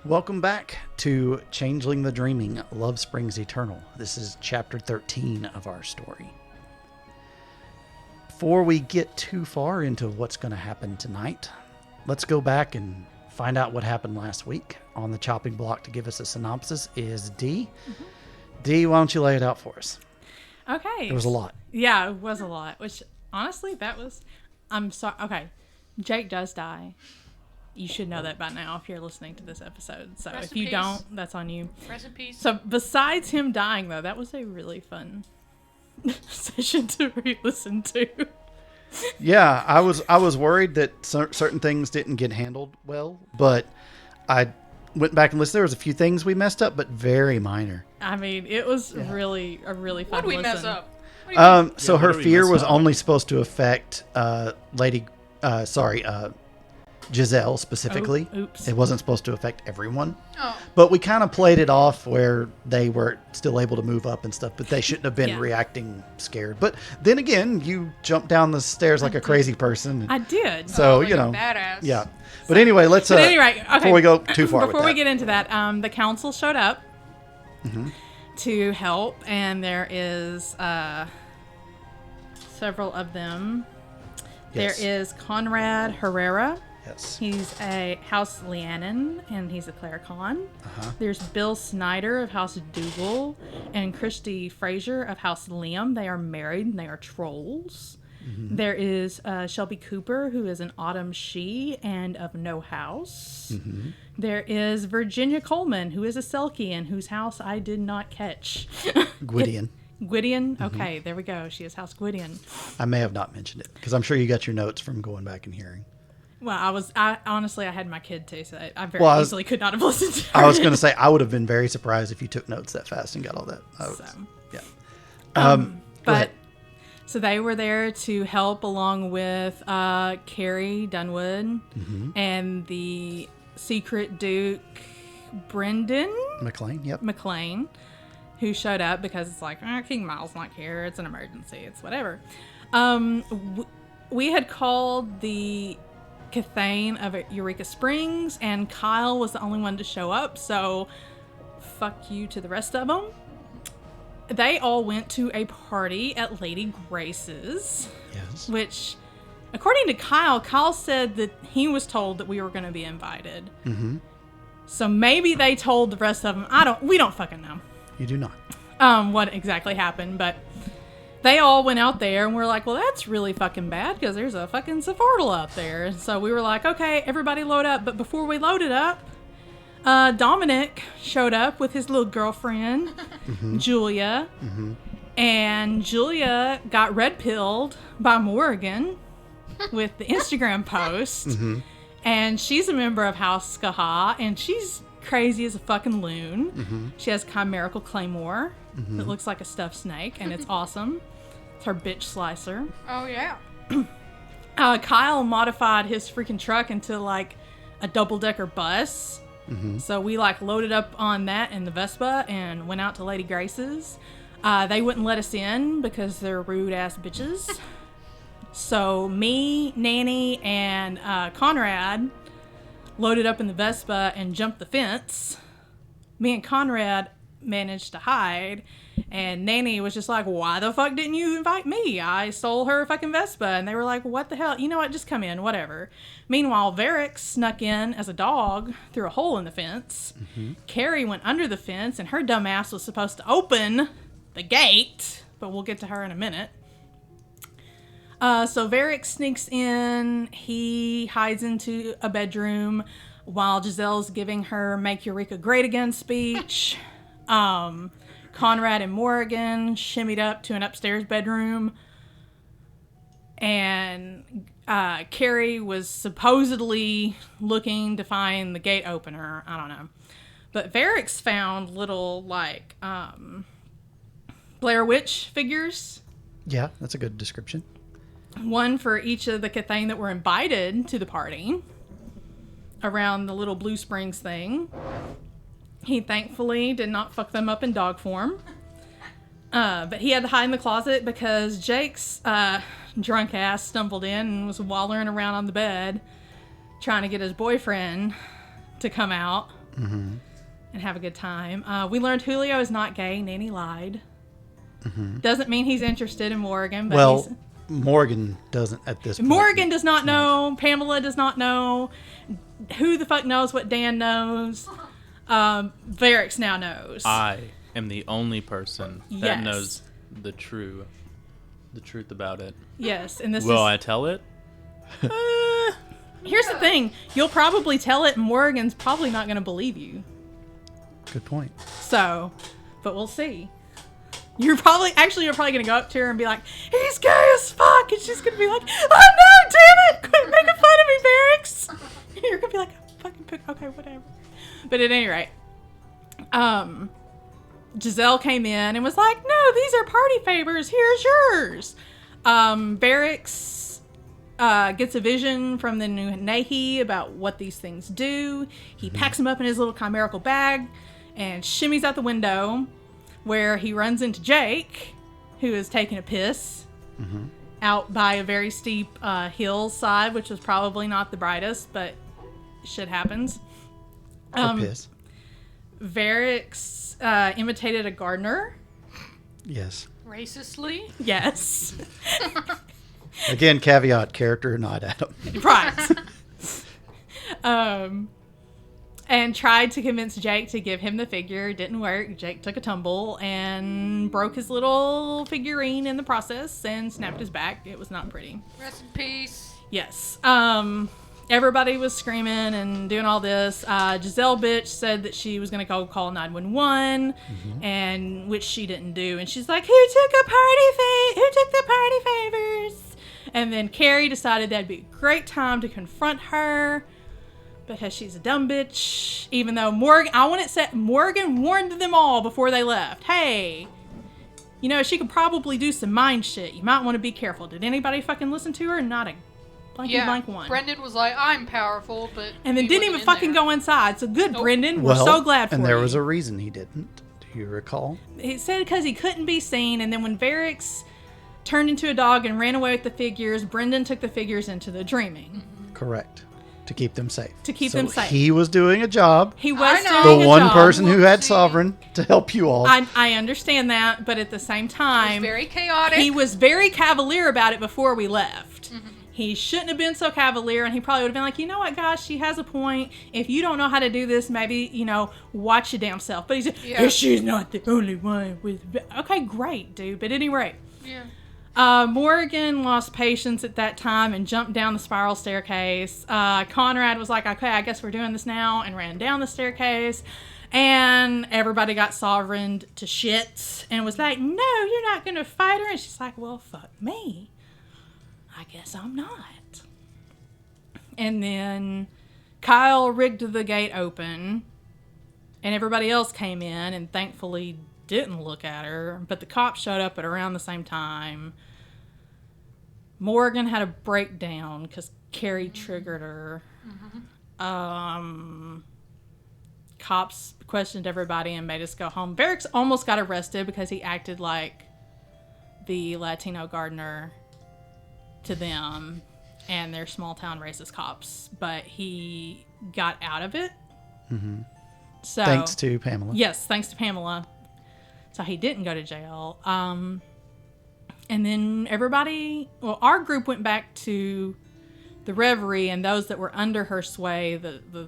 Welcome back to Changeling the Dreaming, Love Springs Eternal. This is chapter 13 of our story. Before we get too far into what's going to happen tonight, let's go back and find out what happened last week. On the chopping block to give us a synopsis is Dee. Mm-hmm. Dee, why don't you lay it out for us? Okay. It was a lot. Yeah, it was a lot, which honestly, I'm sorry. Okay. Jake does die. You should know that by now if you're listening to this episode. So if you don't, that's on you. Rest in peace. So besides him dying, though, that was a really fun session to re-listen to. Yeah, I was worried that certain things didn't get handled well, but I went back and listened. There was a few things we messed up, but very minor. I mean, it was really a really fun listen. What did we mess up? So her fear was only supposed to affect Giselle specifically. Oops. It wasn't supposed to affect everyone. Oh. But we kind of played it off where they were still able to move up and stuff, but they shouldn't have been reacting scared. But then again, you jumped down the stairs like a crazy person. I did. So, like a badass. Yeah. But anyway, let's okay, before we go too far before we get into that, the council showed up to help, and there is several of them. Yes. There is Conrad Herrera. Yes. He's a House Leanan, and he's a clericon. There's Bill Snyder of House Dougal and Christy Fraser of House Liam. They are married, and they are trolls. Mm-hmm. There is Shelby Cooper, who is an Autumn She and of No House. Mm-hmm. There is Virginia Coleman, who is a Selkie and whose house I did not catch. Gwydion. Gwydion? Mm-hmm. Okay, there we go. She is House Gwydion. I may have not mentioned it, because I'm sure you got your notes from going back and hearing. Well, I honestly had my kid too, so I very easily could not have listened to her. I was going to say, I would have been very surprised if you took notes that fast and got all that. But so they were there to help along with Carrie Dunwood and the secret Duke Brendan McLean, who showed up because it's like, King Miles not here. It's an emergency. It's whatever. We had called the kithain of Eureka Springs, and Kyle was the only one to show up, so fuck you to the rest of them. They all went to a party at Lady Grace's, which, according to Kyle said that he was told that we were going to be invited. Mm-hmm. So maybe they told the rest of them. We don't fucking know. You do not. What exactly happened, but they all went out there and we're like, well, that's really fucking bad because there's a fucking Sephartal out there. And so we were like, okay, everybody load up. But before we loaded up, Dominic showed up with his little girlfriend, Julia. Mm-hmm. And Julia got red-pilled by Morrigan with the Instagram post. Mm-hmm. And she's a member of House Skaha, and she's crazy as a fucking loon. Mm-hmm. She has chimerical claymore that looks like a stuffed snake, and it's awesome. It's her bitch slicer. Oh, yeah. Kyle modified his freaking truck into, like, a double-decker bus. Mm-hmm. So we, like, loaded up on that in the Vespa and went out to Lady Grace's. They wouldn't let us in because they're rude-ass bitches. So me, Nanny, and Conrad loaded up in the Vespa and jumped the fence. Me and Conrad managed to hide, and Nanny was just like, why the fuck didn't you invite me? I stole her fucking Vespa. And they were like, what the hell? You know what? Just come in, whatever. Meanwhile, Varric snuck in as a dog through a hole in the fence. Mm-hmm. Carrie went under the fence, and her dumb ass was supposed to open the gate, but we'll get to her in a minute. So Varric sneaks in. He hides into a bedroom while Giselle's giving her Make Eureka Great Again speech. Conrad and Morrigan shimmied up to an upstairs bedroom. And Carrie was supposedly looking to find the gate opener. I don't know. But Varric's found little, like, Blair Witch figures. Yeah, that's a good description. One for each of the kithain that were invited to the party around the little Blue Springs thing. He thankfully did not fuck them up in dog form. But he had to hide in the closet because Jake's drunk ass stumbled in and was wallering around on the bed trying to get his boyfriend to come out and have a good time. We learned Julio is not gay. Nanny lied. Doesn't mean he's interested in Morgan. But Morgan doesn't at this point. Morgan does not know. Pamela does not know. Who the fuck knows what Dan knows? Varix now knows. I am the only person that Yes. knows the truth about it. Yes, and this Will is... I tell it? Here's the thing. You'll probably tell it, and Morgan's probably not going to believe you. Good point. So, but we'll see. You're probably going to go up to her and be like, he's gay as fuck. And she's going to be like, oh no, damn it. Quit making fun of me, Varix. And you're going to be like, okay, whatever. But at any rate, Giselle came in and was like, no, these are party favors. Here's yours. Varix gets a vision from the new Nahi about what these things do. He packs them up in his little chimerical bag and shimmies out the window, where he runs into Jake, who is taking a piss out by a very steep hillside, which was probably not the brightest, but shit happens. Or piss. Varix imitated a gardener. Yes. Racistly? Yes. Again, caveat, character, not Adam. Right. And tried to convince Jake to give him the figure. Didn't work. Jake took a tumble and broke his little figurine in the process and snapped his back. It was not pretty. Rest in peace. Yes. Everybody was screaming and doing all this. Giselle bitch said that she was going to go call 911, and which she didn't do. And she's like, who took the party favors? And then Carrie decided that'd be a great time to confront her, because she's a dumb bitch. Even though Morgan warned them all before they left. Hey, she could probably do some mind shit. You might want to be careful. Did anybody fucking listen to her? Not a blank one. Brendan was like, I'm powerful, but And then he didn't even wasn't in fucking there. go inside. So good, Nope. Brendan. We're so glad for you. And there was a reason he didn't. Do you recall? He said because he couldn't be seen. And then when Varix turned into a dog and ran away with the figures, Brendan took the figures into the dreaming. Correct. To keep them safe. To keep them safe. He was doing a job. He was I know. doing The a one job. person who had Whoopsie. Sovereign to help you all. I understand that, but at the same It was time, very chaotic. he was very cavalier about it before we left. He shouldn't have been so cavalier, and he probably would have been like, you know what, guys, she has a point. If you don't know how to do this, maybe, watch your damn self. But he's like, Yeah. she's not the only one with... Okay, great, dude. But at any rate, Yeah. Morgan lost patience at that time and jumped down the spiral staircase. Conrad was like, okay, I guess we're doing this now, and ran down the staircase. And everybody got sovereigned to shit and was like, no, you're not going to fight her. And she's like, well, fuck me. I guess I'm not. And then Kyle rigged the gate open, and everybody else came in and thankfully didn't look at her. But the cops showed up at around the same time. Morgan had a breakdown because Carrie triggered her. Cops questioned everybody and made us go home. Varix almost got arrested because he acted like the Latino gardener to them and their small town racist cops, but he got out of it. So Thanks to Pamela. yes, thanks to Pamela. So he didn't go to jail. And then our group went back to the Reverie, and those that were under her sway, the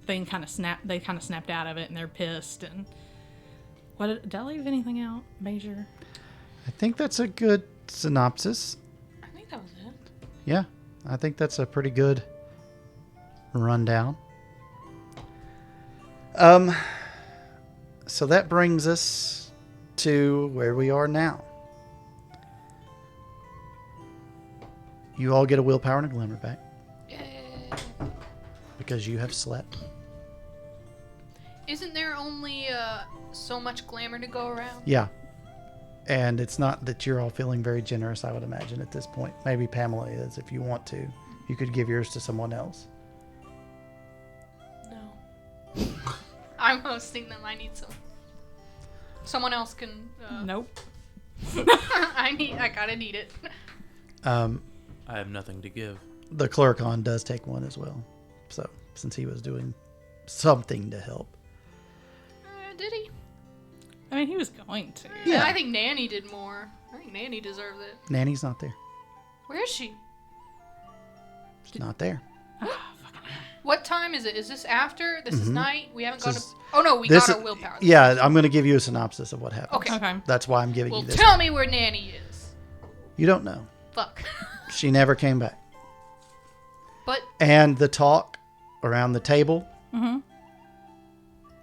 thing kind of snapped. They kind of snapped out of it, and they're pissed. And did I leave anything out major? I think that's a good synopsis. I think that was it. Yeah, I think that's a pretty good rundown. So that brings us to where we are now. You all get a willpower and a glimmer back Yay. because you have slept. Isn't there only so much glamour to go around? Yeah. And it's not that you're all feeling very generous, I would imagine, at this point. Maybe Pamela is, if you want to. You could give yours to someone else. No. I'm hosting them. I need some. Someone else can. Nope. I gotta need it. I have nothing to give. The Clericon does take one as well. So, since he was doing something to help. Did he? I mean, he was going to. Yeah. I think Nanny did more. I think Nanny deserves it. Nanny's not there. Where is she? She's not there. What time is it? Is this after? This is night? We haven't gone to... is- Oh, no, we got our willpower. Yeah, I'm going to give you a synopsis of what happened. Okay. Okay. That's why I'm giving Well, you this. tell me where Nanny is. You don't know. Fuck. She never came back. But... And the talk around the table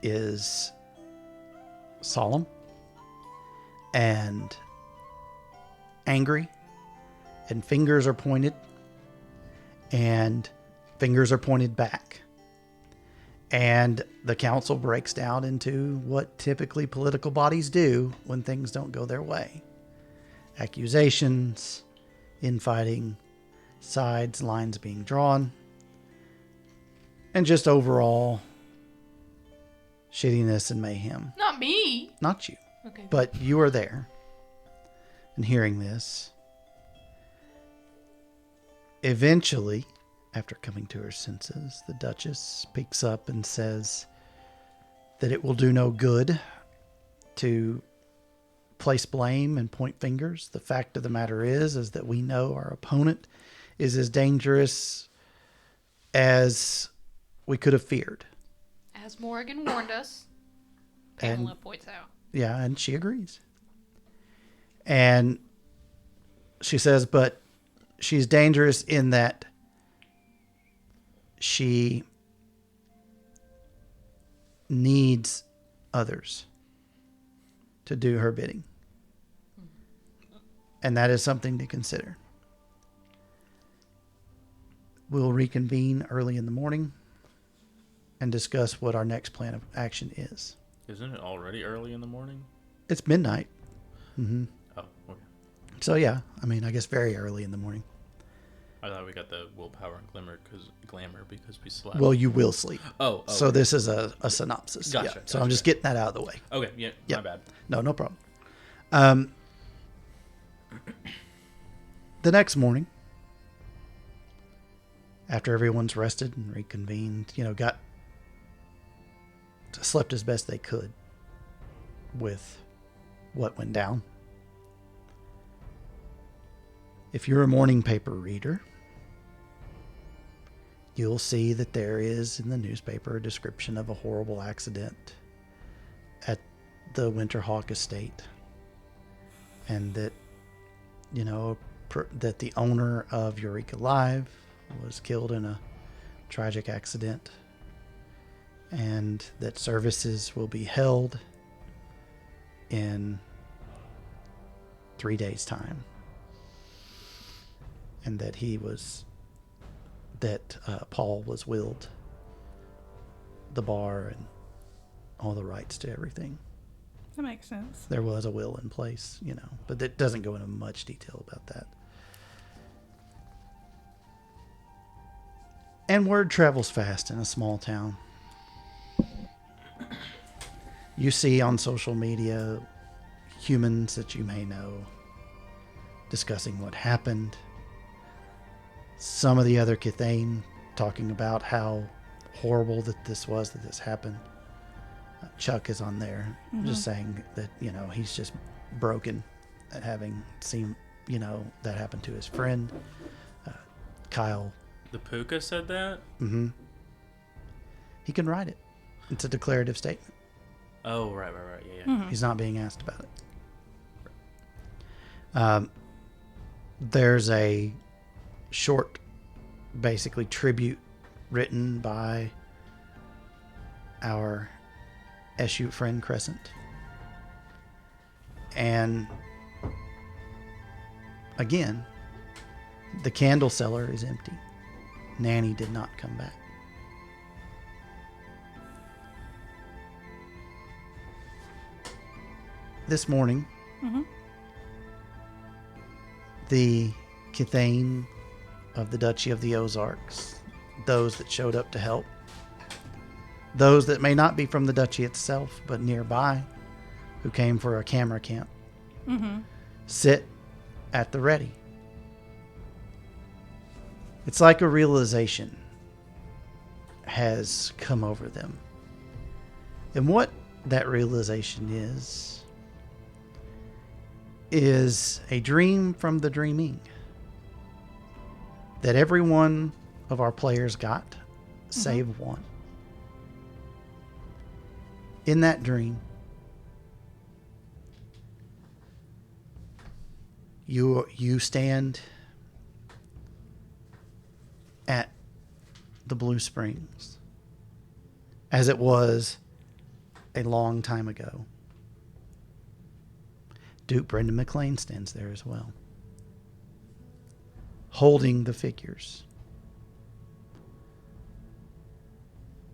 is solemn and angry, and fingers are pointed, and fingers are pointed back. And the council breaks down into what typically political bodies do when things don't go their way. Accusations, infighting, sides, lines being drawn, and just overall shittiness and mayhem. Not me. Not you, Okay. but you are there and hearing this. Eventually, after coming to her senses, the Duchess speaks up and says that it will do no good to place blame and point fingers. The fact of the matter is that we know our opponent is as dangerous as we could have feared. As Morgan warned us, And Pamela points out. yeah, and she agrees. And she says, but she's dangerous in that she needs others to do her bidding. And that is something to consider. We'll reconvene early in the morning and discuss what our next plan of action is. Isn't it already early in the morning? It's midnight. Oh, okay. So yeah, I mean, I guess very early in the morning. I thought we got the willpower and glamour because we slept. Well, you will sleep. Oh, So okay. this is a synopsis. Gotcha, Yeah. So gotcha. I'm just getting that out of the way. Okay, yeah, Yeah. my bad. No problem. The next morning, after everyone's rested and reconvened, slept as best they could with what went down. If you're a morning paper reader, you'll see that there is in the newspaper a description of a horrible accident at the Winterhawk estate. And that, that the owner of Eureka Live was killed in a tragic accident. And that services will be held in 3 days' time. And that Paul was willed the bar and all the rights to everything. That makes sense. There was a will in place, but it doesn't go into much detail about that. And word travels fast in a small town. You see on social media humans that you may know discussing what happened. Some of the other kithain talking about how horrible that this happened. Chuck is on there just saying that, he's just broken at having seen, that happen to his friend. Kyle. The Puka said that? He can write it. It's a declarative statement. Oh, right, yeah. He's not being asked about it. There's a short, basically, tribute written by our SU friend Crescent. And again, the candle cellar is empty. Nanny did not come back. This morning, the kithain of the Duchy of the Ozarks, those that showed up to help, those that may not be from the Duchy itself, but nearby, who came for a camera camp, sit at the ready. It's like a realization has come over them. And what that realization is a dream from the dreaming that every one of our players got, save one. In that dream, you stand at the Blue Springs as it was a long time ago. Duke Brendan McLean stands there as well, holding the figures,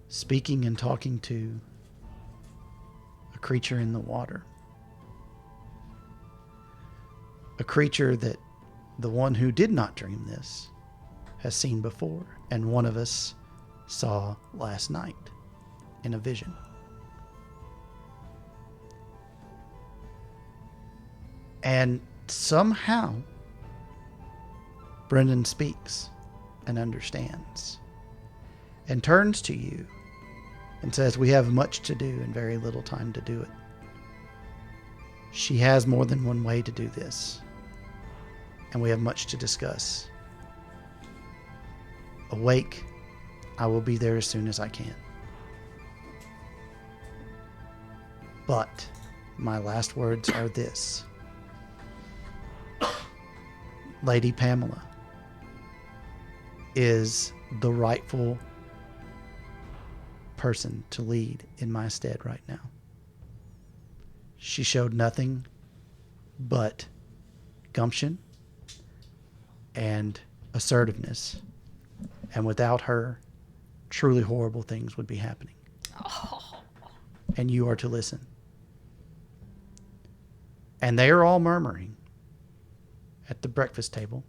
speaking and talking to a creature in the water. A creature that the one who did not dream this has seen before, and one of us saw last night in a vision. And somehow, Brendan speaks and understands and turns to you and says, "We have much to do and very little time to do it. She has more than one way to do this, and we have much to discuss. Awake, I will be there as soon as I can. But my last words are this. Lady Pamela is the rightful person to lead in my stead right now. She showed nothing but gumption and assertiveness. And without her, truly horrible things would be happening. Oh. And you are to listen." And they are all murmuring at the breakfast table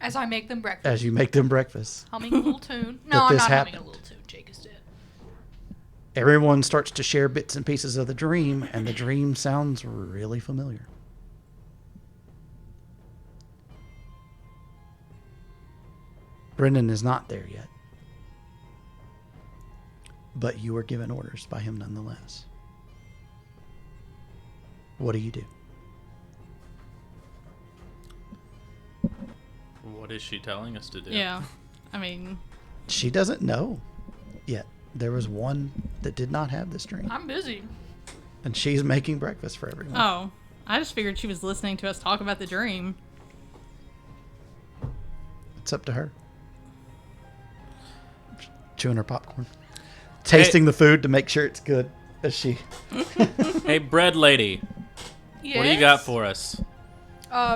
As I make them breakfast. as you make them breakfast. Humming a little tune. No, I'm this not humming a happened. little tune. Jake is dead. Everyone starts to share bits and pieces of the dream, and the dream sounds really familiar. Brendan is not there yet, but you were given orders by him nonetheless. What do you do? What is she telling us to do? Yeah. I mean, She doesn't know yet. There was one that did not have this dream, I'm busy. and she's making breakfast for everyone. oh, I just figured she was listening to us talk about the dream. It's up to her. Chewing her popcorn. Tasting the food to make sure it's good as she... Hey, bread lady. Yes? What do you got for us?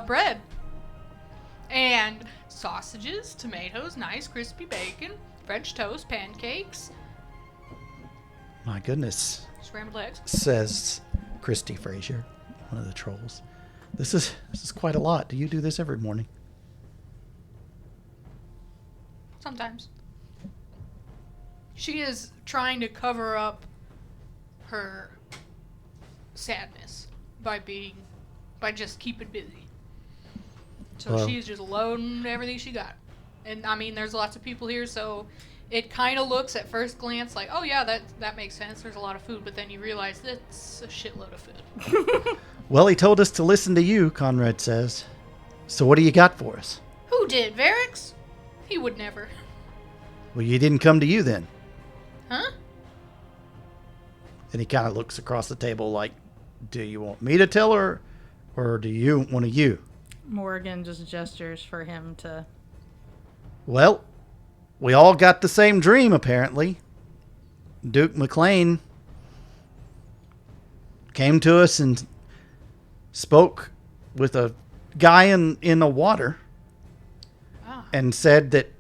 Bread. And sausages, tomatoes, nice crispy bacon, French toast, pancakes, My goodness, scrambled eggs. says Christy Frazier, one of the trolls. This is quite a lot. Do you do this every morning? Sometimes. She is trying to cover up her sadness by just keeping busy. So Well- she's just loading everything she got. And I mean, there's lots of people here, so it kind of looks at first glance like, oh yeah, that makes sense. There's a lot of food, but then you realize that's a shitload of food. Well, he told us to listen to you, Conrad says. So what do you got for us? Who did? Varix? He would never. Well, you didn't come to you then. Huh? And he kind of looks across the table like, do you want me to tell her, or do you want one of you? Morgan just gestures for him to... Well, we all got the same dream, apparently. Duke McLean came to us and spoke with a guy in the water Ah. and said that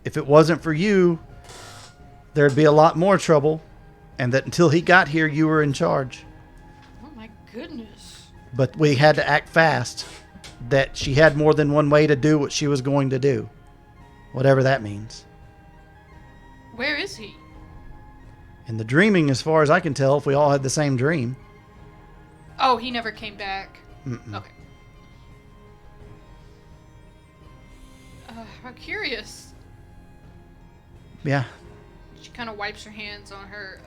if it wasn't for you, there'd be a lot more trouble, and that until he got here, you were in charge. Oh my goodness. But we had to act fast, that she had more than one way to do what she was going to do. Whatever that means. Where is he? And the dreaming, as far as I can tell, if we all had the same dream. Oh, he never came back. Mm-mm. Okay. I'm curious. Yeah. She kind of wipes her hands on her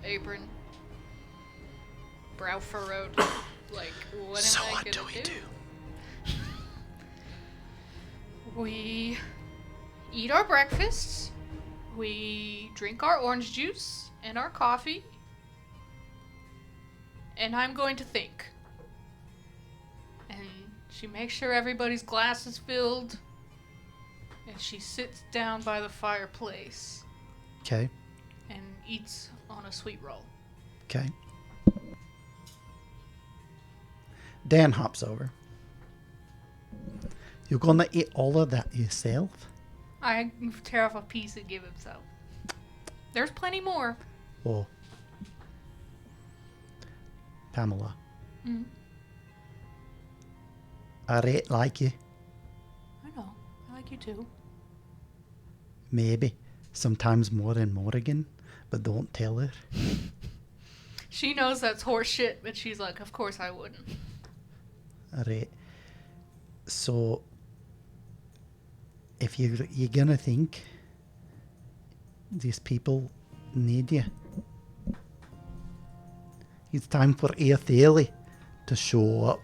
apron. Brow furrowed. Like, what am I gonna do? We eat our breakfasts. We drink our orange juice and our coffee. And I'm going to think. And she makes sure everybody's glass is filled. And she sits down by the fireplace. Okay. And eats on a sweet roll. Okay. Dan hops over. You're gonna eat all of that yourself? I tear off a piece and give him some. There's plenty more. Oh. Pamela. Mm. I rate like you. I know. I like you too. Maybe. Sometimes more and more again. But don't tell her. She knows that's horse shit, but she's like, of course I wouldn't. Alright. So, if you're gonna think these people need you, it's time for Aethelly to show up.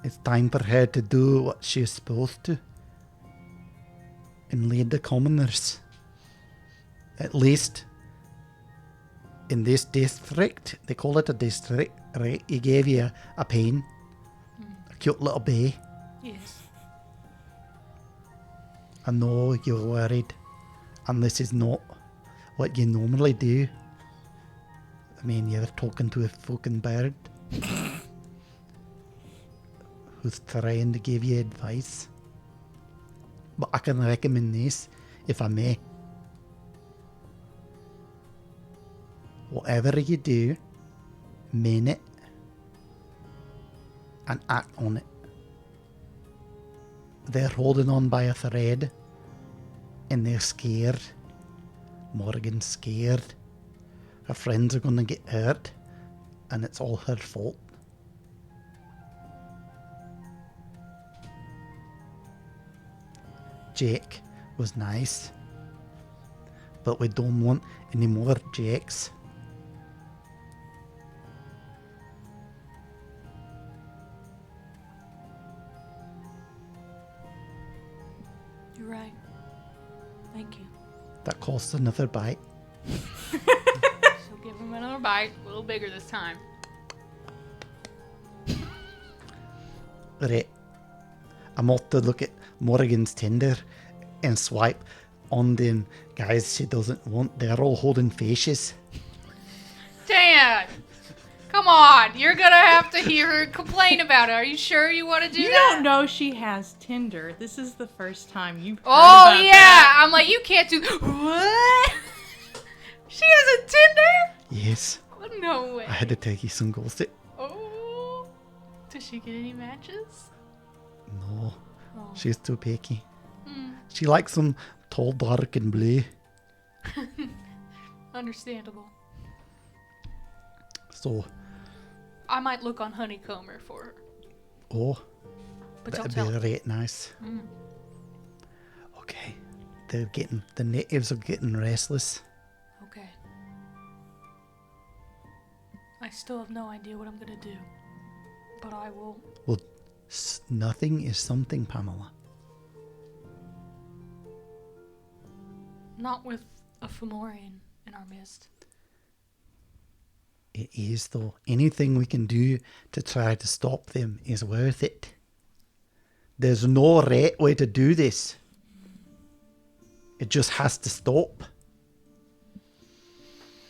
It's time for her to do what she's supposed to and lead the commoners. At least in this district, they call it a district, right? He gave you a pain, a cute little bay. Yes. I know you're worried, and this is not what you normally do. I mean, you're talking to a fucking bird who's trying to give you advice. But I can recommend this, if I may. Whatever you do, mean it and act on it. They're holding on by a thread and they're scared. Morgan's scared. Her friends are going to get hurt and it's all her fault. Jake was nice, but we don't want any more Jakes. You're right. Thank you. That costs another bite. So give him another bite, a little bigger this time. Right. I'm off to look at Morgan's Tinder and swipe on them guys she doesn't want. They're all holding faces. Dan! Come on, you're gonna have to hear her complain about it. Are you sure you want to do You that? don't know she has Tinder. This is the first time you've heard Oh about yeah, that. I'm like, you can't do what? She has a Tinder? Yes. No way. I had to take you some gossip. Oh, does she get any matches? No. Oh. She's too picky. Hmm. She likes them tall, dark, and blue. Understandable. So, I might look on Honeycomber for her, oh, but don't that'd tell be her. right nice. Mm. Okay. The natives are getting restless. Okay. I still have no idea what I'm gonna do, but I will. Well, nothing is something, Pamela. Not with a Fomorian in our midst. It is, though. Anything we can do to try to stop them is worth it. There's no right way to do this. It just has to stop.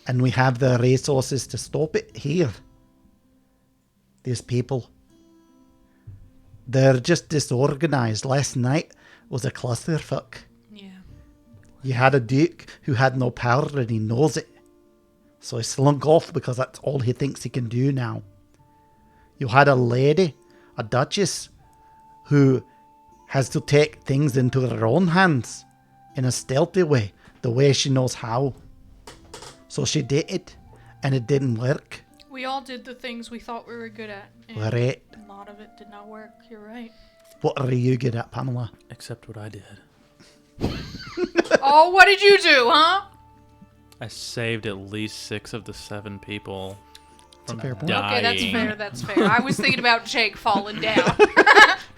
And we have the resources to stop it here. These people. They're just disorganized. Last night was a clusterfuck. Yeah. You had a duke who had no power and he knows it. So he slunk off because that's all he thinks he can do now. You had a lady, a duchess, who has to take things into her own hands in a stealthy way, the way she knows how. So she did it, and it didn't work. We all did the things we thought we were good at. And Right. a lot of it did not work. You're right. What are you good at, Pamela? Except what I did. Oh, what did you do, huh? I saved at least 6 of the 7 people from fair point. dying. Okay, that's fair. I was thinking about Jake falling down.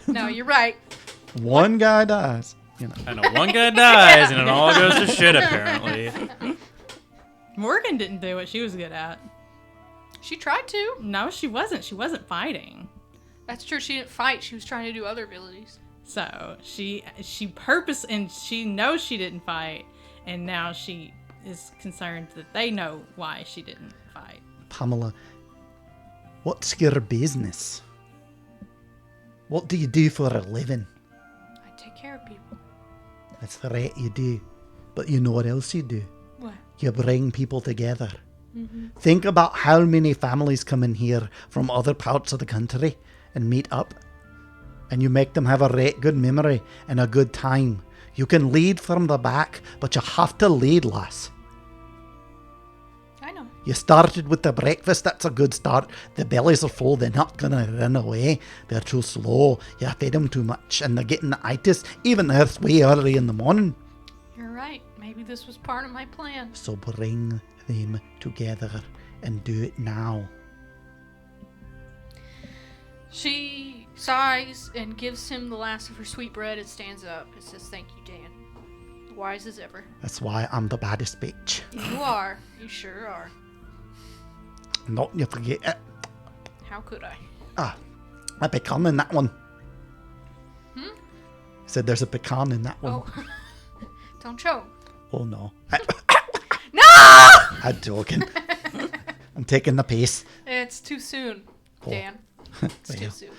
No, you're right. One guy dies. You know. I know one guy dies and it all goes to shit apparently. Morgan didn't do what she was good at. She tried to. No, she wasn't. She wasn't fighting. That's true. She didn't fight. She was trying to do other abilities. So she and she knows she didn't fight, and now she is concerned that they know why she didn't fight. Pamela, what's your business? What do you do for a living? I take care of people. That's right, you do. But you know what else you do? What? You bring people together. Think about how many families come in here from other parts of the country and meet up. And you make them have a right good memory and a good time. You can lead from the back, but you have to lead, lass. I know. You started with the breakfast, that's a good start. The bellies are full, they're not gonna run away. They're too slow, you fed them too much, and they're getting itis, even though it's way early in the morning. You're right. Maybe this was part of my plan. So bring them together and do it now. She sighs and gives him the last of her sweet bread and stands up and says, "Thank you, Dan. Wise as ever." That's why I'm the baddest bitch. You are. You sure are. Not you forget it. How could I? A pecan in that one. Said there's a pecan in that one. Oh. Don't choke. Oh no. No! I'm joking. I'm taking the piece. It's too soon, Oh. Dan. It's too Well, soon.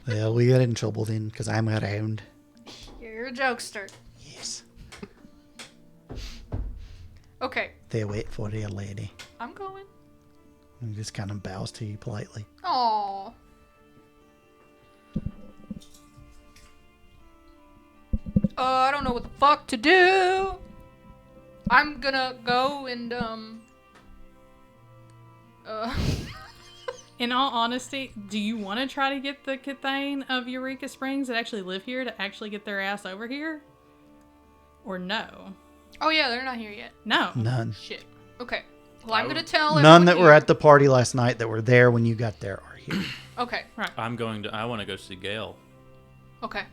well, we're in trouble then, because I'm around. You're a jokester. Yes. Okay, They wait for you, lady. I'm going. And just kind of bows to you politely. Aww. I don't know what the fuck to do. I'm gonna go and, In all honesty, do you want to try to get the kithain of Eureka Springs that actually live here to actually get their ass over here? Or no? Oh yeah, they're not here yet. No. None. Shit. Okay. Well, I'm gonna tell None everyone that were here- at the party last night that were there when you got there are here. Okay. I want to go see Gail. Okay.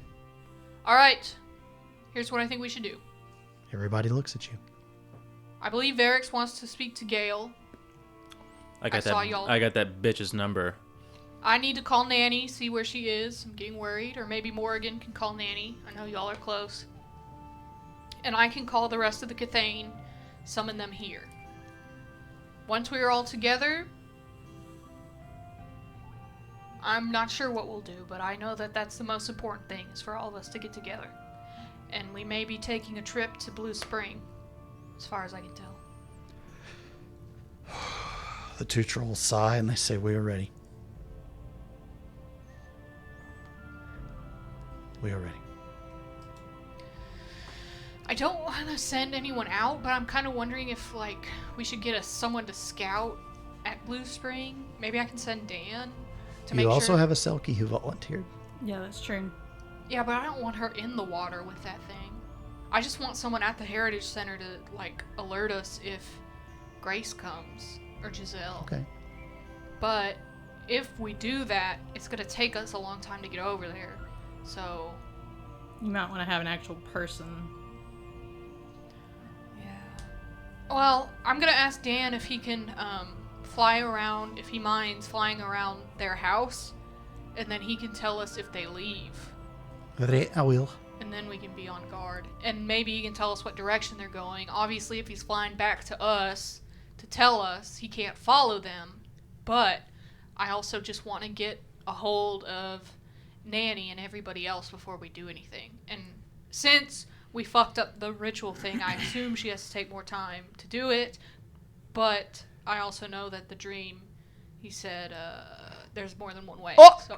Alright. Here's what I think we should do. Everybody looks at you. I believe Varix wants to speak to Gale. I got saw y'all. I got that bitch's number. I need to call Nanny, see where she is. I'm getting worried. Or maybe Morgan can call Nanny. I know y'all are close. And I can call the rest of the kithain, summon them here. Once we are all together, I'm not sure what we'll do, but I know that that's the most important thing, is for all of us to get together. And we may be taking a trip to Blue Spring, as far as I can tell. The two trolls sigh and they say, "We are ready. We are ready." I don't want to send anyone out, but I'm kind of wondering if, like, we should get someone to scout at Blue Spring. Maybe I can send Dan to make You also sure. have a Selkie who volunteered. Yeah, that's true. Yeah, but I don't want her in the water with that thing. I just want someone at the Heritage Center to, like, alert us if Grace comes, or Giselle. Okay. But if we do that, it's going to take us a long time to get over there. So, You might want to have an actual person. yeah. Well, I'm going to ask Dan if he can fly around, if he minds flying around their house, and then he can tell us if they leave. Right, I will. And then we can be on guard. And maybe he can tell us what direction they're going. Obviously, if he's flying back to us to tell us, he can't follow them. But I also just want to get a hold of Nanny and everybody else before we do anything. And since we fucked up the ritual thing, I assume she has to take more time to do it. But I also know that the dream, he said, there's more than one way. Oh! So,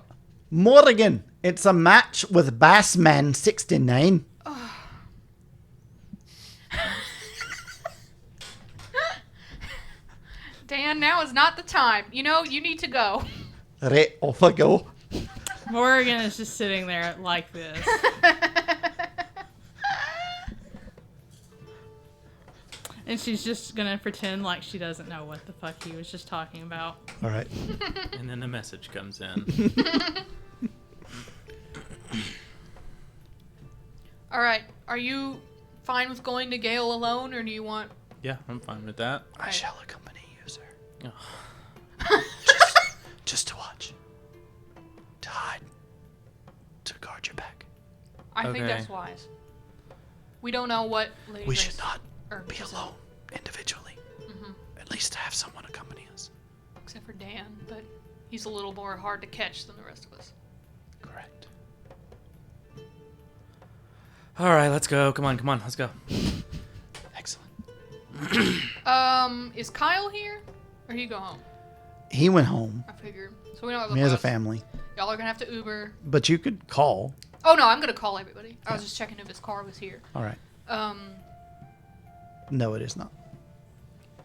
Morrigan, it's a match with Bassman 69. Dan, now is not the time. You know, you need to go. Right, off I go. Morgan is just sitting there like this. And she's just gonna pretend like she doesn't know what the fuck he was just talking about. All right. And then the message comes in. All right. Are you fine with going to Gale alone, or do you want... Yeah, I'm fine with that. I shall accompany you, sir. Oh. Just to watch. To hide. To guard your back. I think Okay. that's wise. We don't know what Lady We Grace should not or be Giselle, alone individually. Mhm. At least to have someone accompany us. except for Dan, but he's a little more hard to catch than the rest of us. Correct. All right, let's go. Come on, let's go. Excellent. Is Kyle here? Or he go home? He went home. I figured. So we don't have He has a bus. family. Y'all are gonna have to Uber. But you could call. Oh no, I'm gonna call everybody. I was just checking if his car was here. All right. Um, No, it is not.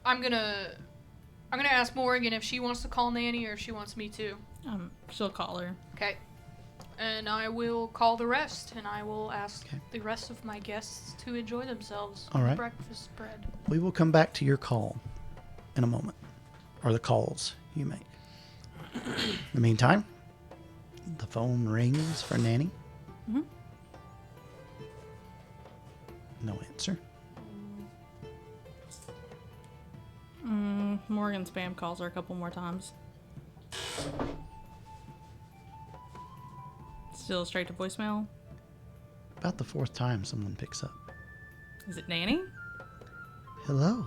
I'm gonna ask Morgan if she wants to call Nanny or if she wants me to. She'll call her. Okay. And I will call the rest, and I will ask Okay. the rest of my guests to enjoy themselves All on right. the breakfast spread. We will come back to your call in a moment. Or the calls you make. In the meantime, the phone rings for Nanny. Mhm. No answer. Morgan spam calls her a couple more times. Still straight to voicemail. About the fourth time someone picks up. Is it Nanny? Hello.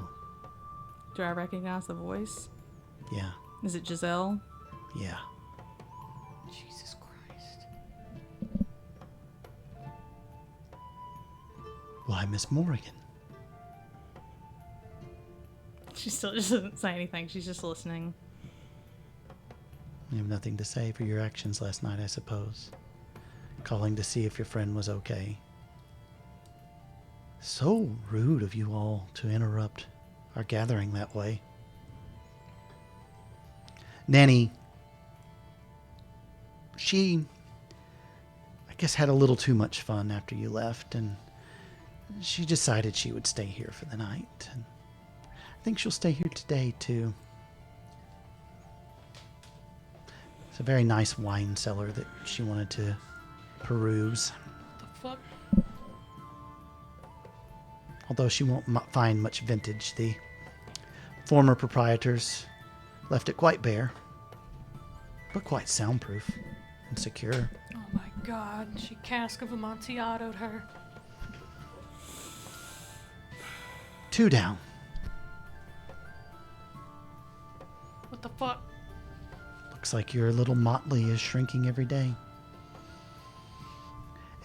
Do I recognize the voice? Yeah. Is it Giselle? Yeah. Jesus Christ. Why, Miss Morgan? She still just doesn't say anything. She's just listening. You have nothing to say for your actions last night, I suppose. Calling to see if your friend was okay. So rude of you all to interrupt our gathering that way. Nanny, she, I guess, had a little too much fun after you left, and she decided she would stay here for the night. And I think she'll stay here today, too. It's a very nice wine cellar that she wanted to peruse. What the fuck? Although she won't find much vintage, the former proprietors left it quite bare, but quite soundproof and secure. Oh my god, she cask of Amontillato'd her. 2 down. What the fuck? Looks like your little motley is shrinking every day.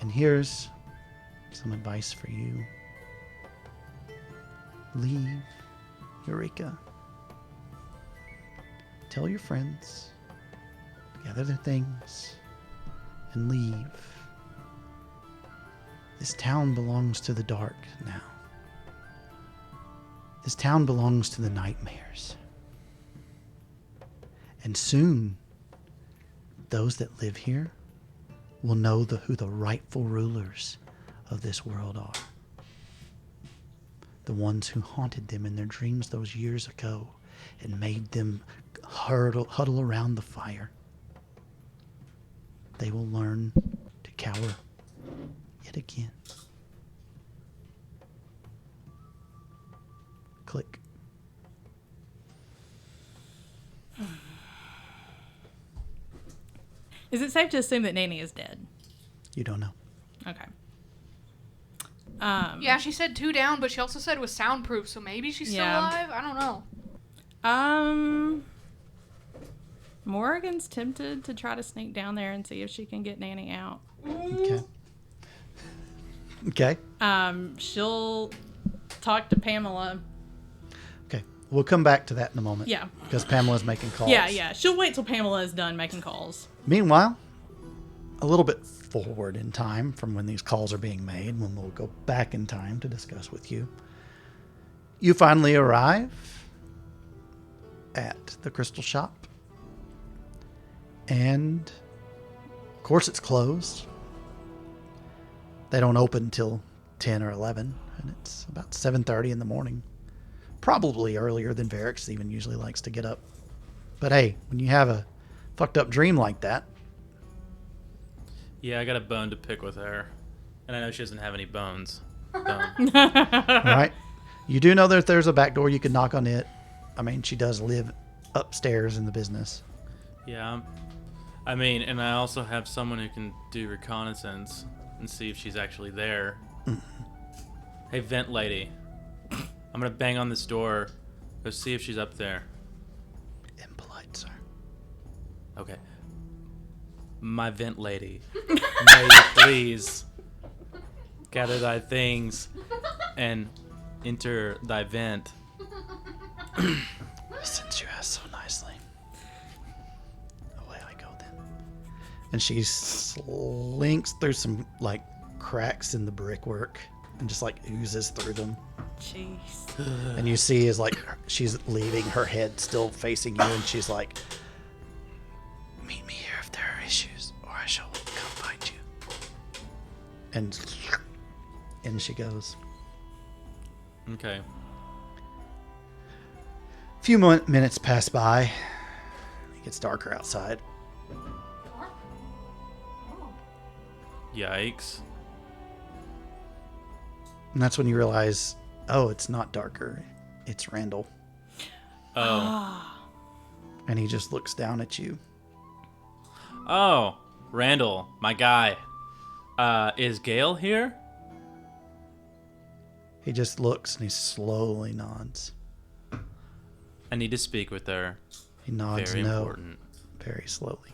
And here's some advice for you. Leave Eureka. Tell your friends, gather their things, and leave. This town belongs to the dark now. This town belongs to the nightmares. And soon, those that live here will know who the rightful rulers of this world are. The ones who haunted them in their dreams those years ago and made them huddle around the fire. They will learn to cower yet again. Click. Is it safe to assume that Nanny is dead? You don't know. Okay. Yeah, she said 2 down, but she also said it was soundproof, so maybe she's still Yeah. alive? I don't know. Morgan's tempted to try to sneak down there and see if she can get Nanny out. Okay. Okay. She'll talk to Pamela. Okay. We'll come back to that in a moment. Yeah. Because Pamela's making calls. Yeah. She'll wait till Pamela is done making calls. Meanwhile, a little bit forward in time from when these calls are being made, when we'll go back in time to discuss with you. You finally arrive at the crystal shop. And, of course, it's closed. They don't open till 10 or 11, and it's about 7:30 in the morning. Probably earlier than Varix even usually likes to get up. But hey, when you have a fucked up dream like that, Yeah, I got a bone to pick with her. And I know she doesn't have any bones. So, all right? You do know that there's a back door you can knock on it. I mean, she does live upstairs in the business. yeah. I mean, and I also have someone who can do reconnaissance and see if she's actually there. Hey, vent lady. I'm going to bang on this door. Go see if she's up there. Impolite, sir. Okay. My vent lady. May you please gather thy things and enter thy vent. Since you asked so nicely. Away I go then. And she slinks through some, like, cracks in the brickwork and just, like, oozes through them. Jeez. And you see is, like, she's leaving, her head still facing you, and she's like, meet me here if there are issues, or I shall come find you. And in she goes. Okay. A few minutes pass by. It gets darker outside. Yikes. And that's when you realize, oh, it's not darker. It's Randall. Oh. And he just looks down at you. Oh, Randall, my guy. Is Gail here? He just looks and he slowly nods. I need to speak with her. He nods Very no important. very slowly.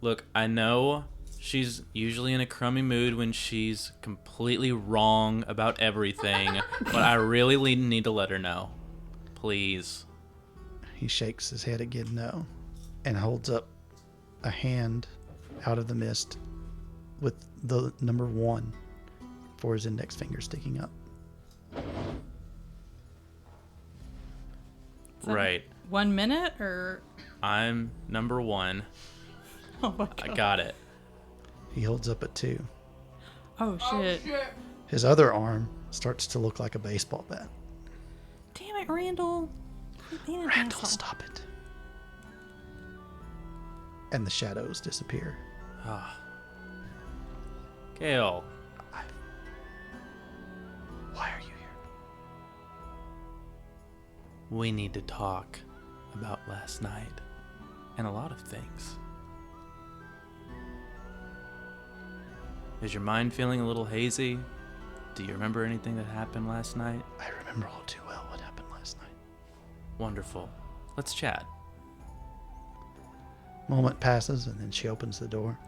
Look, I know she's usually in a crummy mood when she's completely wrong about everything, but I really need to let her know. Please. He shakes his head again no and holds up a hand out of the mist with the number 1 for his index finger sticking up. Is that Right. 1 minute or? I'm number 1. Oh my god. I got it. He holds up a 2. Oh shit. His other arm starts to look like a baseball bat. Damn it, Randall. Quit being an Randall, asshole. stop it. And the shadows disappear. Ah. Gail. Why are you here? We need to talk about last night and a lot of things. Is your mind feeling a little hazy? Do you remember anything that happened last night? I remember all too well what happened last night. Wonderful. Let's chat. Moment passes and then she opens the door.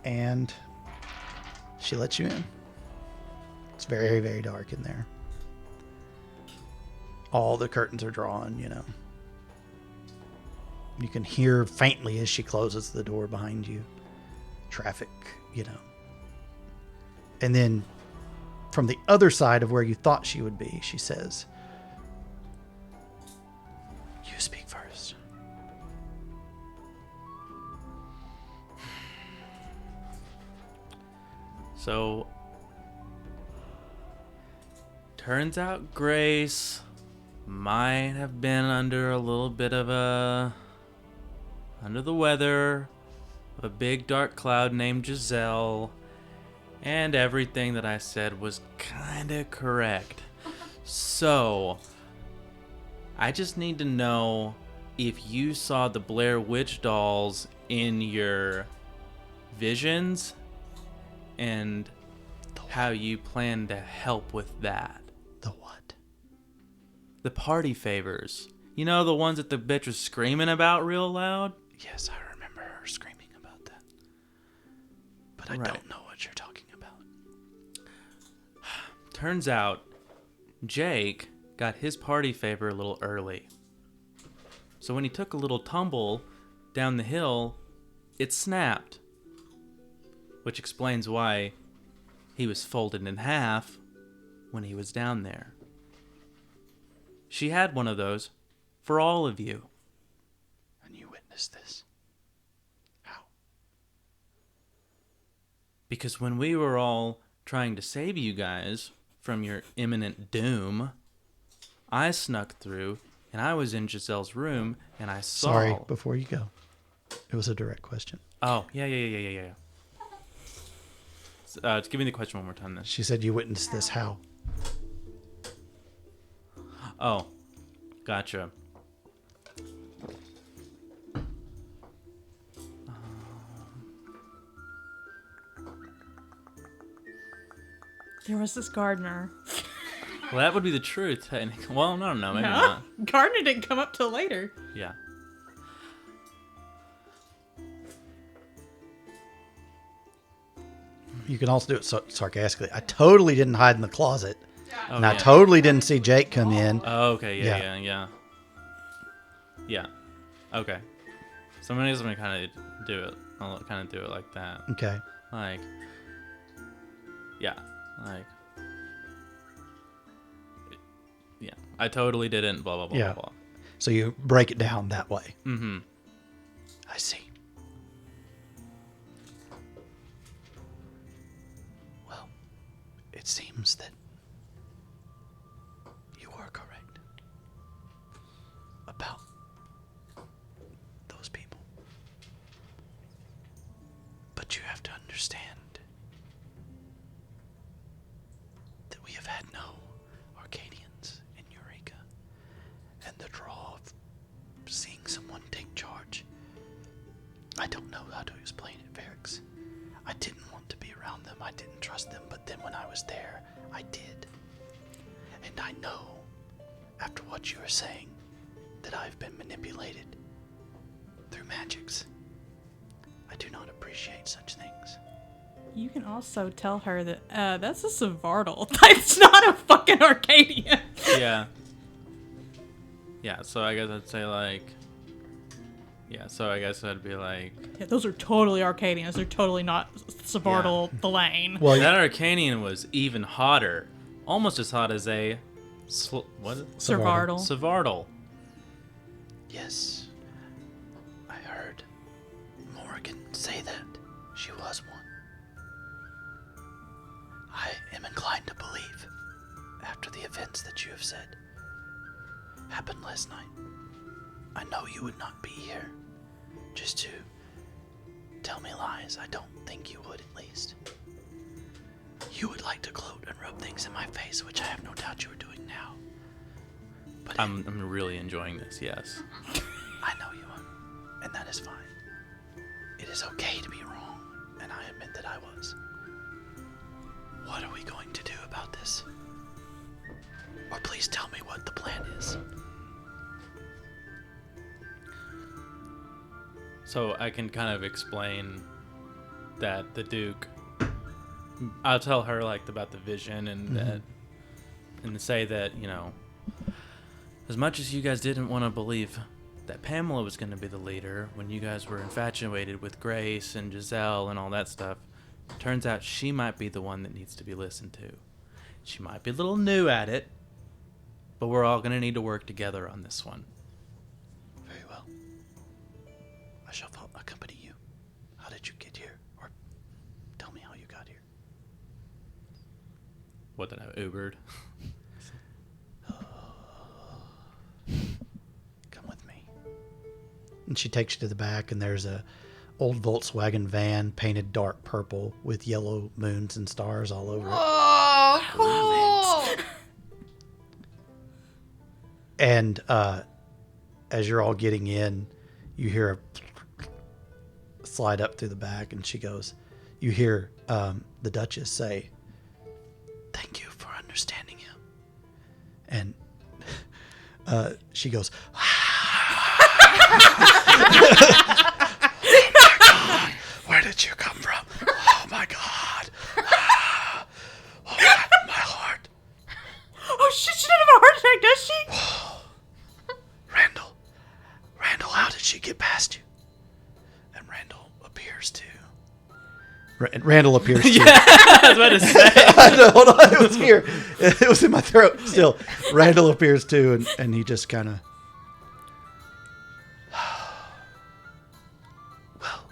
And she lets you in. It's very, very dark in there. All the curtains are drawn, you know. You can hear faintly as she closes the door behind you. Traffic, you know. And then from the other side of where you thought she would be, she says, "You speak first." So, turns out Grace might have been under a little bit of under the weather of a big dark cloud named Giselle, and everything that I said was kind of correct. So, I just need to know if you saw the Blair Witch dolls in your visions and how you plan to help with that. The what? The party favors. You know, the ones that the bitch was screaming about real loud? Yes, I remember her screaming about that. But I Right. don't know what you're talking about. Turns out, Jake got his party favor a little early. So when he took a little tumble down the hill, it snapped. Which explains why he was folded in half when he was down there. She had one of those for all of you. And you witnessed this. How? Because when we were all trying to save you guys from your imminent doom, I snuck through, and I was in Giselle's room, and I saw... Sorry, before you go. It was a direct question. Oh, yeah. Give me the question one more time, then. She said you witnessed this how? Oh, gotcha. There was this gardener. Well, that would be the truth, technically. Well, no, maybe not. Gardner didn't come up till later. Yeah. You can also do it sarcastically. I totally didn't hide in the closet. Oh, And I yeah. totally didn't see Jake come in. Oh, okay, Yeah. Yeah. Okay. So I'm gonna kind of do it. I'll kind of do it like that. Okay. Like, yeah, like, yeah. I totally didn't. Blah blah blah Yeah. blah blah. So you break it down that way. Mm-hmm. I see. Well, it seems that you were correct about those people. But you have to understand that we have had no Arcadians in Eureka, and the draw of seeing someone take charge. I don't know how to explain it, Varix. I didn't want to be around them. I didn't trust them. But then when I was there, I did. And I know, after what you are saying, that I've been manipulated through magics. I do not appreciate such things. You can also tell her that that's a Savardal. That's not a fucking Arcadian. Yeah. Yeah. So I guess I'd say like. Yeah. So I guess I'd be like. Yeah, those are totally Arcadians. They're totally not Savardal the Lane. Well, That Arcanian was even hotter, almost as hot as a. What? Savardal. Savardal. yes, I heard Morgan say that. She was one. I am inclined to believe, after the events that you have said happened last night, I know you would not be here just to tell me lies. I don't think you would, at least. You would like to gloat and rub things in my face, which I have no doubt you are doing now. But I'm really enjoying this. Yes. I know you are, and that is fine. It is okay to be wrong, and I admit that I was. What are we going to do about this? Or please tell me what the plan is. So I can kind of explain that the Duke. I'll tell her like about the vision and that, and say that as much as you guys didn't want to believe that Pamela was going to be the leader when you guys were infatuated with Grace and Giselle and all that stuff, turns out she might be the one that needs to be listened to. She might be a little new at it, but we're all going to need to work together on this one. Very well. I shall accompany you. How did you get here? Or tell me how you got here. What did I Ubered? Come with me. And she takes you to the back, and there's a old Volkswagen van painted dark purple with yellow moons and stars all over it. Oh, cool. And as you're all getting in, you hear a slide up through the back, and she goes, you hear the Duchess say, "Thank you for understanding him." And she goes, "Where did you come from? Oh my God. Oh my heart. Oh shit, she didn't have a heart attack, does she? Randall, how did she get past you?" And Randall appears to. Randall appears to. I was about to say. I know, hold on, it was here. It was in my throat still. Randall appears too, and he just kind of. Well,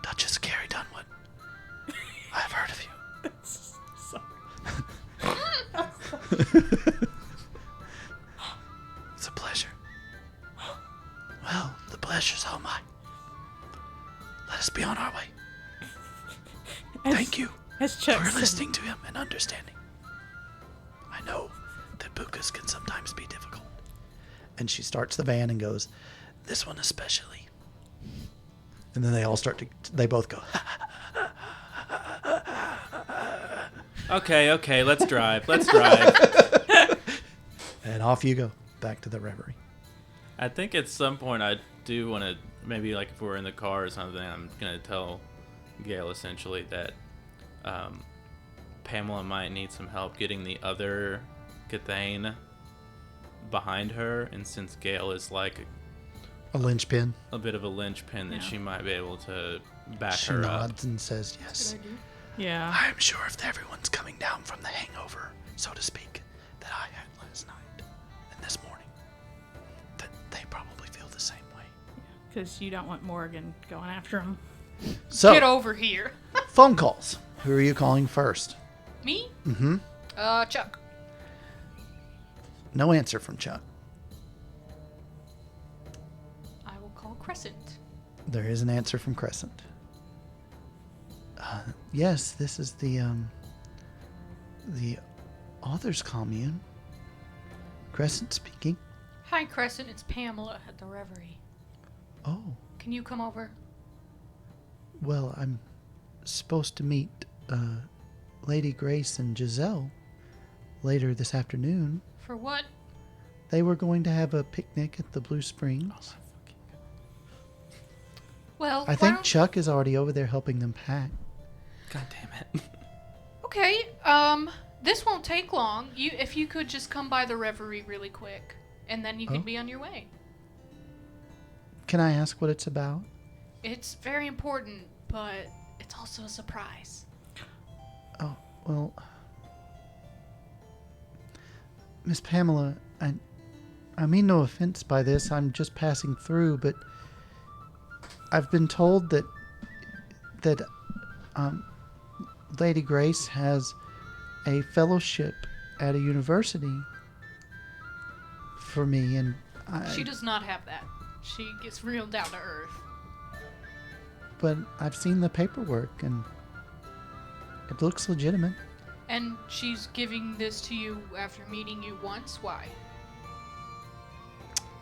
Duchess Carrie Dunwood, us be on our way. As- Thank you As Chuck for said, listening to him and understanding. I know that pukas can sometimes be difficult. And she starts the van and goes, this one especially. And then they both go, Okay, let's drive. Let's drive. and off you go, back to the reverie. I think at some point I do want to, maybe like if we're in the car or something, I'm going to tell Gail essentially that Pamela might need some help getting the other kithain behind her. And since Gail is like A linchpin. a bit of a linchpin, then Yeah. she might be able to back She her nods and says yes. Good idea. yeah. I'm sure if everyone's coming down from the hangover, so to speak, that I had last night and this morning, that they probably feel the same way. Because you don't want Morgan going after him. So, Get over here. phone calls. Who are you calling first? Me? Mm-hmm. Chuck. No answer from Chuck. I will call Crescent. There is an answer from Crescent. Yes, this is the author's commune. Crescent speaking. Hi, Crescent. It's Pamela at the Reverie. Oh, Can you come over? well, I'm supposed to meet Lady Grace and Giselle later this afternoon. For what? They were going to have a picnic at the Blue Springs. Well, I why think don't- Chuck is already over there helping them pack. God damn it. Okay, this won't take long. If you could just come by the Reverie really quick, and then you can Oh. be on your way. Can I ask what it's about? It's very important, but it's also a surprise. Oh, well, Miss Pamela, I mean no offense by this. I'm just passing through, but I've been told that Lady Grace has a fellowship at a university for me, and She does not have that. She gets real down to earth. but I've seen the paperwork and it looks legitimate. And she's giving this to you after meeting you once? Why?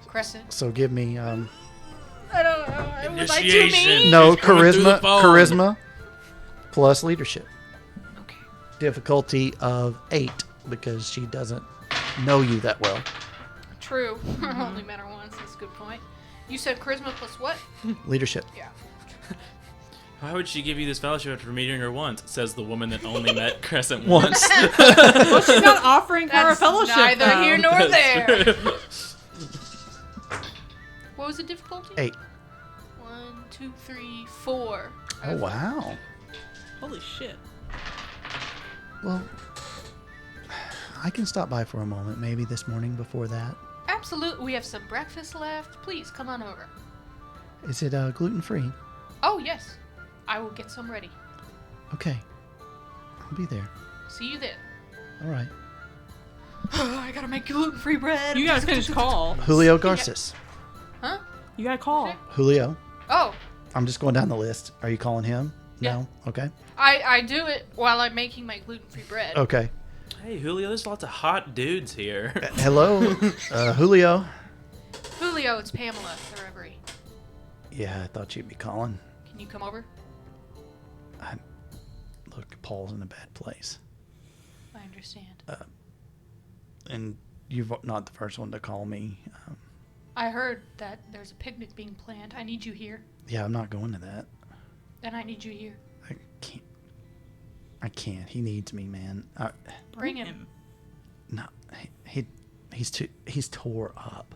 Crescent. So give me I don't know. Was I too Initiation. mean? no She's coming through the phone. charisma plus leadership. Okay. Difficulty of 8 because she doesn't know you that well. True. I only met her once. That's a good point. You said charisma plus what? Leadership. Yeah. Why would she give you this fellowship after meeting her once? Says the woman that only met Crescent Once. Well, she's not offering her a That's fellowship. neither though. here nor there. True. What was the difficulty? 8. 1, 2, 3, 4. Oh, wow. Holy shit. Well, I can stop by for a moment, maybe this morning before that. Absolutely. We have some breakfast left. Please come on over. Is it gluten-free? Oh, yes. I will get some ready. Okay. I'll be there. See you then. All right. I gotta make gluten-free bread. You gotta finish call. Julio Garces. Huh? You gotta call. Okay. Julio. Oh, I'm just going down the list. Are you calling him? Yeah. No? Okay. I do it while I'm making my gluten-free bread. Okay. Hey, Julio, there's lots of hot dudes here. Hello, Julio. Julio, it's Pamela, the Reverie. Yeah, I thought you'd be calling. Can you come over? Look, Paul's in a bad place. I understand. And you're not the first one to call me. I heard that there's a picnic being planned. I need you here. Yeah, I'm not going to that. Then I need you here. I can't. He needs me, man. Bring him. No, he's tore up.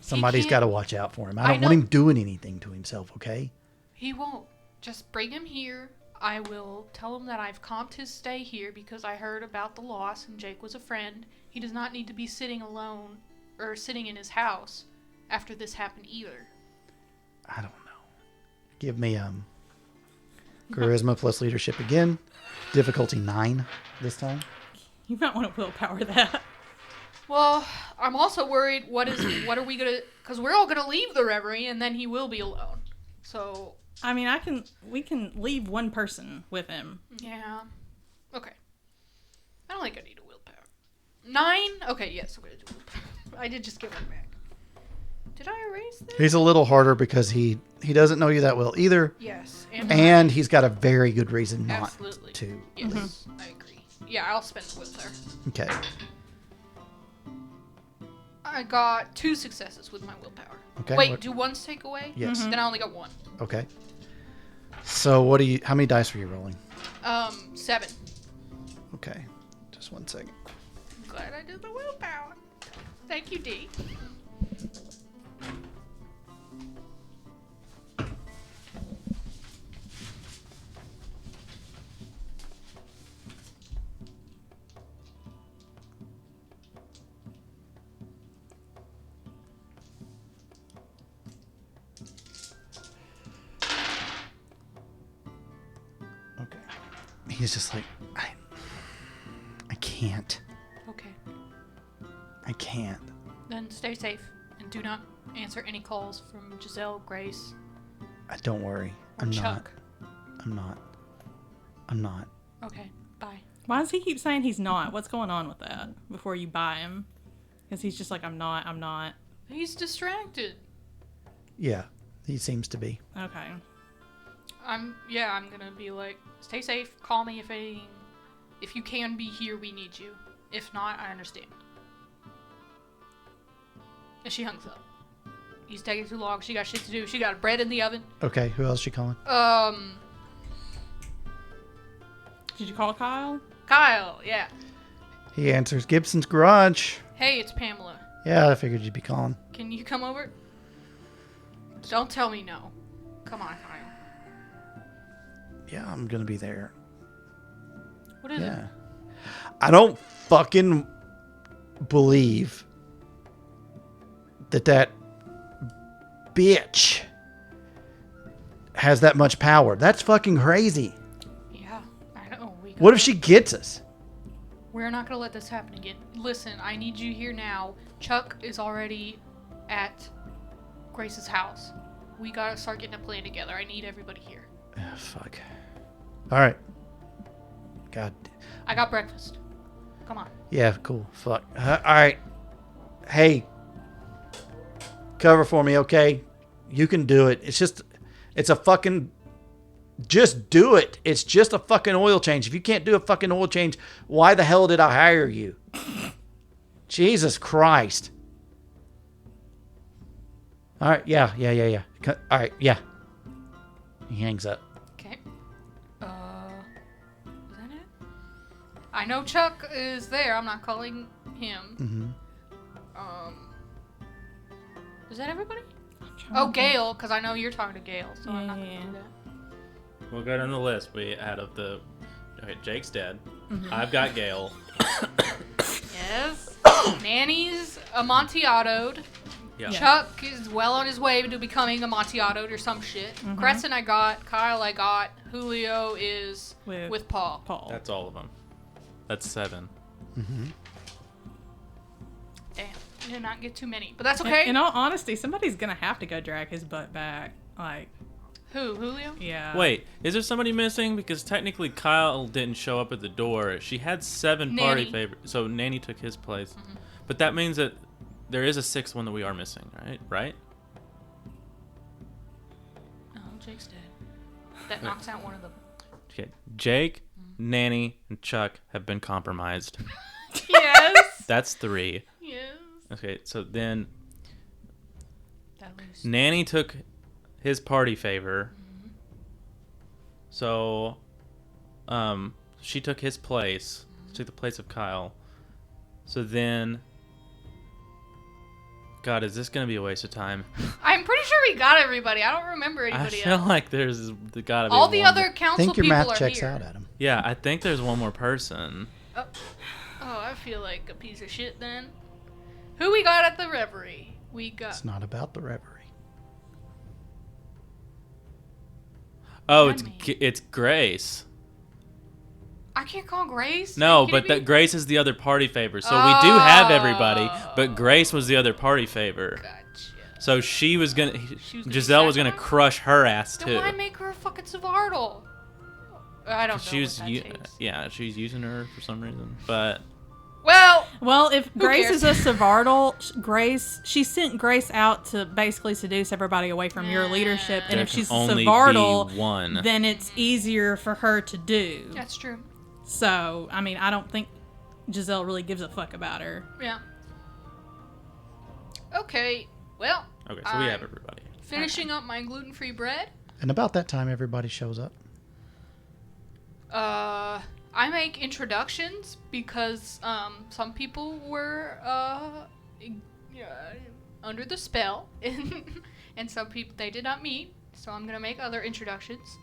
Somebody's can't- got to watch out for him. I I don't want know. him doing anything to himself, okay? He won't. Just bring him here. I will tell him that I've comped his stay here because I heard about the loss and Jake was a friend. He does not need to be sitting alone or sitting in his house after this happened either. I don't know. Give me charisma plus leadership again. Difficulty 9 this time. You might want to willpower that. Well, I'm also worried what are we gonna, because we're all gonna leave the Reverie and then he will be alone. So I mean, we can leave one person with him. yeah. Okay. I don't think I need a willpower. 9? Okay, yes, I'm gonna do willpower. I did just get one back. Did I erase this? He's a little harder because he doesn't know you that well either, Yes. and he's got a very good reason not Absolutely. to. Yes, I agree. Yeah, I'll spend the willpower. Okay. I got 2 successes with my willpower. Okay. Wait, what- do ones take away? Yes. Then I only got 1. Okay. So how many dice were you rolling? 7. Okay. Just one second. Glad I did the willpower. Thank you, D. Okay. He's just like, I can't. Okay. I can't. Then stay safe and do not answer any calls from Giselle, Grace, Don't worry. or I'm Chuck. not. I'm not. Okay, bye. Why does he keep saying he's not? What's going on with that before you buy him? Because he's just like, I'm not. He's distracted. Yeah, he seems to be. Okay. I'm gonna be like, stay safe, call me if anything. If you can be here, we need you. If not, I understand. And she hangs up. He's taking too long. She got shit to do. She got bread in the oven. Okay, who else she calling? Did you call Kyle? Kyle, yeah. He answers Gibson's garage. Hey, it's Pamela. Yeah, I figured you'd be calling. Can you come over? Don't tell me no. Come on, Kyle. Yeah, I'm gonna be there. What is it? Yeah. I don't fucking believe that bitch has that much power. That's fucking crazy. Yeah, I know. What if she gets us? We're not gonna let this happen again. Listen, I need you here now. Chuck is already at Grace's house. We gotta start getting a plan together. I need everybody here. Oh, fuck. All right. God. I got breakfast. Come on. Yeah, cool. Fuck. All right. Hey. Cover for me, okay? You can do it. It's a fucking... Just do it. It's just a fucking oil change. If you can't do a fucking oil change, why the hell did I hire you? Jesus Christ. All right. Yeah. All right. Yeah. He hangs up. Okay. Is that it? I know Chuck is there. I'm not calling him. Is that everybody? Oh, Gail, because I know you're talking to Gail, so I'm not gonna Yeah. do that. We'll go down the list. Okay, Jake's dead. I've got Gale. Yes. Nanny's amontillado. Yeah. Chuck is well on his way to becoming amontillado or some shit. Crescent I got. Kyle I got. Julio is with Paul. That's all of them. That's 7. Damn. I did not get too many, but that's okay. In all honesty, somebody's gonna have to go drag his butt back. Like, Who? Julio? yeah. Wait, is there somebody missing? Because technically Kyle didn't show up at the door. She had 7 party Nanny. favorites, so Nanny took his place. But that means that there is a 6th one that we are missing, right? Right? Oh, Jake's dead. That knocks out one of them. Okay, Jake, Nanny, and Chuck have been compromised. Yes. That's 3. Yes. Okay, so then That leaves. Nanny took his party favor. So, she took his place. Took the place of Kyle. So then, God, is this gonna be a waste of time? I'm pretty sure we got everybody. I don't remember I anybody feel else. like there's gotta be All the one other more. I council think your people math are checks here. out, Adam. Yeah, I think there's one more person. Oh, I feel like a piece of shit then. Who we got at the reverie? We got. It's not about the reverie. Oh, Remind me. it's Grace. I can't call Grace. No, Are you but kidding me? that Grace is the other party favor. So we do have everybody, Oh. but Grace was the other party favor. Gotcha. So she was gonna. She was gonna Giselle was gonna sacrifice? crush her ass Then too. why make her a fucking Savardal? I don't know. She was, what that takes. yeah, she's using her for some reason. But Well, if Grace cares? is a Savardal, she sent Grace out to basically seduce everybody away from your leadership. And there if can she's a only Savardal, be one. then it's easier for her to do. That's true. So, I mean, I don't think Giselle really gives a fuck about her. Yeah. Okay. Well. Okay, so we have everybody. Finishing up my gluten-free bread. And about that time, everybody shows up. I make introductions because some people were under the spell, and some people they did not meet. So I'm gonna make other introductions.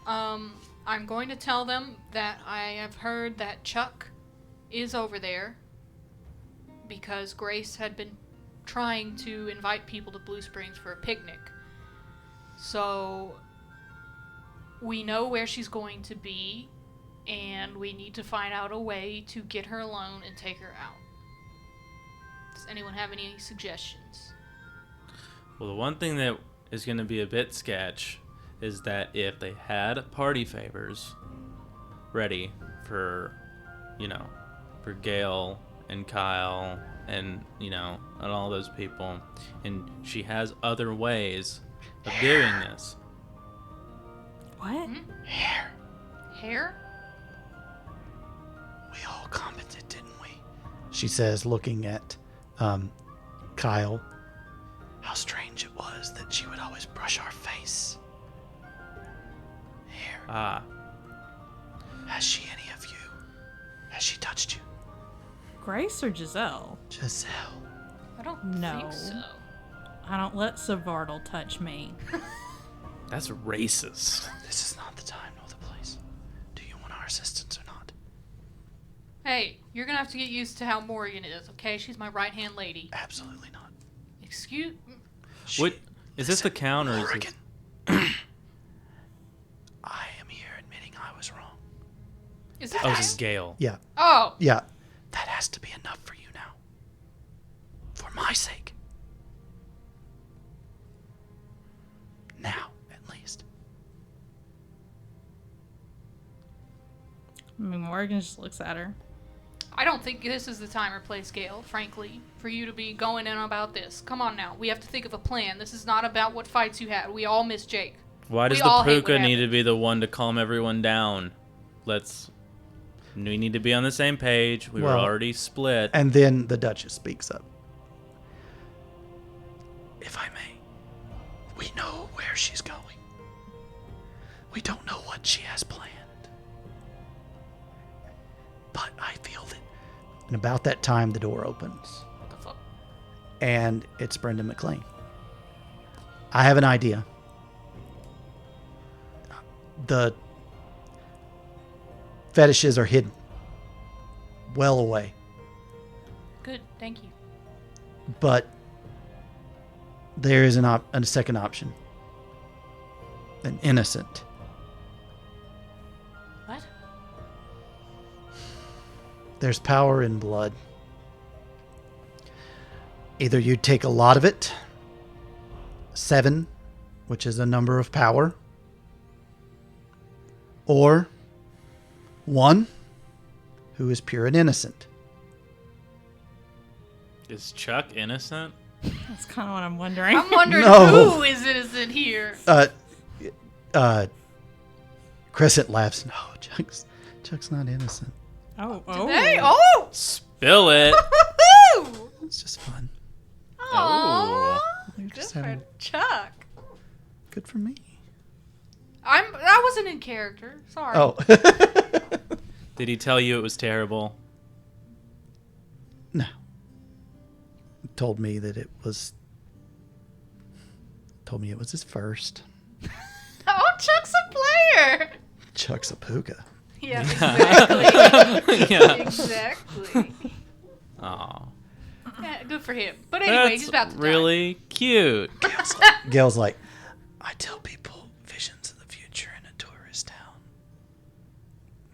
I'm going to tell them that I have heard that Chuck is over there because Grace had been trying to invite people to Blue Springs for a picnic. So we know where she's going to be, and we need to find out a way to get her alone and take her out. Does anyone have any suggestions? Well, the one thing that is going to be a bit sketch is that if they had party favors ready for, for Gail and Kyle and, and all those people, and she has other ways of doing this. What? Hair? We all commented, didn't we? She says, looking at Kyle, how strange it was that she would always brush our face. Hair. Ah, Has she any of you? Has she touched you? Grace or Giselle? Giselle. I don't No. think so. I don't let Savardal touch me. that's racist. This is not the time nor the place. Do you want our assistance or not? Hey, you're gonna have to get used to how Morgan is, okay? She's my right-hand lady. Absolutely not. Excuse... What is this the count or is Morgan. this? I am here admitting I was wrong. Is this... Oh, this is Gail. Yeah. Oh! Yeah. That has to be enough for you now. For my sake. Now, at least. I mean, Morgan just looks at her. I don't think this is the time or place, Gail, frankly, for you to be going in about this. Come on now. We have to think of a plan. This is not about what fights you had. We all miss Jake. Why does We the all hate what puka need to happened. be the one to calm everyone down? We need to be on the same page. We were Well, already split. And then the Duchess speaks up. If I may, we know where she's going. We don't know what she has planned. But I feel that... And about that time, the door opens. What the fuck? And it's Brenda McLean. I have an idea. The fetishes are hidden. Well away. Good, thank you. But there is a second option. An innocent. What? There's power in blood. Either you take a lot of it, 7, which is a number of power, or 1, who is pure and innocent. Is Chuck innocent? That's kind of what I'm wondering. I'm wondering No. who is innocent here. Crescent laughs. No, Chuck's not innocent. Oh. Hey, oh! Spill it. Woo! It's just fun. Aww. We're Good just for having Chuck. good for me. I wasn't in character. Sorry. Oh. Did he tell you it was terrible? No. Told me it was his first. Oh, Chuck's a player. Chuck's a puka. Yeah, exactly. Yeah. Exactly. Aw. Yeah, good for him. But anyway, he's about That's to really cute. Gail's like, I tell people visions of the future in a tourist town.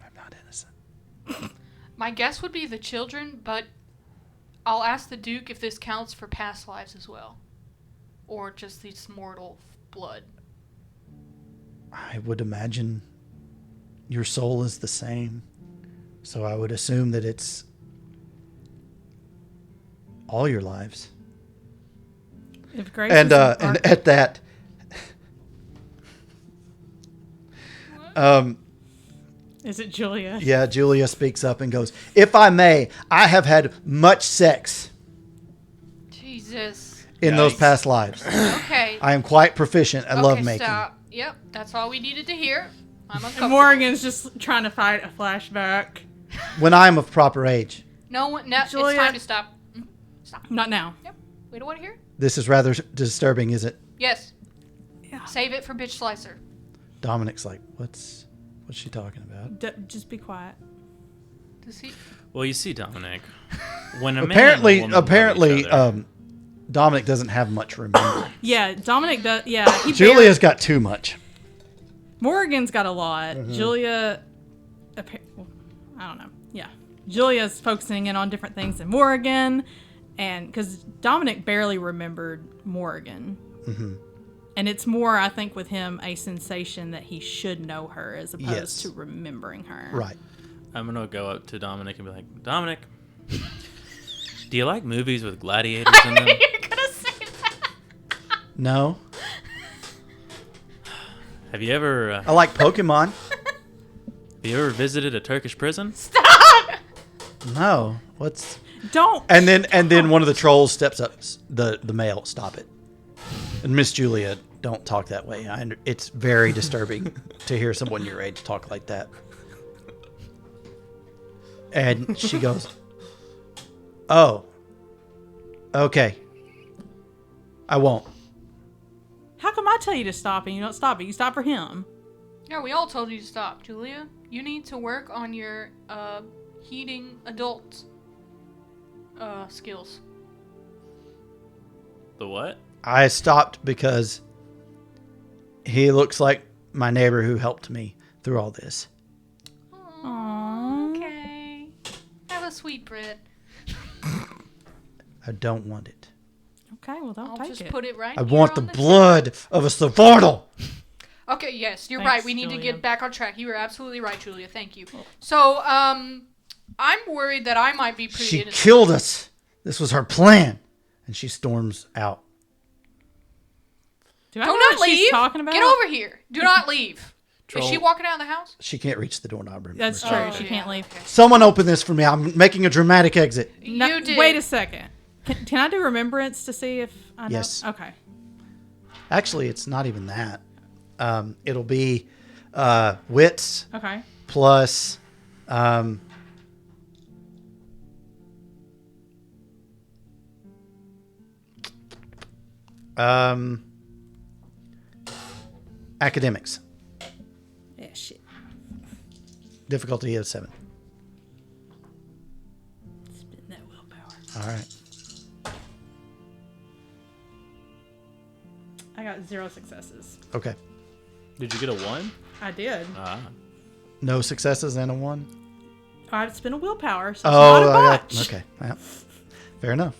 I'm not innocent. die. My guess would be the children, but I'll ask the Duke if this counts for past lives as well. or just this mortal blood? I would imagine your soul is the same. So I would assume that it's all your lives. If Grace And is and at that, is it Julia? yeah, Julia speaks up and goes, "If I may, I have had much sex Jesus. in those Yikes. past lives. Okay. I am quite proficient at lovemaking." Stop. Yep, that's all we needed to hear. I'm And uncomfortable. Morgan's just trying to fight a flashback. When I am of proper age. No one. No, it's Julia- time to stop. Stop. Not now. Yep. We don't want to hear it. This is rather disturbing, is it? Yes. Yeah. Save it for bitch slicer. Dominic's like, what's she talking about? Just be quiet. Does he? Well, you see, Dominic, when a Apparently, man and a woman love each other- Dominic doesn't have much remember. Yeah, Dominic does. Yeah, he Julia's got too much. Morgan's got a lot. Julia, well, I don't know. Yeah, Julia's focusing in on different things than Morgan, and because Dominic barely remembered Morgan, and it's more, I think, with him a sensation that he should know her as opposed Yes. to remembering her. Right. I'm gonna go up to Dominic and be like, Dominic, do you like movies with gladiators in them? You're gonna say that. No. Have you ever I like Pokemon. visited a Turkish prison? Stop. No. What's... Don't. And then one of the trolls steps up. The male, stop it. And Miss Julia, don't talk that way. It's very disturbing to hear someone your age talk like that. And she goes, "Oh, okay. I won't." How come I tell you to stop and you don't stop it? You stop for him. Yeah, we all told you to stop, Julia. You need to work on your heating adult skills. The what? I stopped because he looks like my neighbor who helped me through all this. Aww. Okay. Have a sweetbread. I don't want it. Okay, well, don't I'll take just it. put it right I here want on the the blood of a Savardal. Okay, yes, you're Thanks, right. We need to Julia. get back on track. You were absolutely right, Julia. Thank you. So, I'm worried that I might be pretty She innocent. killed us. This was her plan. And she storms out. Do I Do know not what leave. she's talking about? Get over here. Do not leave. Is she Troll. walking out of the house? She can't reach the doorknob. That's remember. true. Oh, She yeah, can't leave. okay. Someone open this for me. I'm making a dramatic exit. No, You did. Wait a second. Can I do remembrance to see if I know? Yes. Okay. Actually, it's not even that. It'll be wits Okay. plus academics. Yeah, shit. Difficulty is 7. Spend that willpower. All right. I got 0 successes. Okay. Did you get a 1? I did. Ah. No successes and a 1. I had to spend a willpower, so it's Oh, not a I botch. got, okay. Yeah. Fair enough.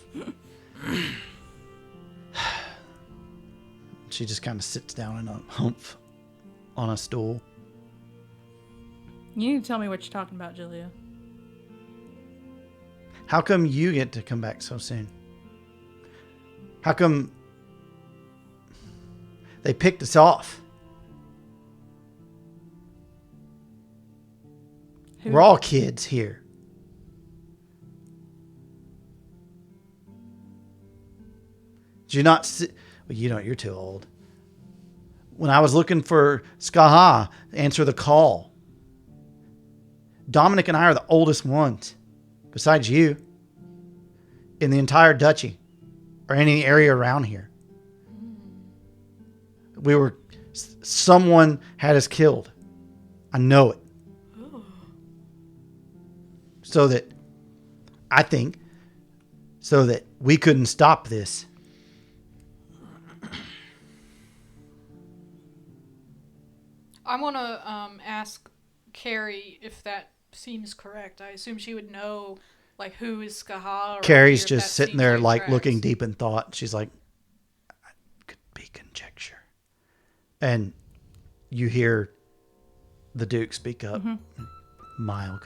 She just kind of sits down in a humph on a stool. You need to tell me what you're talking about, Julia. How come you get to come back so soon? How come they picked us off? Who- We're all kids here. Did you not see? Well, you don't. You're too old. When I was looking for Skaha to answer the call, Dominic and I are the oldest ones, besides you, in the entire duchy or any area around here. We were. Someone had us killed. I know it. So that, I think, so that we couldn't stop this. I want to ask Carrie if that seems correct. I assume she would know, like, who is Skaha. Carrie's just sitting there, like, looking deep in thought. She's like, And you hear the Duke speak up. Milg.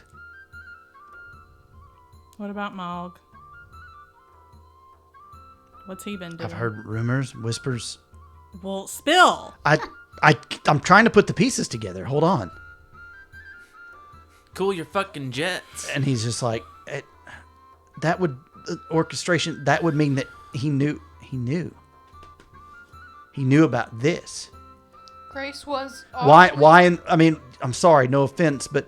What about Malg? What's he been doing? I've heard rumors, whispers. Well, spill. I'm trying to put the pieces together. Hold on. Cool your fucking jets. And he's just like, that would orchestration. That would mean that he knew about this. Grace was Why? And I mean, I'm sorry, no offense, but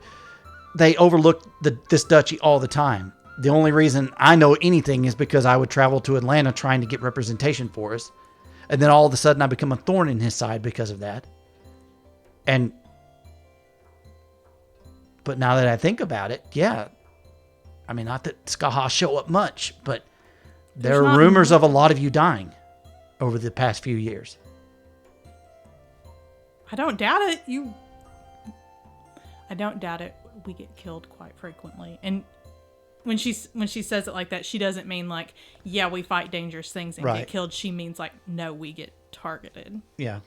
they overlook this duchy all the time. The only reason I know anything is because I would travel to Atlanta trying to get representation for us. And then all of a sudden I become a thorn in his side because of that. But now that I think about it, yeah. I mean, not that Skaha show up much, but there are rumors of a lot of you dying over the past few years. I don't doubt it. I don't doubt it. We get killed quite frequently. And when she says it like that, she doesn't mean like, yeah, we fight dangerous things and get killed. She means like, no, we get targeted. Yeah.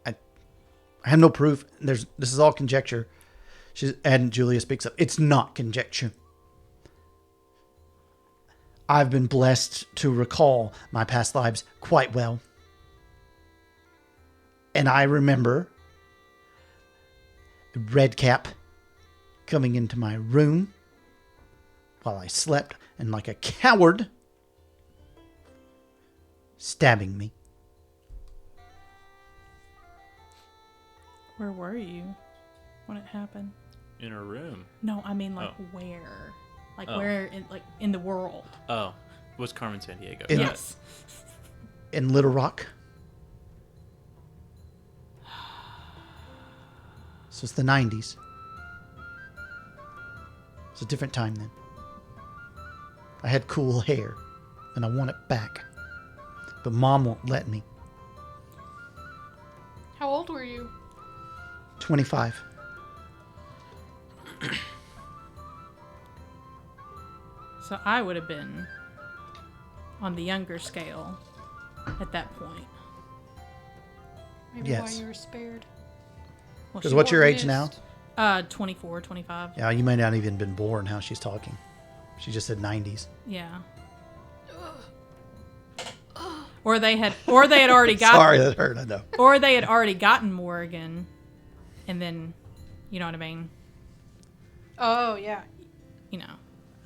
I have no proof. This is all conjecture. And Julia speaks up. It's not conjecture. I've been blessed to recall my past lives quite well. And I remember Redcap coming into my room while I slept and like a coward stabbing me. Where were you when it happened? In her room. No, I mean like where? Like where in the world? Oh, it was Carmen Sandiego. Yes. In Little Rock. So it's the 90s. It's a different time then. I had cool hair and I want it back. But Mom won't let me. How old were you? 25. So I would have been on the younger scale at that point. Maybe Yes. why you were spared. Well, Because she what's your wore age now? mist. 24, 25. Yeah, you may not even been born how she's talking. She just said 90s. Yeah. Or they had already gotten. Sorry, that hurt. I know. Or they had already gotten Morrigan, and then, you know what I mean. Oh, yeah. You know,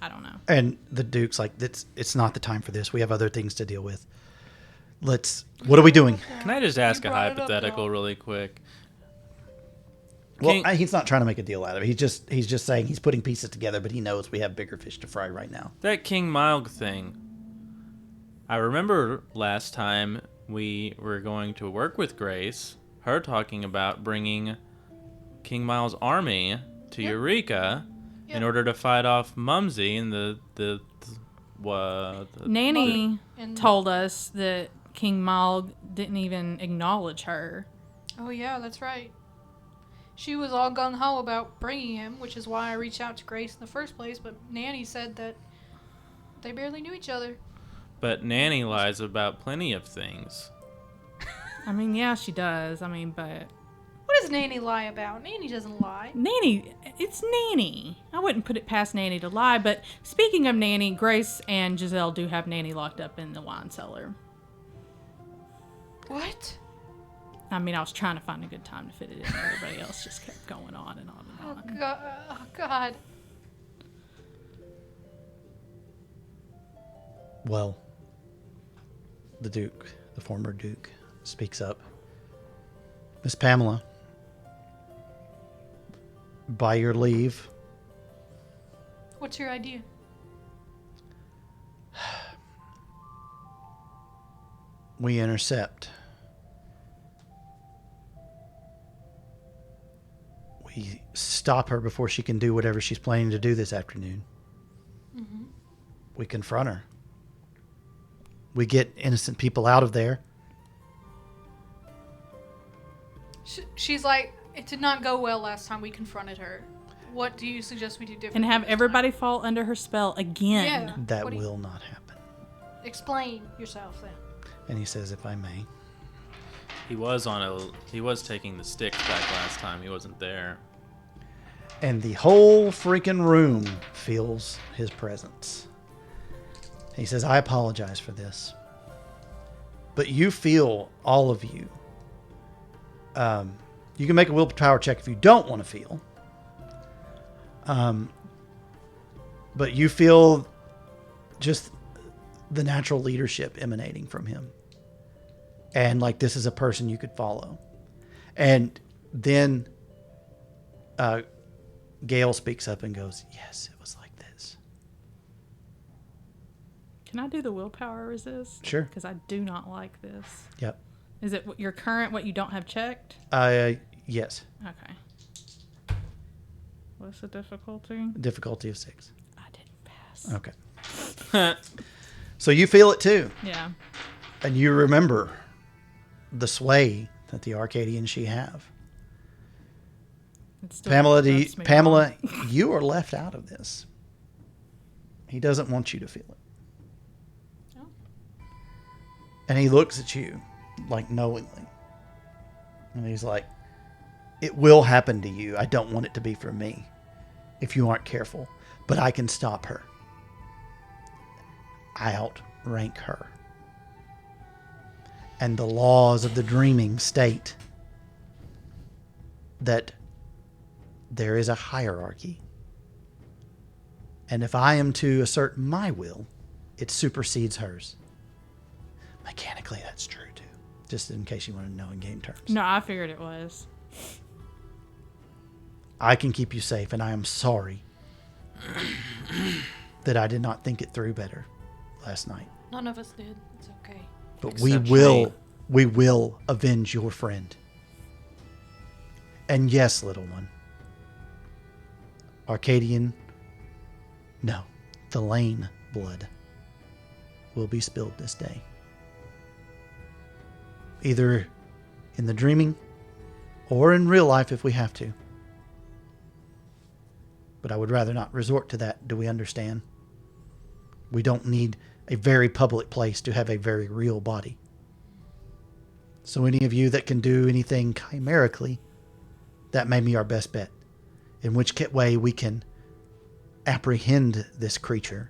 I don't know. And the Duke's like, it's not the time for this. We have other things to deal with. What are we doing? Can I just ask a brought it up, hypothetical though. really quick? Well, he's not trying to make a deal out of it. He's just saying he's putting pieces together, but he knows we have bigger fish to fry right now. That King Milg thing. I remember last time we were going to work with Grace, her talking about bringing King Mil's army to Eureka in order to fight off Mumsy and the Nanny And- told us that King Malg didn't even acknowledge her. Oh, yeah, that's right. She was all gung-ho about bringing him, which is why I reached out to Grace in the first place, but Nanny said that they barely knew each other. But Nanny lies about plenty of things. I mean, yeah, she does. I mean, but What does Nanny lie about? Nanny doesn't lie. Nanny, it's Nanny. I wouldn't put it past Nanny to lie, but speaking of Nanny, Grace and Giselle do have Nanny locked up in the wine cellar. What? I mean, I was trying to find a good time to fit it in. Everybody else just kept going on and on and on. Oh, God. Well, the Duke, the former Duke, speaks up. Miss Pamela, by your leave, What's your idea? we intercept. We stop her before she can do whatever she's planning to do this afternoon. We confront her. We get innocent people out of there. She's like, it did not go well last time we confronted her. What do you suggest we do differently? And have this time? everybody fall under her spell again. Yeah. That What do you- will not happen. Explain yourself then. And he says, if I may. He was taking the sticks back last time. He wasn't there. And the whole freaking room feels his presence. He says, I apologize for this. But you feel, all of you, you can make a willpower check if you don't want to feel. But you feel just the natural leadership emanating from him. And like this is a person you could follow. And then Gail speaks up and goes, yes, it was like this. Can I do the willpower resist? Sure. Because I do not like this. Yep. Is it your current, what you don't have checked? Yes. Okay. What's the difficulty? Difficulty of 6. I didn't pass. Okay. So you feel it too. Yeah. And you remember the sway that the Arcadian she have. It still Pamela, rubs me Pamela, wrong. you are left out of this. He doesn't want you to feel it. Oh. And he looks at you like knowingly. And he's like, it will happen to you. I don't want it to be for me if you aren't careful. But I can stop her. I outrank her. And the laws of the dreaming state that there is a hierarchy. And if I am to assert my will, it supersedes hers. Mechanically, that's true too. Just in case you want to know in game terms. No, I figured it was. I can keep you safe, and I am sorry that I did not think it through better last night. None of us did. It's okay. But Except we will avenge your friend. And yes, little one. Arcadian, no, the Lane blood will be spilled this day. Either in the dreaming or in real life if we have to. But I would rather not resort to that. Do we understand? We don't need a very public place to have a very real body. So any of you that can do anything chimerically, that may be our best bet. In which way we can apprehend this creature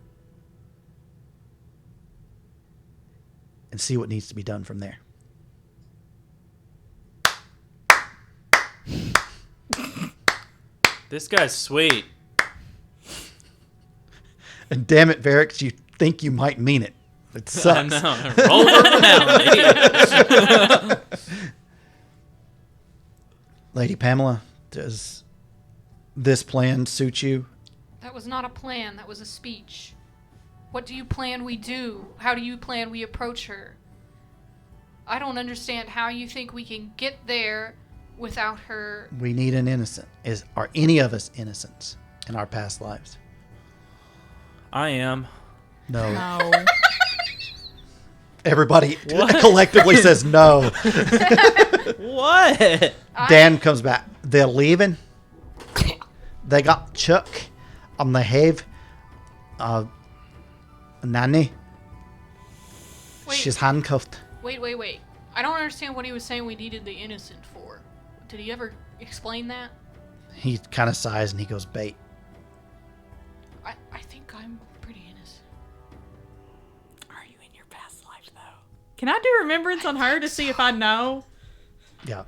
and see what needs to be done from there. This guy's sweet. And damn it, Varric, you think you might mean it. It sucks. I know. Roll for finality. Lady Pamela, does this plan suit you? That was not a plan. That was a speech. What do you plan we do? How do you plan we approach her? I don't understand how you think we can get there without her. We need an innocent. Are any of us innocents in our past lives? I am. No. No. Everybody collectively says no. What? Dan comes back. They're leaving. They got Chuck and they have Nanny. Wait. She's handcuffed. Wait. I don't understand what he was saying we needed the innocent for. Did he ever explain that? He kind of sighs and he goes, bait. I think I'm pretty innocent. Are you in your past life, though? Can I do remembrance on her to see if I know? Yeah.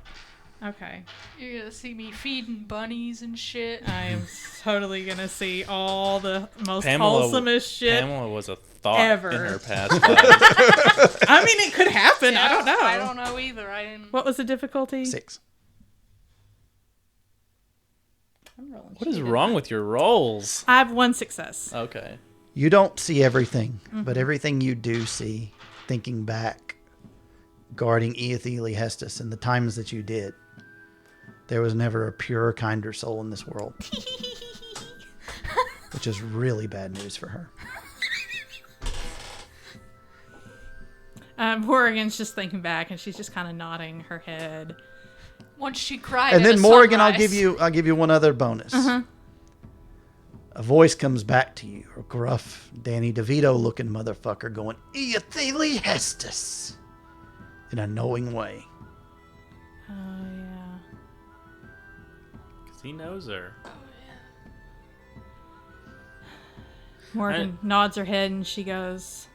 Okay. You're gonna see me feeding bunnies and shit. I am totally going to see all the most Pamela, wholesomest shit. Pamela was a thought ever. in her past life. I mean, it could happen. Yeah, I don't know. I don't know either. I didn't. What was the difficulty? 6. I'm rolling What is shit. wrong with your rolls? I have 1 success. Okay. You don't see everything, but everything you do see, thinking back, guarding Eothele Hestus and the times that you did, there was never a purer, kinder soul in this world. Which is really bad news for her. Morrigan's just thinking back, and she's just kind of nodding her head. Once she cried. And at then a Morrigan, sunrise. I'll give you one other bonus. A voice comes back to you, a gruff Danny DeVito looking motherfucker going, Eothele Hestus. in a knowing way. Oh, yeah. Because he knows her. Morgan nods her head and she goes,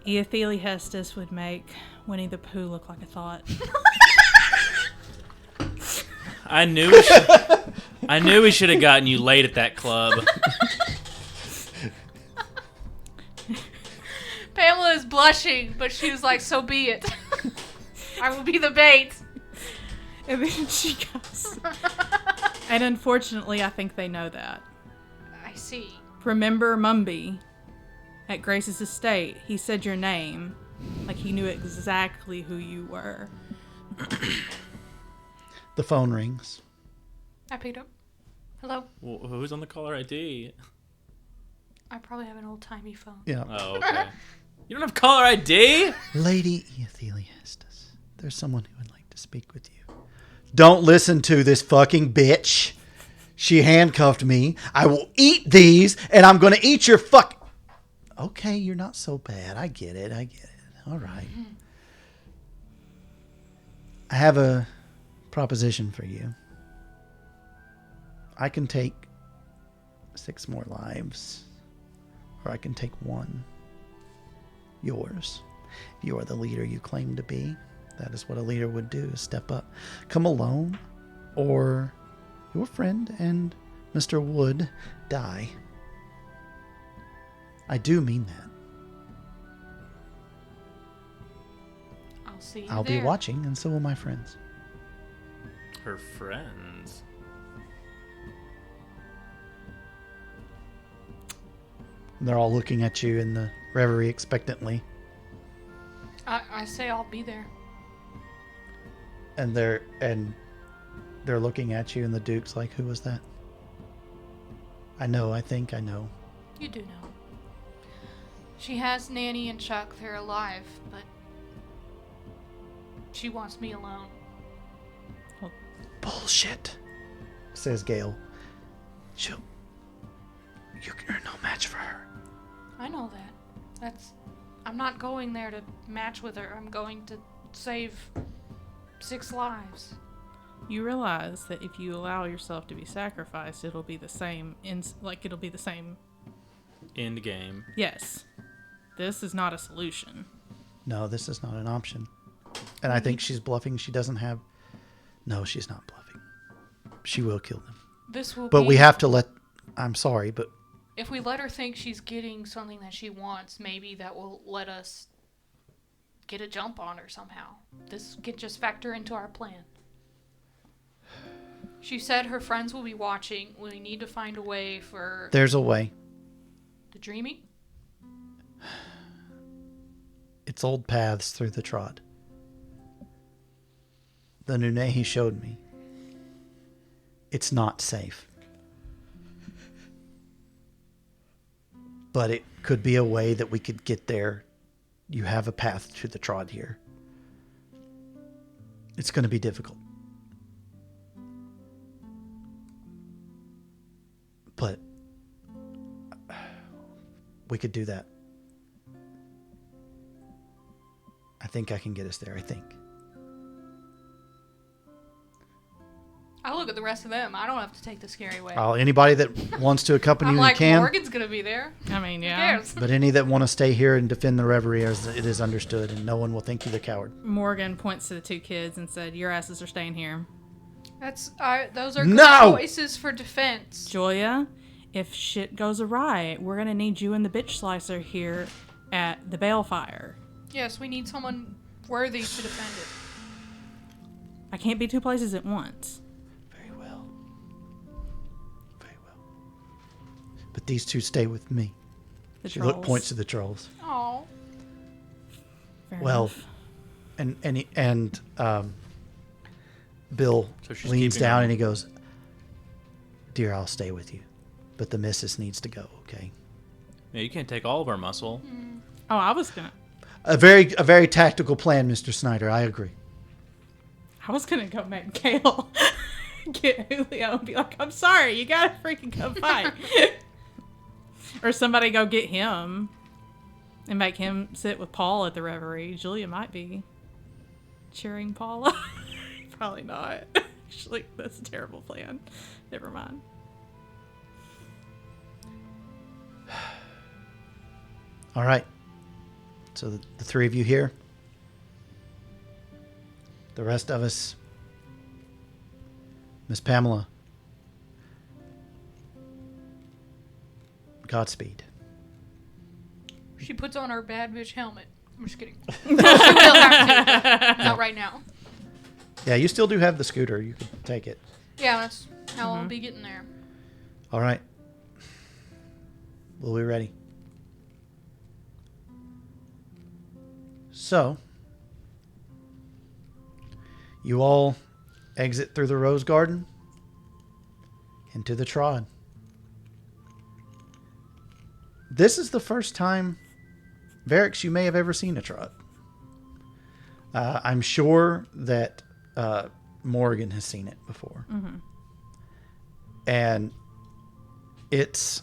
Eothele Hestus would make Winnie the Pooh look like a thought. I knew we should have gotten you late at that club. Pamela is blushing, but she was like, so be it. I will be the bait. And then she goes, and unfortunately, I think they know that. I see. Remember Mumby at Grace's estate? He said your name, like he knew exactly who you were. The phone rings. I picked up. Hello? Well, who's on the caller ID? I probably have an old-timey phone. Yeah. Oh, okay. You don't have caller ID? Lady Eothele Hestus, there's someone who would like to speak with you. Don't listen to this fucking bitch. She handcuffed me. I will eat these, and I'm going to eat your fuck... Okay, you're not so bad. I get it. All right. I have a proposition for you. I can take 6 more lives, or I can take 1. Yours. If you are the leader you claim to be, that is what a leader would do, is step up. Come alone, or your friend and Mr. Wood die. I do mean that. I'll see you I'll there. be watching, and so will my friends. Her friends. They're all looking at you in the reverie expectantly. I say I'll be there. And they're looking at you, and the Duke's like, who was that? I think I know. You do know. She has Nanny and Chuck. They're alive, but she wants me alone. Bullshit, says Gale. You're no match for her. I know that. I'm not going there to match with her. I'm going to save 6 lives. You realize that if you allow yourself to be sacrificed, it'll be the same. It'll be the same. End game. Yes. This is not a solution. No, this is not an option. And I think she's bluffing. She doesn't have... No, she's not bluffing. She will kill them. But we have to let... I'm sorry, but... If we let her think she's getting something that she wants, maybe that will let us get a jump on her somehow. This can just factor into our plan. She said her friends will be watching. We need to find a way for... There's a way. The dreaming? It's old paths through the trod. The Nune he showed me. It's not safe. But it could be a way that we could get there. You have a path to the trod here. It's going to be difficult. But we could do that. I think I can get us there, I think. I look at the rest of them. I don't have to take the scary way. Anybody that wants to accompany I'm you like, can. Morgan's going to be there. I mean, Who yeah. cares? But any that want to stay here and defend the reverie, it is understood, and no one will think you the coward. Morgan points to the 2 kids and said, your asses are staying here. Those are good No! choices for defense. Julia, if shit goes awry, we're going to need you and the bitch slicer here at the balefire. Yes, we need someone worthy to defend it. I can't be 2 places at once. Very well. Very well. But these 2 stay with me. The She trolls. points to the trolls. Oh. Fair Well, enough. Bill So she's leans keeping down her- and he goes, "Dear, I'll stay with you, but the missus needs to go. Okay." Yeah, you can't take all of our muscle. Oh, I was gonna A very tactical plan, Mr. Snyder. I agree. go make Kale get Julio and be like, I'm sorry, you gotta freaking come fight. Or somebody go get him and make him sit with Paul at the reverie. Julia might be. cheering Paula? Probably not. Actually, that's a terrible plan. Never mind. All right. So the three of you here. The rest of us. Miss Pamela. Godspeed. She puts on her bad bitch helmet. I'm just kidding. She will have to, but not right now. Yeah, you still do have the scooter. You could take it. Yeah, that's how I'll be getting there. All right. Well, we're ready. So, you all exit through the rose garden into the trod. This is the first time, Varix, you may have ever seen a trod. I'm sure that Morgan has seen it before. Mm-hmm. And it's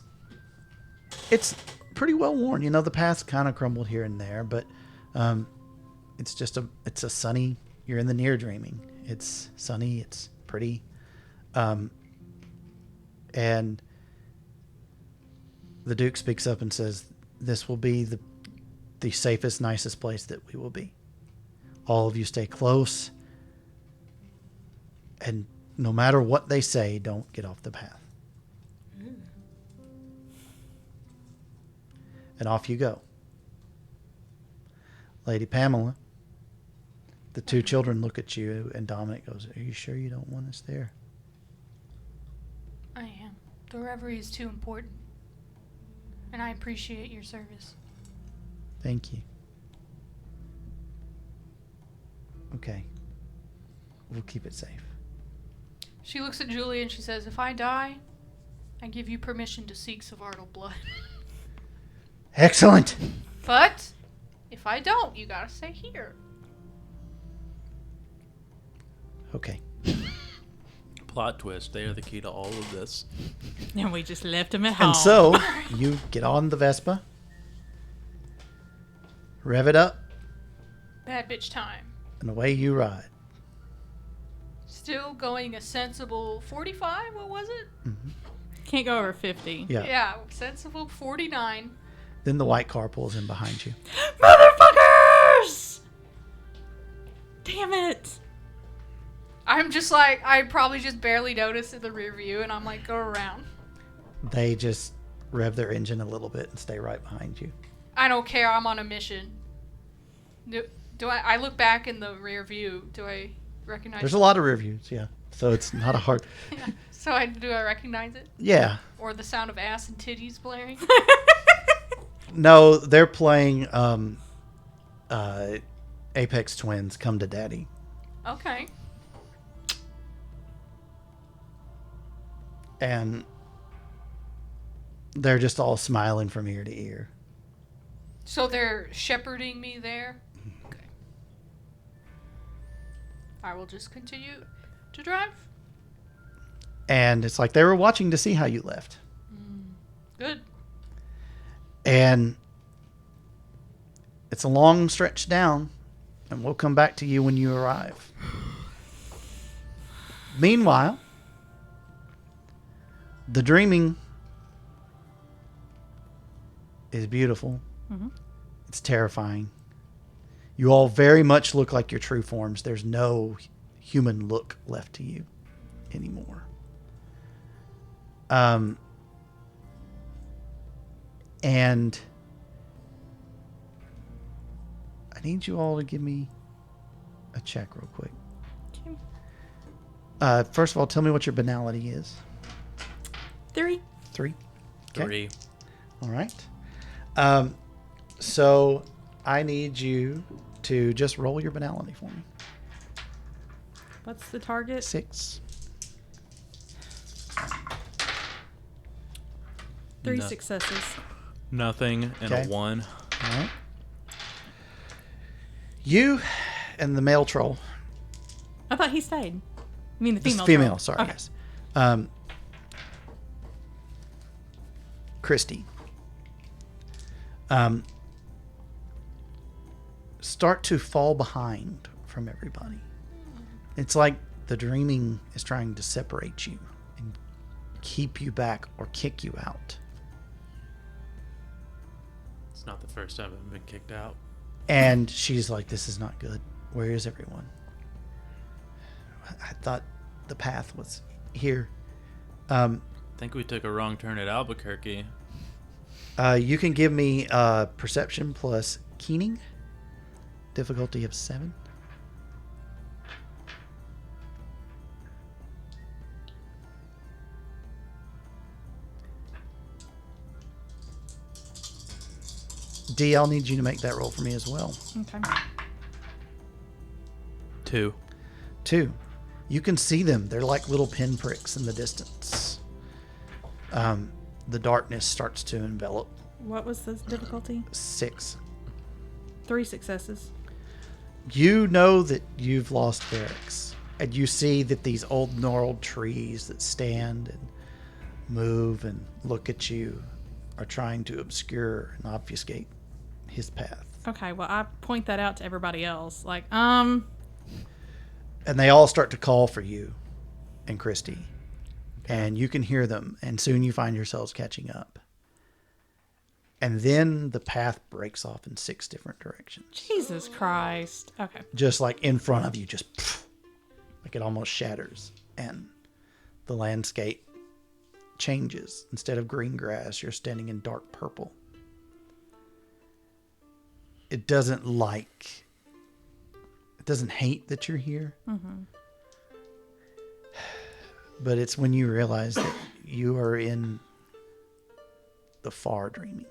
pretty well worn. You know, the path's kind of crumbled here and there, but it's a sunny, you're in the near dreaming. It's sunny, it's pretty. And the Duke speaks up and says, this will be the safest, nicest place that we will be. All of you stay close. And no matter what they say, don't get off the path. And off you go. Lady Pamela, the two children look at you, and Dominic goes, are you sure you don't want us there? I am. The reverie is too important. And I appreciate your service. Thank you. Okay. We'll keep it safe. She looks at Julie and she says, if I die, I give you permission to seek Savardal blood. Excellent. But if I don't, you gotta stay here. Okay. Plot twist. They are the key to all of this. And we just left him at home. And so you get on the Vespa, rev it up, Bad bitch time. and away you ride. Still going a sensible 45? What was it? Can't go over 50. Yeah. Yeah, sensible 49. Then the white car pulls in behind you. Motherfuckers! Damn it. I'm just like, I probably just barely noticed in the rear view, and I'm like, go around. They just rev their engine a little bit and stay right behind you. I don't care, I'm on a mission. Do I look back in the rear view, do I recognize There's a lot of rear views, yeah. So it's not a hard... Yeah. So do I recognize it? Yeah. Or the sound of ass and titties blaring? No, they're playing Apex Twins, Come to Daddy. Okay. And they're just all smiling from ear to ear. So they're shepherding me there? Okay. I will just continue to drive. And it's like they were watching to see how you left. Good. And it's a long stretch down, and we'll come back to you when you arrive. Meanwhile, the dreaming is beautiful. Mm-hmm. It's terrifying. You all very much look like your true forms. There's no human look left to you anymore. And I need you all to give me a check real quick. Okay. First of all, tell me what your banality is. 3. 3? Okay. 3. All right. So I need you to just roll your banality for me. What's the target? 6. 3 No. successes. Nothing and Okay. a 1. All right. You and the male troll. I thought he stayed. I mean the This female. female, troll. sorry, Okay. yes. Christy. Start to fall behind from everybody. It's like the dreaming is trying to separate you and keep you back or kick you out. It's not the first time I've been kicked out. And she's like, this is not good. Where is everyone? I thought the path was here. I think we took a wrong turn at Albuquerque. You can give me perception plus keening. Difficulty of 7. D, I'll need you to make that roll for me as well. Okay. 2. 2. You can see them. They're like little pinpricks in the distance. The darkness starts to envelop. What was the difficulty? 6. 3 successes. You know that you've lost Varix, and you see that these old gnarled trees that stand and move and look at you are trying to obscure and obfuscate his path. Okay, well, I point that out to everybody else. Like, And they all start to call for you and Christy. And you can hear them, and soon you find yourselves catching up. And then the path breaks off in 6 different directions. Jesus Christ. Okay. Just like in front of you, just like it almost shatters. And the landscape changes. Instead of green grass, you're standing in dark purple. It doesn't hate that you're here. Mm-hmm. But it's when you realize that you are in the far dreaming.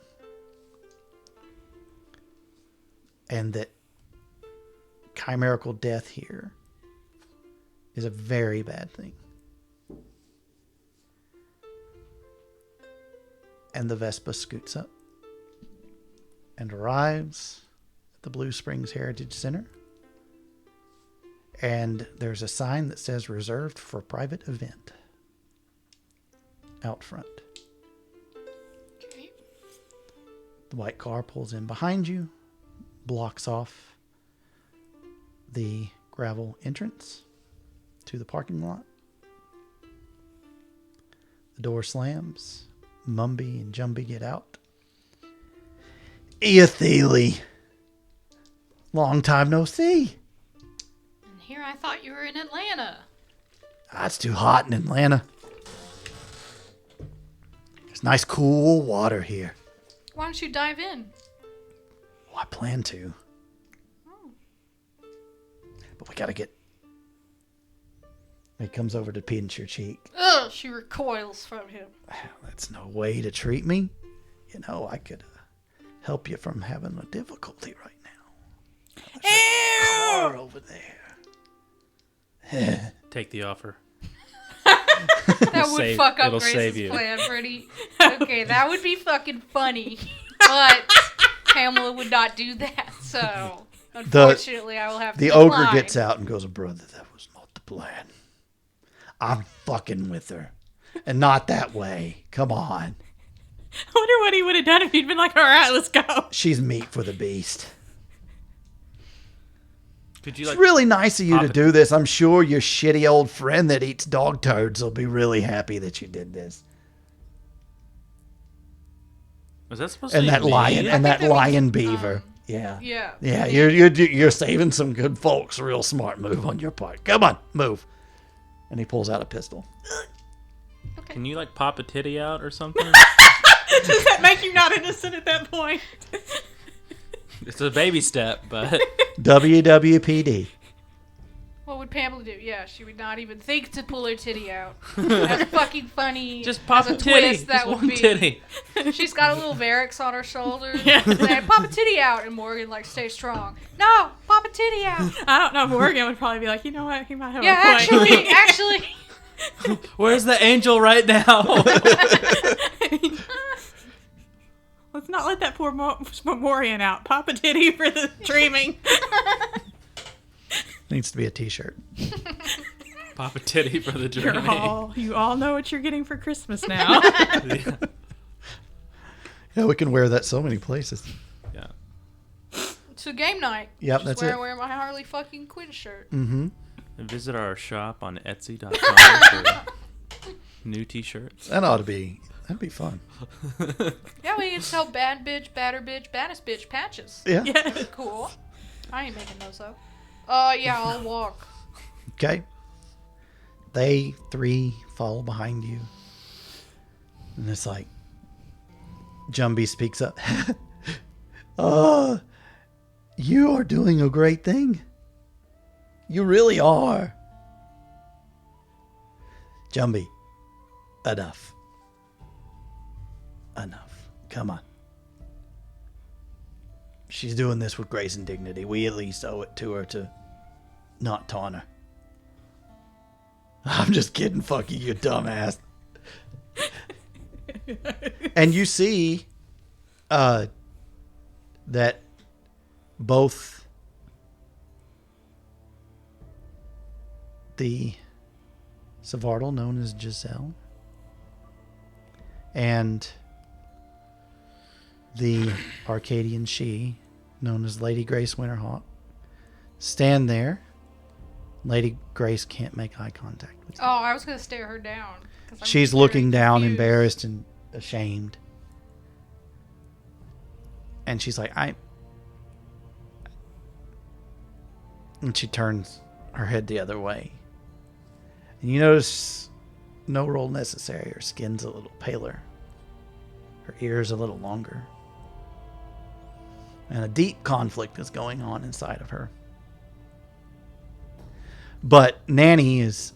And that chimerical death here is a very bad thing. And the Vespa scoots up and arrives at the Blue Springs Heritage Center. And there's a sign that says reserved for private event out front. Okay. The white car pulls in behind you, blocks off the gravel entrance to the parking lot. The door slams. Mumby and Jumby get out. Eothele. Long time no see. And here I thought you were in Atlanta. It's too hot in Atlanta. There's nice cool water here. Why don't you dive in? Well, I plan to. But we gotta get... He comes over to pinch your cheek. Ugh, she recoils from him. That's no way to treat me. You know, I could help you from having a difficulty right now. There's that car over there. Take the offer. That would save- fuck up it'll save Grace's you. plan pretty. Okay, that would be fucking funny. But Pamela would not do that, so unfortunately I will have to The decline. ogre gets out and goes, brother, that was not the plan. I'm fucking with her. And not that way. Come on. I wonder what he would have done if he'd been like, all right, let's go. She's meat for the beast. Could you It's like really nice of you pop to it? do this. I'm sure your shitty old friend that eats dog turds will be really happy that you did this. Was that supposed And to that be lion, me? and that think that lion was, beaver. Yeah. Yeah. You're saving some good folks. Real smart move on your part. Come on, move. And he pulls out a pistol. Okay. Can you like pop a titty out or something? Does that make you not innocent at that point? It's a baby step, but WWPD. What would Pamela do? Yeah, she would not even think to pull her titty out. That's fucking funny. just pop as a titty. twist, that Just would one be. titty. She's got a little Varix on her shoulder. Yeah. Saying, pop a titty out, and Morgan like, stay strong. No, pop a titty out. I don't know. Morgan would probably be like, you know what? He might have Yeah, a point. actually. Where's the angel right now? Let's not let that poor Morian out. Pop a titty for the dreaming. Needs to be a t-shirt. Pop a titty for the dreaming. You all know what you're getting for Christmas now. Yeah, we can wear that so many places. Yeah. to game night. Yep, Just that's where it. I wear my Harley fucking Quinn shirt. Mm-hmm. Visit our shop on Etsy.com for new t-shirts. That'd be fun. Yeah, we can sell bad bitch, badder bitch, baddest bitch patches. Yeah. Yeah. Cool. I ain't making those though. Yeah, I'll walk. Okay. They 3 follow behind you. And it's like, Jumbie speaks up. You are doing a great thing. You really are. Jumbie, enough. Enough. Come on. She's doing this with grace and dignity. We at least owe it to her to not taunt her. I'm just kidding. Fuck you dumbass. And you see that both the Savardal, known as Giselle, and the Arcadian she, known as Lady Grace Winterhawk, stand there. Lady Grace can't make eye contact with you. Oh, I was gonna stare her down. 'Cause I'm She's very looking down, confused. embarrassed and ashamed. And she's like, And she turns her head the other way. And you notice, no roll necessary, her skin's a little paler. Her ears a little longer. And a deep conflict is going on inside of her. But Nanny is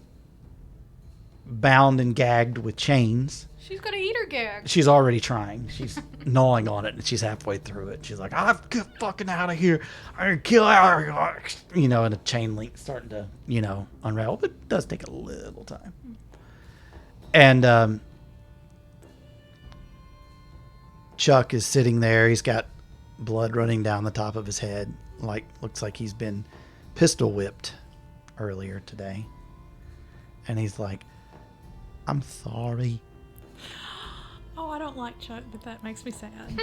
bound and gagged with chains. She's gonna eat her gag. She's already trying. She's gnawing on it, and she's halfway through it. She's like, "I'm get fucking out of here! I'm gonna kill her!" You know, and a chain link starting to, unravel, but it does take a little time. And Chuck is sitting there. He's got blood running down the top of his head, looks like he's been pistol whipped earlier today. And he's like, "I'm sorry. Oh, I don't like Chuck, but that makes me sad.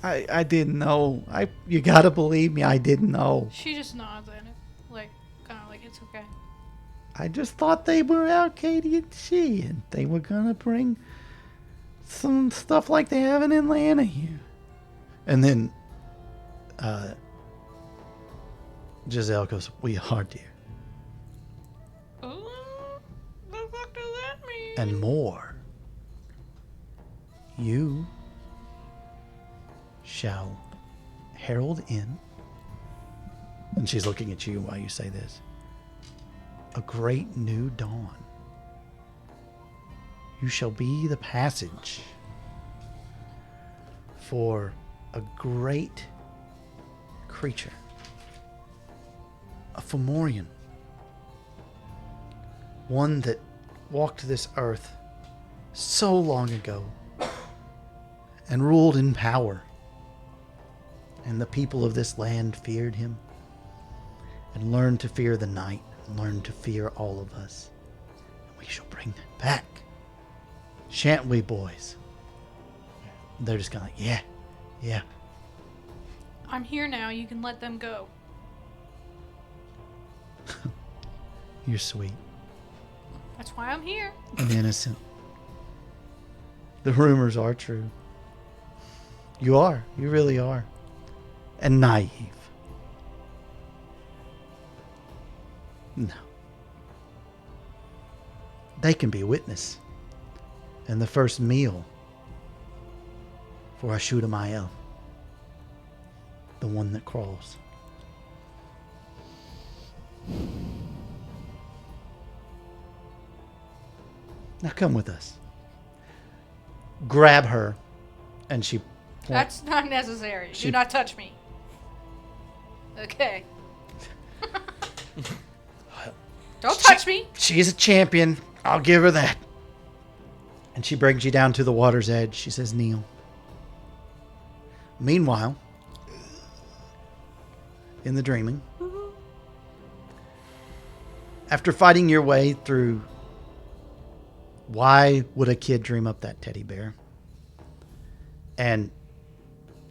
I didn't know. You gotta believe me, I didn't know. She just nods at it, kind of like it's okay. I just thought they were Arcadian she, and they were gonna bring some stuff like they have in Atlanta here." And then Giselle goes, "We are, dear. Oh, the fuck does that mean? And more. You shall herald in," and she's looking at you while you say this, "a great new dawn. You shall be the passage for a great creature, a Fomorian, one that walked this earth so long ago and ruled in power. And the people of this land feared him and learned to fear the night and learned to fear all of us. And we shall bring them back. Shan't we, boys?" They're just kind of like, yeah. I'm here now. You can let them go. You're sweet That's why I'm here. and innocent. The rumors are true. You are. You really are. And naive. No. They can be witness. And the first meal for Ashutamael. The one that crawls. Now come with us. Grab her. And she That's not necessary. She- Do not touch me. Okay. Don't touch me. She's a champion. I'll give her that. And she brings you down to the water's edge. She says, "Kneel." Meanwhile, in the dreaming, after fighting your way through, why would a kid dream up that teddy bear? And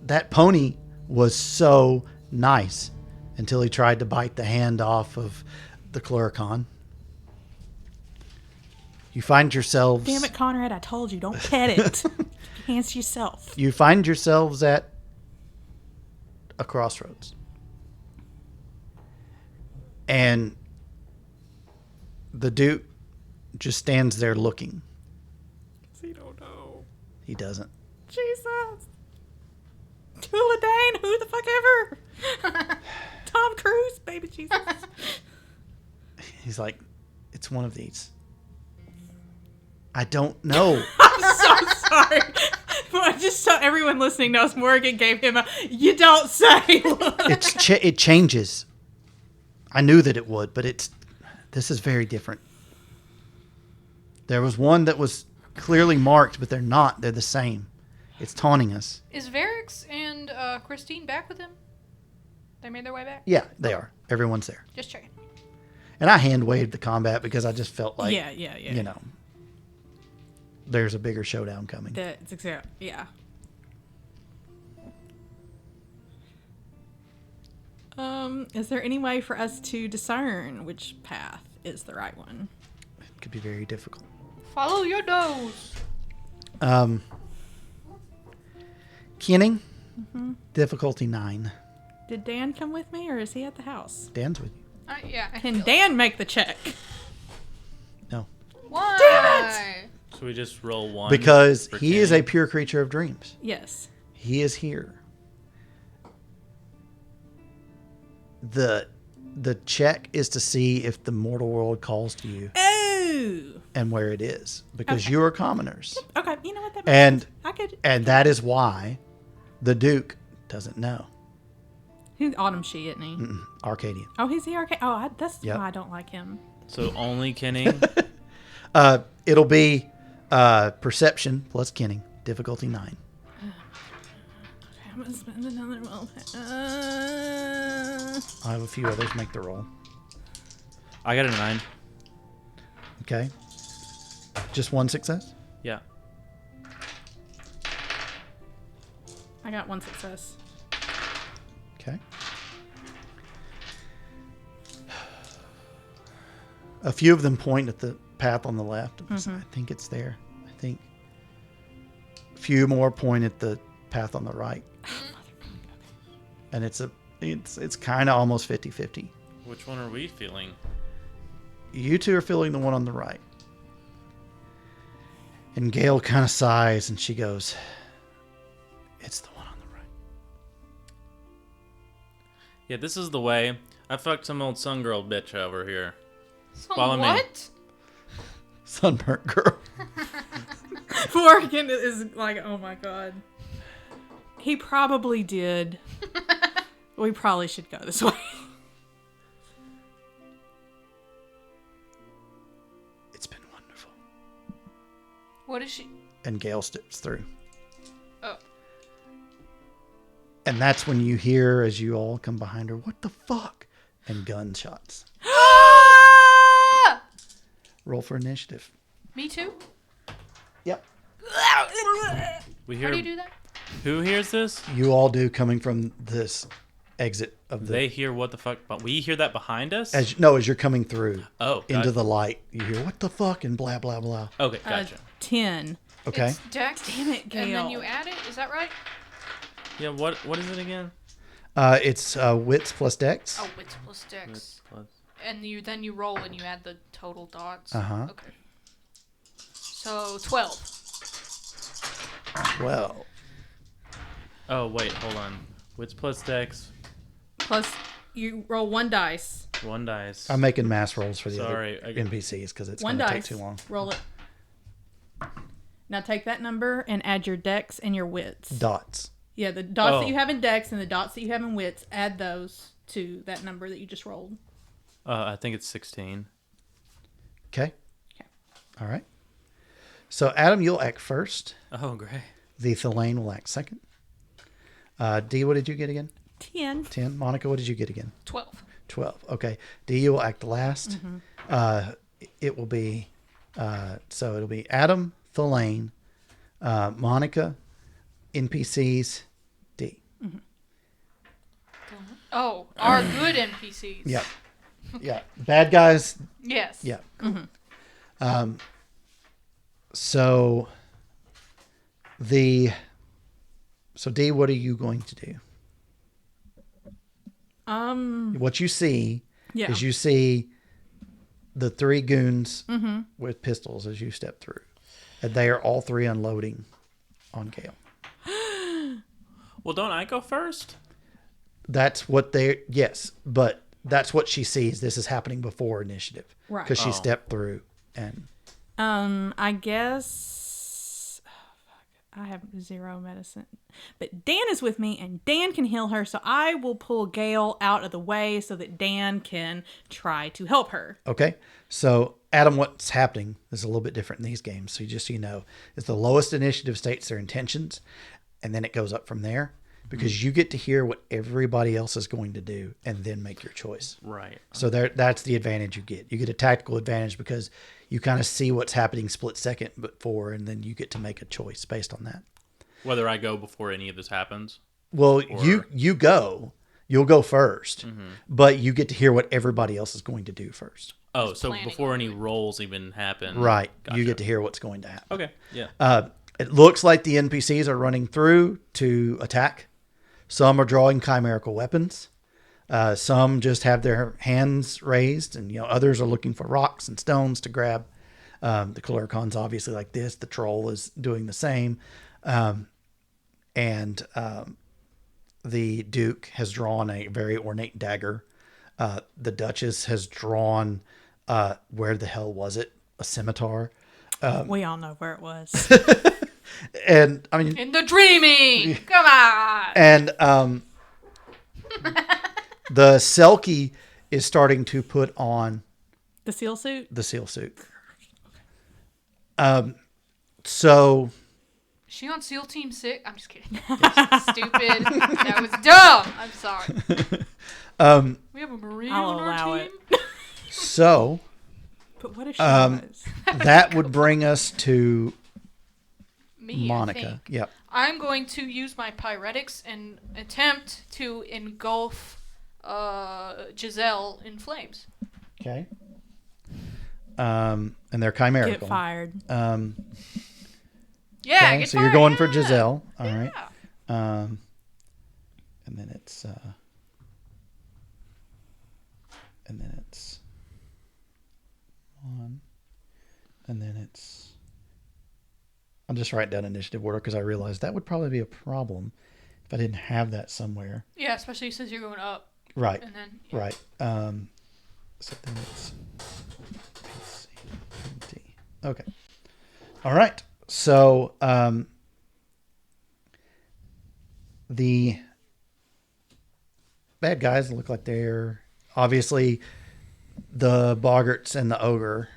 that pony was so nice until he tried to bite the hand off of the Cluricon. You find yourselves... Damn it, Conrad, I told you, don't pet it. Hands to yourself. You find yourselves at a crossroads. And the Duke just stands there looking. He don't know. He doesn't. Jesus. Tula Dane, who the fuck ever? Tom Cruise, baby Jesus. He's like, it's one of these. I don't know. I'm so sorry. But just so everyone listening knows, Morgan gave him a "you don't say" look. It changes. I knew that it would, but this is very different. There was one that was clearly marked, but they're not. They're the same. It's taunting us. Is Varix and Christine back with him? They made their way back? Yeah, they are. Everyone's there. Just checking. And I hand waved the combat because I just felt like, Yeah. you know, there's a bigger showdown coming. That's exactly, yeah. Is there any way for us to discern which path is the right one? It could be very difficult. Follow your nose. Kenning, difficulty 9. Did Dan come with me, or is he at the house? Dan's with you. Yeah. I Can feel Dan make the check? No. Why? Damn So we just roll one. Because for he is a Kenny. pure creature of dreams. Yes. He is here. The check is to see if the mortal world calls to you Oh. and where it is. Because Okay. you are commoners. Okay. You know what that And makes sense. I could. and that is why the Duke doesn't know. He's Autumn She, isn't he? Arcadian. Oh, he's the arcade. Oh, that's Yep. why I don't like him. So only Kenny. It'll be perception plus Kenning. Difficulty 9. I'm gonna spend another roll. I'll have a few others make the roll. I got a 9. Okay. Just one success? Yeah. I got one success. Okay. A few of them point at the path on the left. I think it's there. I think a few more point at the path on the right. And it's kind of almost 50-50. Which one are we feeling? You two are feeling the one on the right. And Gail kind of sighs and she goes, it's the one on the right. Yeah, this is the way. I fucked some old sun girl bitch over here. So Follow me. what? Sunburnt girl. Morgan is like, oh my god. He probably did. We probably should go this way. It's been wonderful. What is she? And Gail steps through. Oh. And that's when you hear, as you all come behind her, what the fuck? And gunshots. Ah! Roll for initiative. Me too? Yep. We How hear. do you do that? Who hears this? You all do, coming from this exit of the... They hear what the fuck, but we hear that behind us. As you're coming through Oh, into gotcha. the light, you hear, what the fuck? And blah, blah, blah. Okay, gotcha. 10. Okay. It's Dex. Damn it, Gail. And then you add it. Is that right? Yeah, what is it again? It's wits plus dex. Oh, wits plus Dex. Wits plus- And then you roll and you add the total dots. Uh-huh. Okay. So 12. 12. Oh wait, hold on. Wits plus dex, Plus, you roll 1 dice. 1 dice. I'm making mass rolls for the Sorry, other I got- NPCs because it's 1 going to take dice. too long. Roll it. Now take that number and add your dex and your wits. Dots. Yeah, the dots Oh. that you have in dex and the dots that you have in wits, add those to that number that you just rolled. I think it's 16. Okay. Okay. All right. So, Adam, you'll act first. Oh, great. The Thelaine will act second. D, what did you get again? 10. 10. Monica, what did you get again? 12. 12. Okay. D, you will act last. Mm-hmm. It will be, so it'll be Adam, Thelaine, Monica, NPCs, D. Oh, our good NPCs. Yep. Yeah. Bad guys. Yes. Yeah. So Dee, what are you going to do? What you see Yeah. is you see the 3 goons with pistols as you step through. And they are all 3 unloading on Gale. Well, don't I go first? That's what yes, but that's what she sees. This is happening before initiative. Right. Because she Oh. stepped through and... I guess I have 0 medicine, but Dan is with me and Dan can heal her. So I will pull Gale out of the way so that Dan can try to help her. Okay. So, Adam, what's happening is a little bit different in these games. So, just so you know, is the lowest initiative states their intentions, and then it goes up from there because you get to hear what everybody else is going to do and then make your choice. Right. So, that's the advantage you get. You get a tactical advantage because you kind of see what's happening split second before, and then you get to make a choice based on that. Whether I go before any of this happens. Well, you'll go first, but you get to hear what everybody else is going to do first. Oh, so planning before on any it. rolls even happen. Right. Gotcha. You get to hear what's going to happen. Okay. Yeah. It looks like the NPCs are running through to attack. Some are drawing chimerical weapons. Some just have their hands raised, and others are looking for rocks and stones to grab. The Caluricons obviously like this. The troll is doing the same. And the Duke has drawn a very ornate dagger. The Duchess has drawn, where the hell was it? A scimitar. We all know where it was. And I mean, In the dreaming. Come on. and the Selkie is starting to put on The seal suit? the seal suit. So Is she on SEAL Team 6? I'm just kidding. Stupid. That was dumb. I'm sorry. We have a Marine I'll on our allow team? so But what if she was? that would bring us to Me, I Monica. think. Yep. I'm going to use my pyretics and attempt to engulf Giselle in flames. Okay. And they're chimerical. Get fired. Yeah, Okay, get so you're fired, going for yeah. Giselle. All right. Yeah. And then it's one, and then it's. I'll just write down initiative order because I realized that would probably be a problem if I didn't have that somewhere. Yeah, especially since you're going up. Right. And then, yeah. Right. So then it's A, C, and D. Okay. All right. So the bad guys look like they're obviously the boggarts and the ogre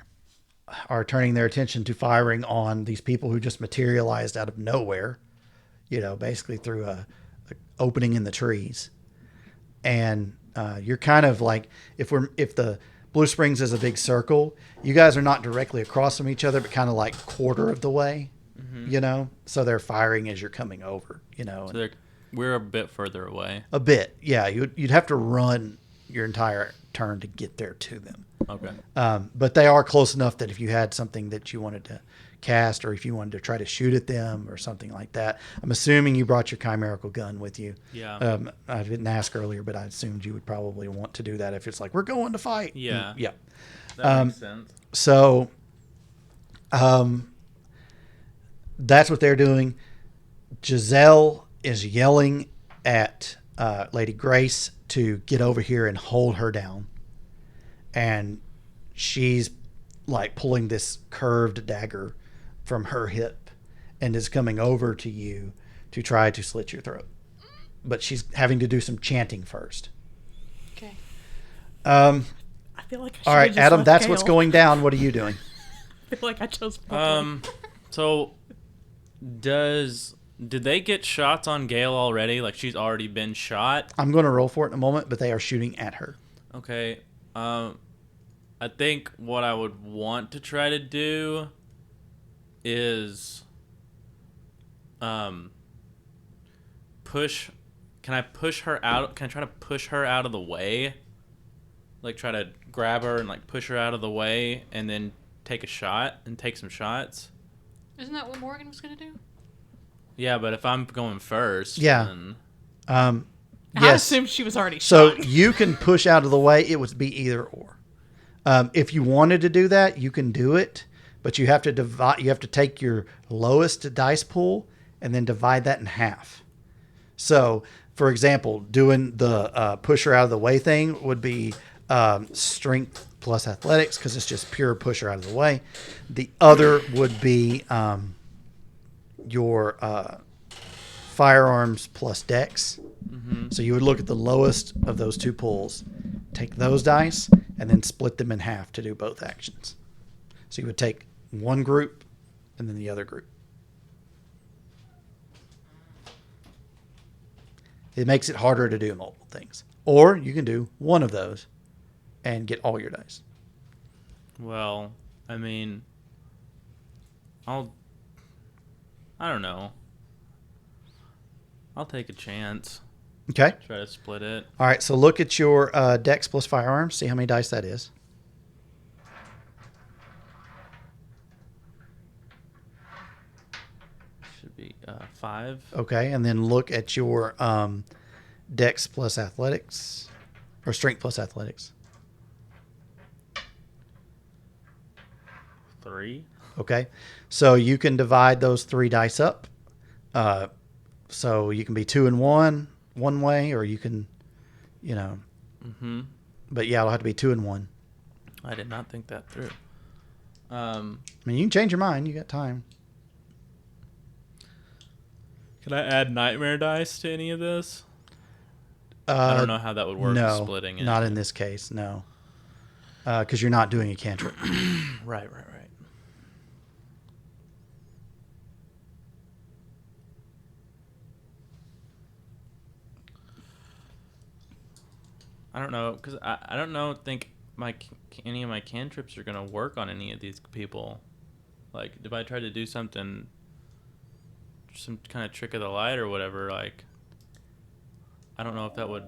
are turning their attention to firing on these people who just materialized out of nowhere, basically through a opening in the trees. And you're kind of like, if the Blue Springs is a big circle, you guys are not directly across from each other, but kind of like quarter of the way, so they're firing as you're coming over, So we're a bit further away. a bit. Yeah. You'd have to run your entire turn to get there to them. Okay. But they are close enough that if you had something that you wanted to cast, or if you wanted to try to shoot at them or something like that, I'm assuming you brought your chimerical gun with you. Yeah. I didn't ask earlier, but I assumed you would probably want to do that if it's like, we're going to fight. Yeah. Yeah. That makes sense. So, that's what they're doing. Giselle is yelling at Lady Grace to get over here and hold her down. And she's like pulling this curved dagger from her hip and is coming over to you to try to slit your throat. But she's having to do some chanting first. Okay. I feel like I should All right, Adam, that's what's going down. What are you doing? I feel like I chose poorly. So did they get shots on Gale already? Like she's already been shot? I'm going to roll for it in a moment, but they are shooting at her. Okay. I think what I would want to try to do is push can I push her out? Can I try to push her out of the way? Like, try to grab her and, like, push her out of the way and then take a shot and take some shots? Isn't that what Morgan was going to do? Yeah, but if I'm going first, Yeah. then... I Yes. assumed she was already So shot. you can push out of the way. It would be either or. If you wanted to do that, you can do it, but you have to divide. You have to take your lowest dice pool and then divide that in half. So, for example, doing the pusher out of the way thing would be strength plus athletics because it's just pure pusher out of the way. The other would be your firearms plus dex. So you would look at the lowest of those two pools, take those dice, and then split them in half to do both actions. So you would take one group and then the other group. It makes it harder to do multiple things. Or you can do one of those and get all your dice. Well, I mean... I don't know. I'll take a chance. Okay. Try to split it. All right. So look at your dex plus firearms. See how many dice that is. Should be 5. Okay. And then look at your dex plus athletics or strength plus athletics. 3. Okay. So you can divide those 3 dice up. So you can be 2 and 1 way, or you can, Mm-hmm. but yeah, it'll have to be 2 and 1. I did not think that through. I mean, you can change your mind. You got time. Can I add nightmare dice to any of this? I don't know how that would work. No, Splitting it. not in this case. No, because you're not doing a cantrip. Right. I don't know, because I don't think any of my cantrips are going to work on any of these people. Like, if I try to do some kind of trick of the light or whatever, like, I don't know if it would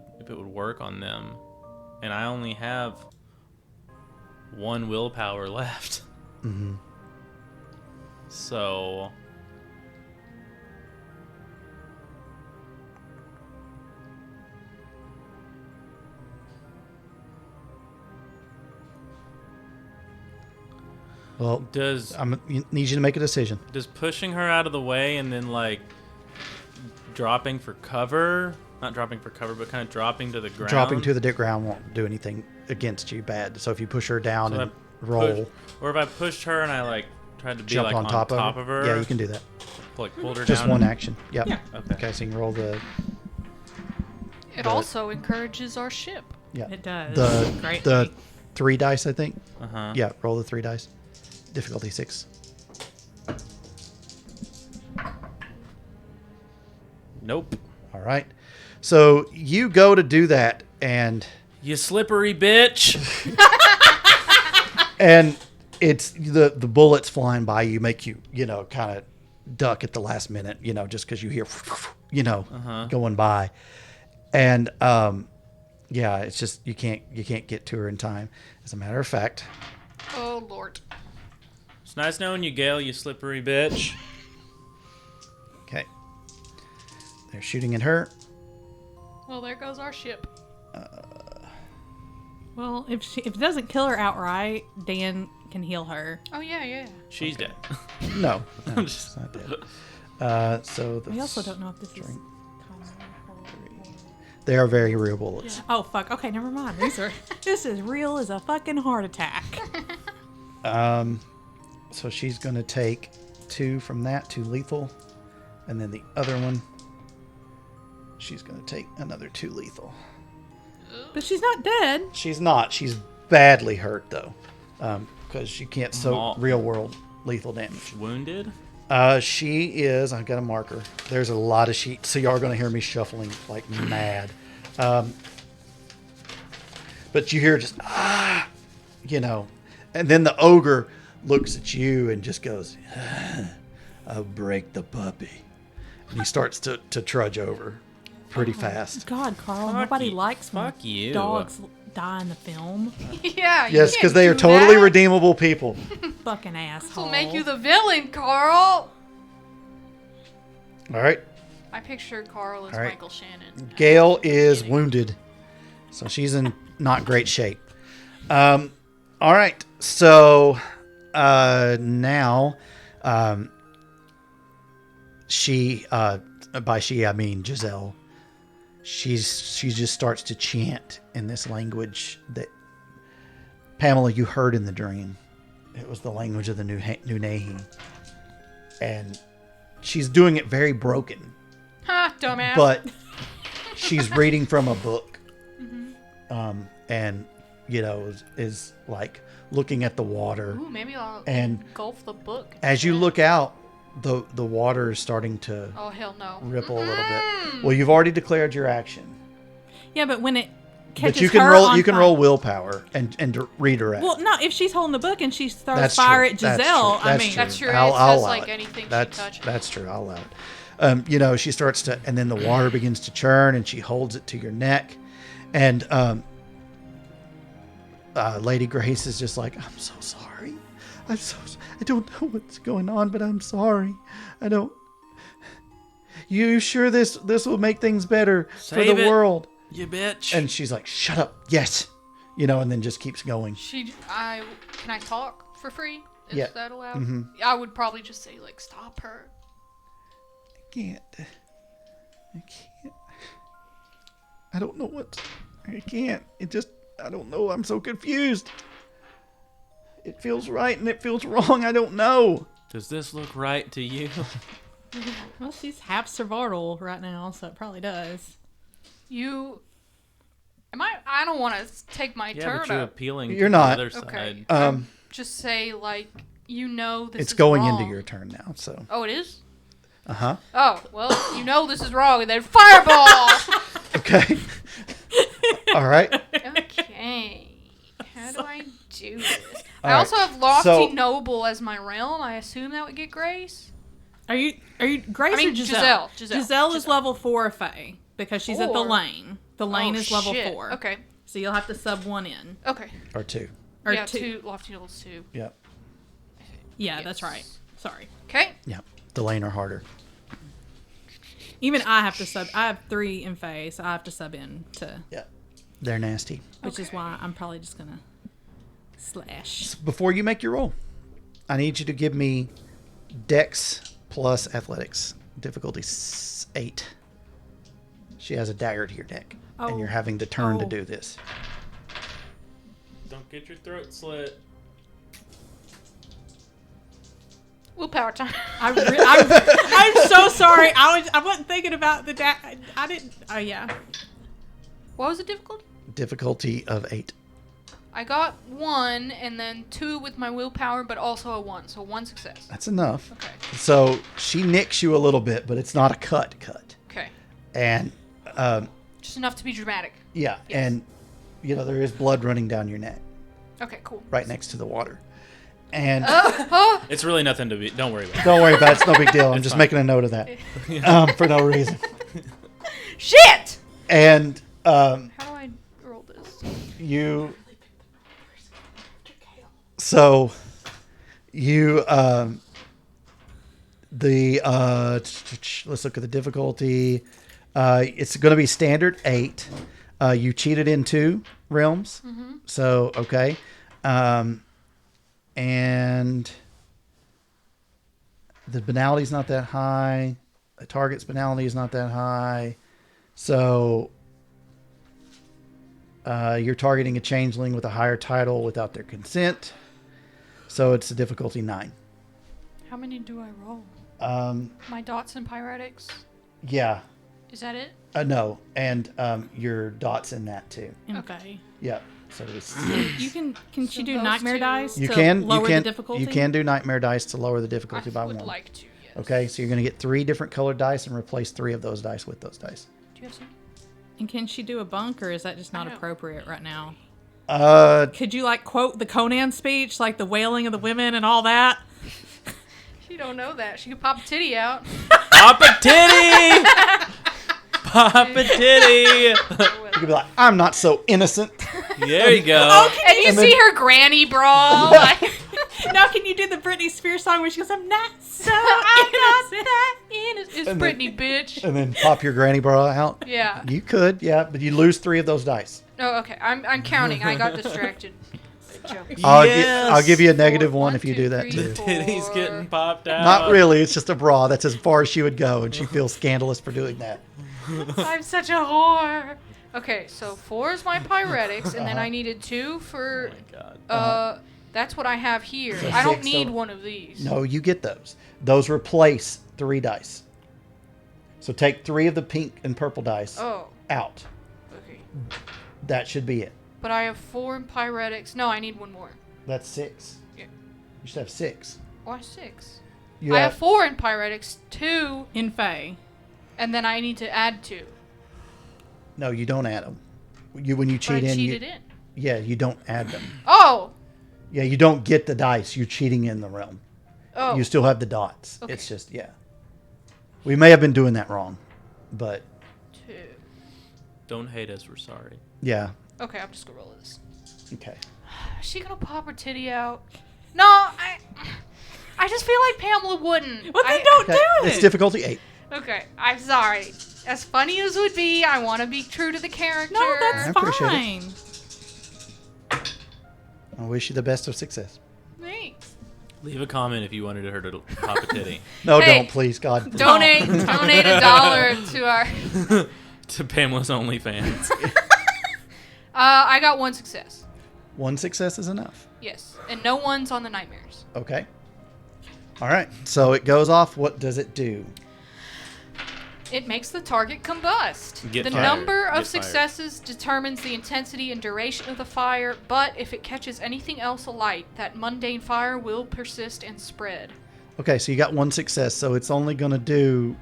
work on them. And I only have 1 willpower left. Mm-hmm. So... Well, I need you to make a decision. Does pushing her out of the way and then, like, dropping for cover, not dropping for cover, but kind of dropping to the ground? Dropping to the ground won't do anything against you bad. So if you push her down and roll. Or if I pushed her and I, like, tried to be, jump like, on top of her. Yeah, you can do that. Like, pulled her Just down. one action. Yep. Yeah. Okay, so you can roll the... It also encourages our ship. Yeah. It does. The 3 dice, I think. Uh-huh. Yeah, roll the 3 dice. Difficulty 6. Nope. All right. So you go to do that, and You slippery bitch. and it's the bullets flying by you make you kind of duck at the last minute, just because you hear going by, and yeah, it's just you can't get to her in time. As a matter of fact. Oh Lord. It's nice knowing you, Gail, you slippery bitch. Okay. They're shooting at her. Well, there goes our ship. Well, if it doesn't kill her outright, Dan can heal her. Oh yeah. She's dead. No, she's not dead. So We also don't know if this is. They are very real bullets. Oh fuck! Okay, never mind. This is real as a fucking heart attack. So she's going to take 2 from that, 2 lethal. And then the other one, she's going to take another 2 lethal. But she's not dead. She's not. She's badly hurt, though. Because you can't soak real world lethal damage. Wounded? She is, I've got a marker. There's a lot of sheets, so you are going to hear me shuffling like mad. But you hear just, and then the ogre looks at you and just goes, I'll break the puppy. And he starts to trudge over. pretty fast. God, Carl, Fuck nobody you. likes when Fuck you. dogs die in the film. Yeah. you Yes, can't because they are do totally that. redeemable people. Fucking This asshole. will make you the villain, Carl. All right. I pictured Carl as All right. Michael Shannon. Gail is wounded, so she's in not great shape. All right, so now she, by she I mean Giselle, she just starts to chant in this language that Pamela you heard in the dream. It was the language of the Nunahi, and she's doing it very broken. Ha, dumbass. But she's reading from a book, and is like looking at the water. Ooh, maybe I'll And engulf the book. As you look out, the water is starting to Oh, hell no. ripple a little bit. Well, you've already declared your action, Yeah, but when it catches but you can her roll. on You can fire- roll willpower and redirect. Well, no, if she's holding the book and she throws That's fire true. at That's Giselle, true. I That's mean, true. That's true. I'll It says, allow like, it. anything she That's touches. that's true. I'll allow it. She starts to, and then the water begins to churn, and she holds it to your neck, and Lady Grace is just like, I'm so sorry. I don't know what's going on, but I'm sorry. I don't. You sure this will make things better for Save the it. world? You bitch. And she's like, shut up. Yes. And then just keeps going. Can I talk for free? Is Yeah. that allowed? Mm-hmm. I would probably just say, like, stop her. I can't. I don't know what. I can't. I don't know. I'm so confused. It feels right and it feels wrong. I don't know. Does this look right to you? well, she's half survival right now, so it probably does. I don't want to take my Yeah, turn but you're up. appealing You're to not. the other Okay. side. Just say, like, this It's is going wrong. into your turn now. So. Oh, it is? Uh-huh. Oh, well, this is wrong, and then fireball! Okay. All right. Okay. How do I do this? All I right. also have Lofty So- Noble as my realm. I assume that would get Grace? Are you Grace I mean, or Giselle? Giselle. is level 4 Fae because she's at the 4? lane. The lane is level 4. Okay. So you'll have to sub 1 in. Okay. Or 2. Or yeah, 2. 2. Lofty Noble's 2. Yep. Yeah, Yes. that's right. Sorry. Okay. Yep. The lane are harder. Even I have to sub. I have 3 in Fae, so I have to sub in to. Yep. They're nasty. Which is Okay. why I'm probably just gonna slash. Before you make your roll, I need you to give me Dex plus Athletics. Difficulty 8. She has a dagger to your neck, and Oh. you're having the turn to Oh. do this. Don't get your throat slit. Willpower time. I'm so sorry. I wasn't thinking about the I didn't. Oh yeah. What was the difficulty? Difficulty of 8. I got 1, and then 2 with my willpower, but also a 1. So 1 success. That's enough. Okay. So she nicks you a little bit, but it's not a cut. Okay. And Just enough to be dramatic. yeah, Yes. and there is blood running down your neck, Okay, cool. right next to the water. And It's really nothing to be. Don't worry about it. don't worry about it; it's no big deal. I'm It's just fine. making a note of that for no reason. Shit! And How do I roll this? So let's look at the difficulty. It's going to be standard 8. You cheated in 2 realms. So, okay. And the banality is not that high. The target's banality is not that high. So, you're targeting a changeling with a higher title without their consent. So, it's a difficulty 9. How many do I roll? My dots and pyretics. Yeah. Is that it? No. And your dots in that too. Okay. Yeah. So it's, Can So she do those nightmare 2. dice you to can lower you can the difficulty? you can do nightmare dice to lower the difficulty I by would 1. like to, yes. Okay, so you're going to get 3 different colored dice and replace 3 of those dice with those dice. Do you have some? And can she do a bunk, or is that just not I know. appropriate right now? Uh, Could you quote the Conan speech, like the wailing of the women and all that? She don't know that. She could pop a titty out. Pop a titty! Pop a titty. You could be like, I'm not so innocent. There you go. And you see her granny bra. Now can you do the Britney Spears song where she goes, I'm not so I'm not innocent. that innocent. It's And then- Britney, bitch. And then pop your granny bra out. Yeah. You could, yeah, but you lose 3 of those dice. Oh, okay. I'm counting. I got distracted. Joke. I'll give you a negative Four, one one, if you two, do that three, too. four. Titty's getting popped out. Not really. It's just a bra. That's as far as she would go, and she feels scandalous for doing that. I'm such a whore. Okay, so 4 is my pyretics, and then I needed 2 for. Oh my God. That's what I have here. So I don't 6 need total. one of these. No, you get those. Those replace 3 dice. So take 3 of the pink and purple dice Oh, out. okay. That should be it. But I have 4 in pyretics. No, I need 1 more. That's 6. Yeah. You should have 6. Why 6? You I have 4 in pyretics, 2, In Faye. and then I need to add 2. No, you don't add them. When you But I cheat in, cheated in. yeah, you don't add them. Oh! Yeah, you don't get the dice. You're cheating in the realm. Oh. You still have the dots. Okay. It's just, yeah. We may have been doing that wrong, but 2. Don't hate us. We're sorry. yeah. Okay, I'm just gonna roll this. Okay. Is she gonna pop her titty out? No, I just feel like Pamela wouldn't. Well, then I- don't Okay. do it. It's difficulty 8. Okay, I'm sorry. As funny as it would be, I want to be true to the character. No, that's I appreciate fine. I wish you the best of success. Thanks. Leave a comment if you wanted her to pop a titty. No, Hey. don't, please, God. Donate $1 to our. To Pamela's OnlyFans. I got 1 success. 1 success is enough. Yes, and no one's on the nightmares. Okay. All right. So it goes off. What does it do? It makes the target combust. Get The fired. number Get of successes determines the intensity and duration of the fire, but if it catches anything else alight, that mundane fire will persist and spread. Okay, so you got 1 success, so it's only going to do,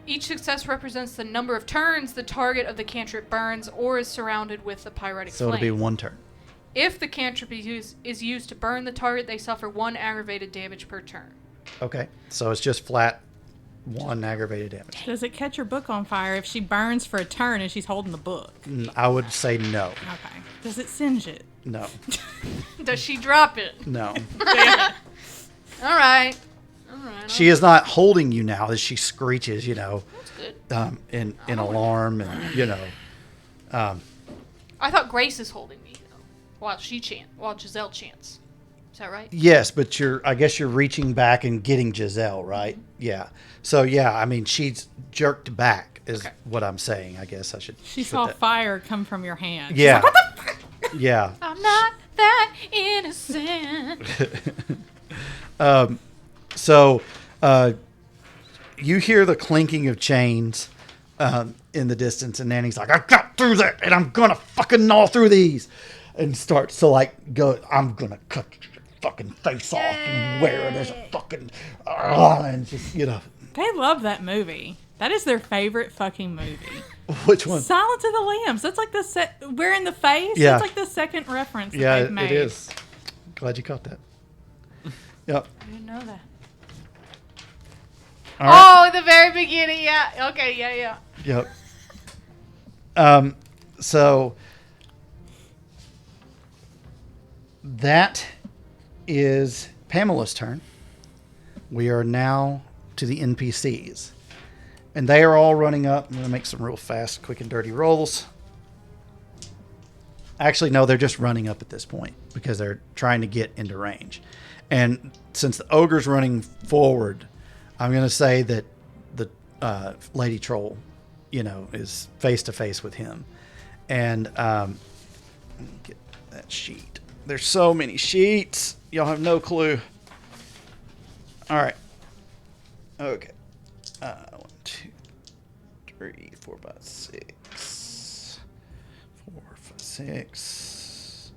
Each success represents the number of turns the target of the cantrip burns or is surrounded with the pyretic so flame. it'll be 1 turn. If the cantrip is used to burn the target, they suffer 1 aggravated damage per turn. Okay, so it's just flat 1 aggravated damage. Does it catch her book on fire if she burns for a turn and she's holding the book? I would say no. Okay. Does it singe it? No. Does she drop it? No. All right. She is not holding you now as she screeches, That's good. in alarm and, I thought Grace is holding me though, while Giselle chants. Is that right? Yes, but I guess you're reaching back and getting Giselle, right? Yeah. So, yeah, I mean, she's jerked back is Okay. what I'm saying. I guess I should She put saw that- fire come from your hand. She's Yeah. like, what the fuck? Yeah. I'm not that innocent. So, you hear the clinking of chains in the distance, and Nanny's like, I got through that, and I'm going to fucking gnaw through these. And starts to, I'm going to cut your fucking face off and wear it as a fucking... and just, They love that movie. That is their favorite fucking movie. Which one? Silence of the Lambs. That's like We're in the Face. Yeah. That's like the second reference that Yeah, they've made. it is. Glad you caught that. Yep. I didn't know that. All right. Oh, at the very beginning, yeah. Okay, yeah. Yep. So that is Pamela's turn. We are now to the NPCs. And they are all running up. I'm going to make some real fast, quick, and dirty rolls. Actually, no, they're just running up at this point because they're trying to get into range. And since the ogre's running forward, I'm going to say that the Lady Troll, is face to face with him. And let me get that sheet. There's so many sheets. Y'all have no clue. All right. Okay. 1, 2, 3, 4, 5, 6. 4, 5, 6.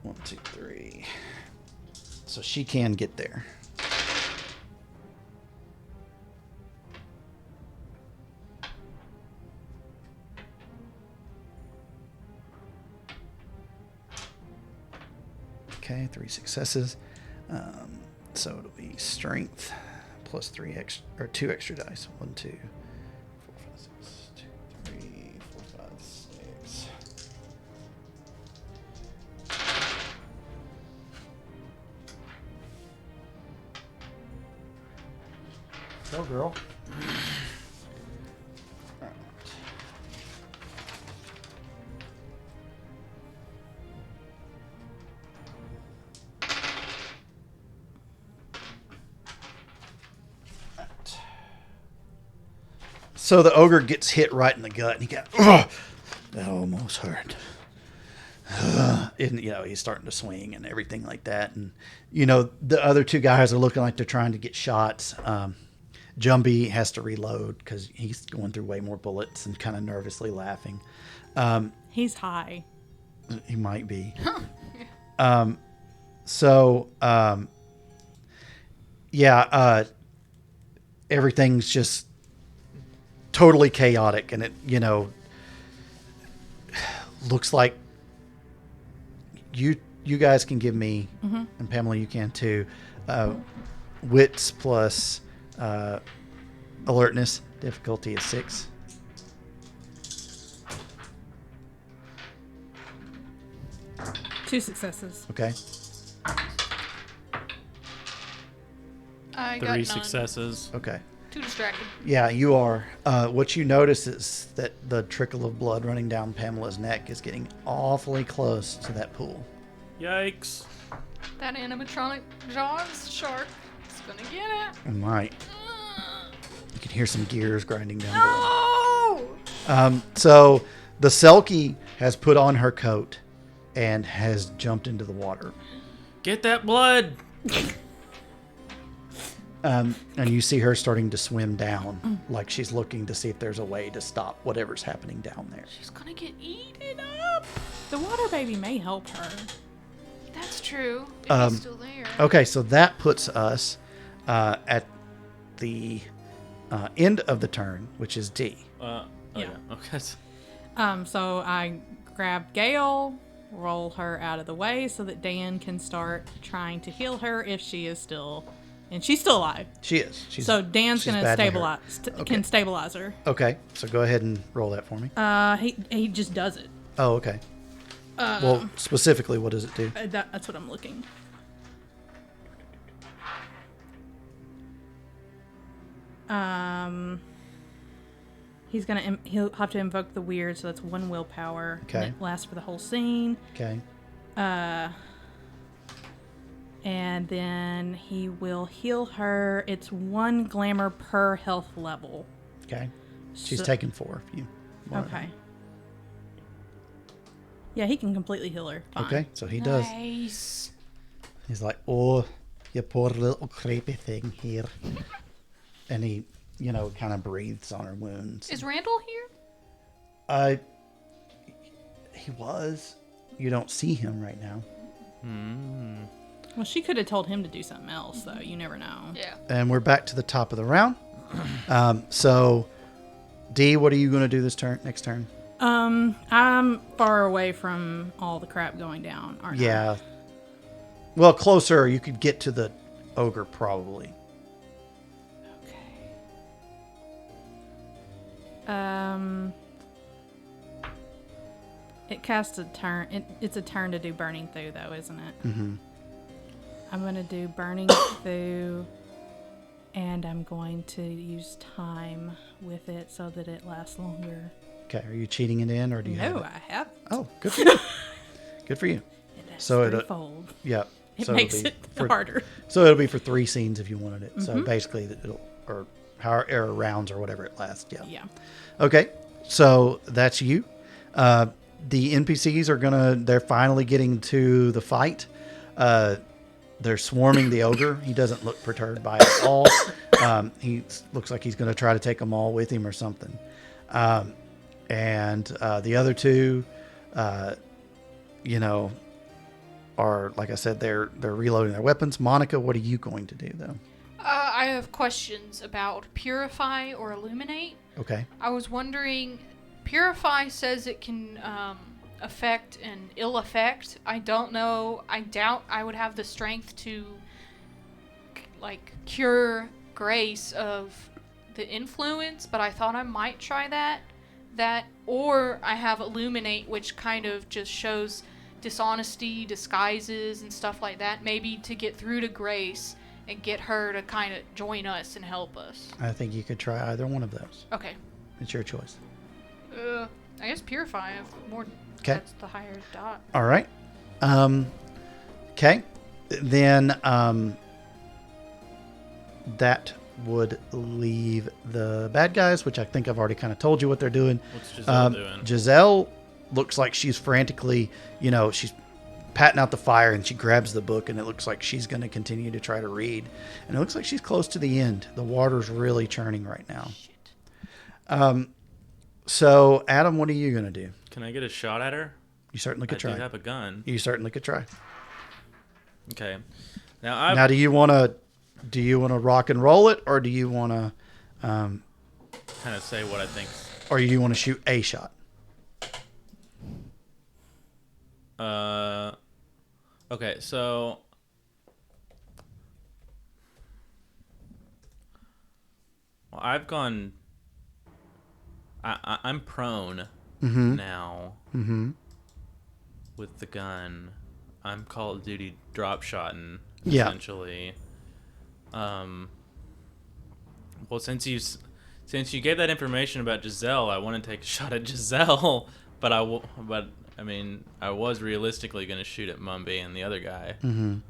1, 2, 3. So she can get there. Okay, 3 successes. So it'll be strength plus 2 extra dice. 1, 2, 4, 5, 6, 2, Go, girl. So the ogre gets hit right in the gut, and he got, that almost hurt. And, he's starting to swing and everything like that. And, the other two guys are looking like they're trying to get shots. Jumbie has to reload because he's going through way more bullets and kind of nervously laughing. He's high. He might be. Everything's just totally chaotic, and it, looks like you guys can give me, and Pamela, you can too, wits plus alertness. Difficulty is 6. Two successes. Okay. I got 3 none. successes. Okay. Too distracted. Yeah, you are. What you notice is that the trickle of blood running down Pamela's neck is getting awfully close to that pool. Yikes. That animatronic Jaws shark is gonna get it. It might. You can hear some gears grinding down No! So the Selkie has put on her coat and has jumped into the water. Get that blood. And you see her starting to swim down, like she's looking to see if there's a way to stop whatever's happening down there. She's gonna get eaten up. The water baby may help her. That's true. If he's still there. Okay, so that puts us at the end of the turn, which is D. Yeah. Okay. So I grab Gale, roll her out of the way so that Dan can start trying to heal her if she is still, and she's still alive. She is. So Dan's she's gonna badly stabilize, hurt. can stabilize her. Okay, so go ahead and roll that for me. He just does it. Oh, okay. Well, specifically, what does it do? That's what I'm looking. He'll have to invoke the weird, so that's 1 willpower. Okay. And it lasts for the whole scene. Okay. And then he will heal her. It's 1 glamour per health level. Okay. She's So- taken 4 if you want her. Okay. Yeah, he can completely heal her. Fine. Okay, so he does. Nice. He's like, oh, you poor little creepy thing here. And he, kind of breathes on her wounds. Is Randall here? He was. You don't see him right now. Well, she could have told him to do something else, though. You never know. Yeah. And we're back to the top of the round. So, D, what are you going to do next turn? I'm far away from all the crap going down, aren't I? Yeah. Well, closer. You could get to the ogre, probably. Okay. It casts a turn. It's a turn to do burning through, though, isn't it? Mm-hmm. I'm going to do burning through, and I'm going to use time with it so that it lasts longer. Okay. Are you cheating it in, or do you have No, it? I haven't. Oh, good for you. Good for you. That's So it- threefold. Yeah. It So makes it'll be it for- harder. So it'll be for 3 scenes if you wanted it. Mm-hmm. So basically, or however rounds or whatever it lasts. Yeah. Yeah. Okay. So that's you. The NPCs they're finally getting to the fight. They're swarming the ogre. He doesn't look perturbed by it at all. He looks like he's going to try to take them all with him or something. And the other two, are, like I said, they're reloading their weapons. Monica, what are you going to do, though? I have questions about purify or illuminate. Okay. I was wondering, purify says it can affect an ill effect. I don't know. I doubt I would have the strength to cure Grace of the influence, but I thought I might try that. Or I have illuminate, which kind of just shows dishonesty, disguises, and stuff like that, maybe to get through to Grace and get her to kind of join us and help us. I think you could try either one of those. Okay. It's your choice. I guess purify. More. Okay. That's the higher dot. All right. Okay. Then that would leave the bad guys, which I think I've already kind of told you what they're doing. What's Giselle doing? Giselle looks like she's frantically, she's patting out the fire, and she grabs the book, and it looks like she's going to continue to try to read. And it looks like she's close to the end. The water's really churning right now. Shit. So, Adam, what are you going to do? Can I get a shot at her? You certainly could try. I do have a gun. You certainly could try. Okay. Now, Now, do you want to rock and roll it, or do you want to kind of say what I think. or do you want to shoot a shot? Okay, so well, I've gone. I'm prone now with the gun. I'm Call of Duty drop shotting essentially. Well, since you gave that information about Giselle, I want to take a shot at Giselle, but I mean, I was realistically going to shoot at Mumby and the other guy. Mm-hmm.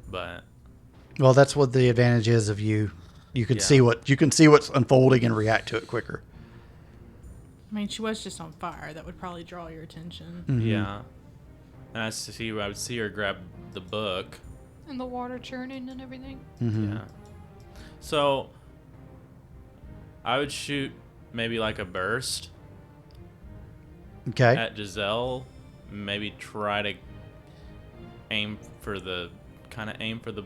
But well, that's what the advantage is of you. You can see what's unfolding and react to it quicker. I mean, she was just on fire. That would probably draw your attention. Mm-hmm. Yeah, and I would see her grab the book. And the water churning and everything. Mm-hmm. Yeah. So I would shoot maybe like a burst. Okay. At Giselle, maybe try to aim for the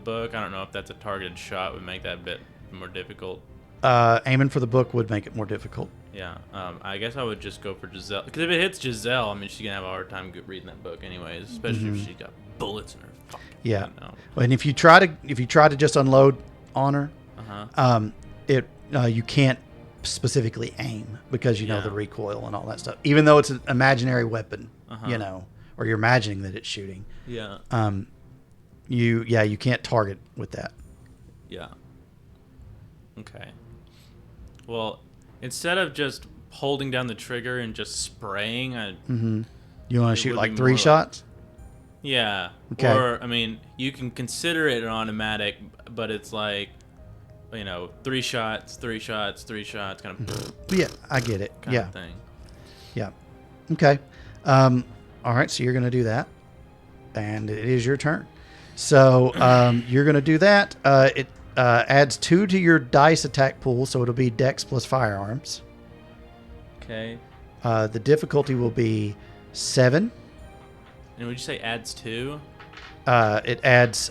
book. I don't know if that's a targeted shot, would make that a bit more difficult. Aiming for the book would make it more difficult. Yeah, I guess I would just go for Giselle, because if it hits Giselle, I mean, she's gonna have a hard time reading that book anyways, especially if she's got bullets in her fucking. Yeah. And if you try to just unload on her, you can't specifically aim because the recoil and all that stuff. Even though it's an imaginary weapon, or you're imagining that it's shooting. Yeah. You can't target with that. Yeah. Okay. Well, instead of just holding down the trigger and just spraying, You want to shoot like 3 shots? Yeah. Okay. Or, I mean, you can consider it an automatic, but it's like, 3 shots, kind of. Yeah, I get it. Kind of thing. Yeah. Okay. All right, so you're going to do that. And it is your turn. So you're going to do that. It adds 2 to your dice attack pool, so it'll be Dex plus firearms. Okay. The difficulty will be 7. And would you say adds 2? It adds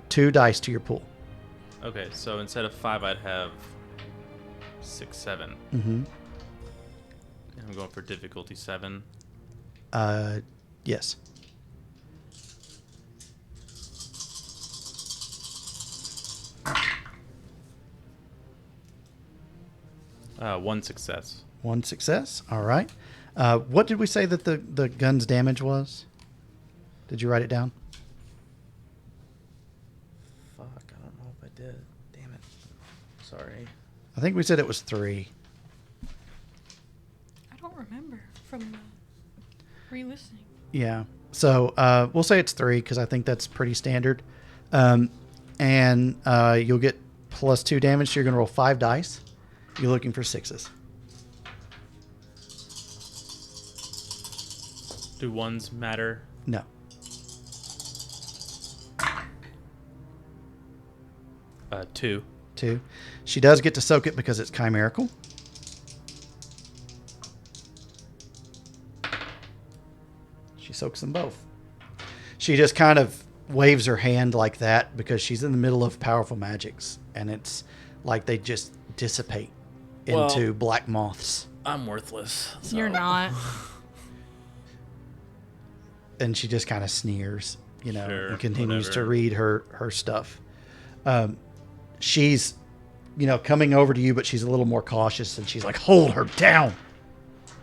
2 dice to your pool. Okay, so instead of 5, I'd have 6, 7. Mm-hmm. I'm going for difficulty 7. Yes. One success. 1 success. All right. What did we say that the gun's damage was? Did you write it down? Fuck, I don't know if I did. Damn it. Sorry. I think we said it was 3. I don't remember from re-listening. Yeah. So we'll say it's 3 because I think that's pretty standard. And you'll get plus 2 damage. So you're going to roll 5 dice. You're looking for 6s. Do ones matter? No. Two. 2. She does get to soak it because it's chimerical. She soaks them both. She just kind of waves her hand like that because she's in the middle of powerful magics, and it's like they just dissipate into black moths. I'm worthless. So. You're not. And she just kind of sneers, Sure, and continues whatever. to read her stuff. She's, coming over to you, but she's a little more cautious, and she's like, "Hold her down.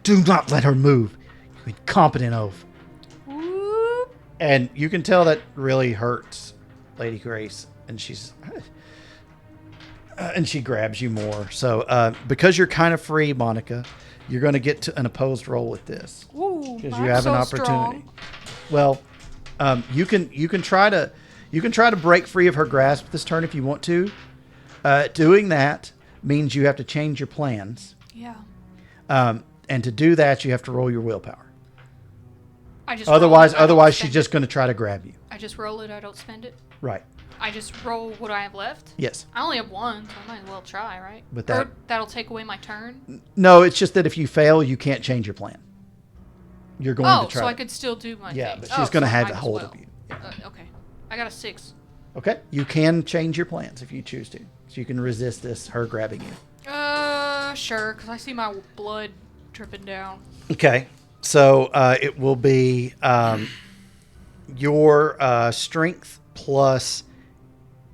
Do not let her move, you incompetent oaf." Whoop. And you can tell that really hurts Lady Grace, and and she grabs you more. So because you're kind of free, Monica, you're going to get to an opposed roll with this Ooh, because I'm you have so an opportunity. strong. Well, you can try to break free of her grasp this turn if you want to. Doing that means you have to change your plans. Yeah. And to do that, you have to roll your willpower. I just Otherwise, roll it, I don't she's spend just it. going to try to grab you. I just roll it. I don't spend it. Right. I just roll what I have left. Yes. I only have one, so I might as well try, right? But that'll take away my turn. No, it's just that if you fail, you can't change your plan. You're going to try. So I could still do my Yeah, thing. but she's going to so have might a as hold well. of you. Okay. I got a 6. Okay. You can change your plans if you choose to. So you can resist her grabbing you. Sure, because I see my blood dripping down. Okay. So it will be your strength plus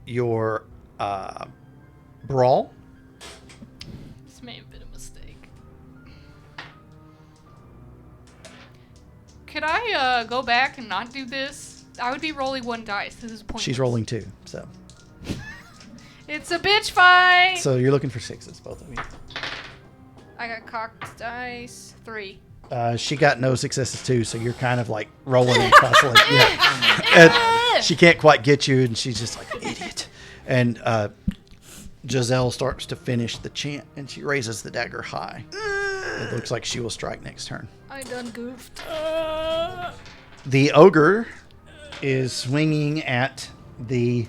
your brawl. This may have been a mistake. Could I go back and not do this? I would be rolling 1 dice. This is pointless. She's rolling 2. So It's a bitch fight! you're looking for 6s, both of you. I got cocked dice. 3. She got no successes too, so you're kind of like rolling and tussling. Yeah. And she can't quite get you, and she's just like, idiot. And Giselle starts to finish the chant, and she raises the dagger high. It looks like she will strike next turn. I done goofed. The ogre is swinging at the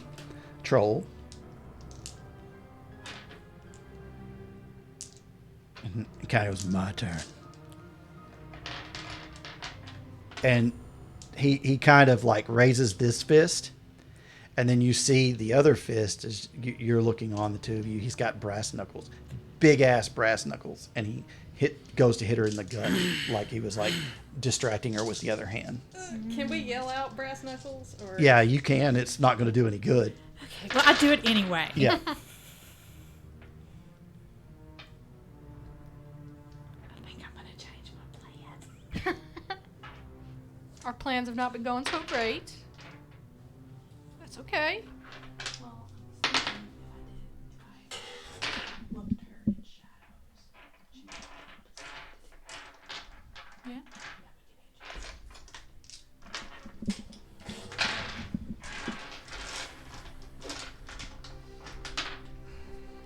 troll. And it kind of was my turn. And he kind of like raises this fist, and then you see the other fist as you're looking on the two of you. He's got brass knuckles, big ass brass knuckles, and he goes to hit her in the gut like he was like distracting her with the other hand. Can we yell out brass knuckles? Or? Yeah, you can. It's not going to do any good. Okay, well, I do it anyway. Yeah. I think I'm going to change my plan. Our plans have not been going so great. That's okay. Well, I was thinking if I looked her in shadows, Yeah.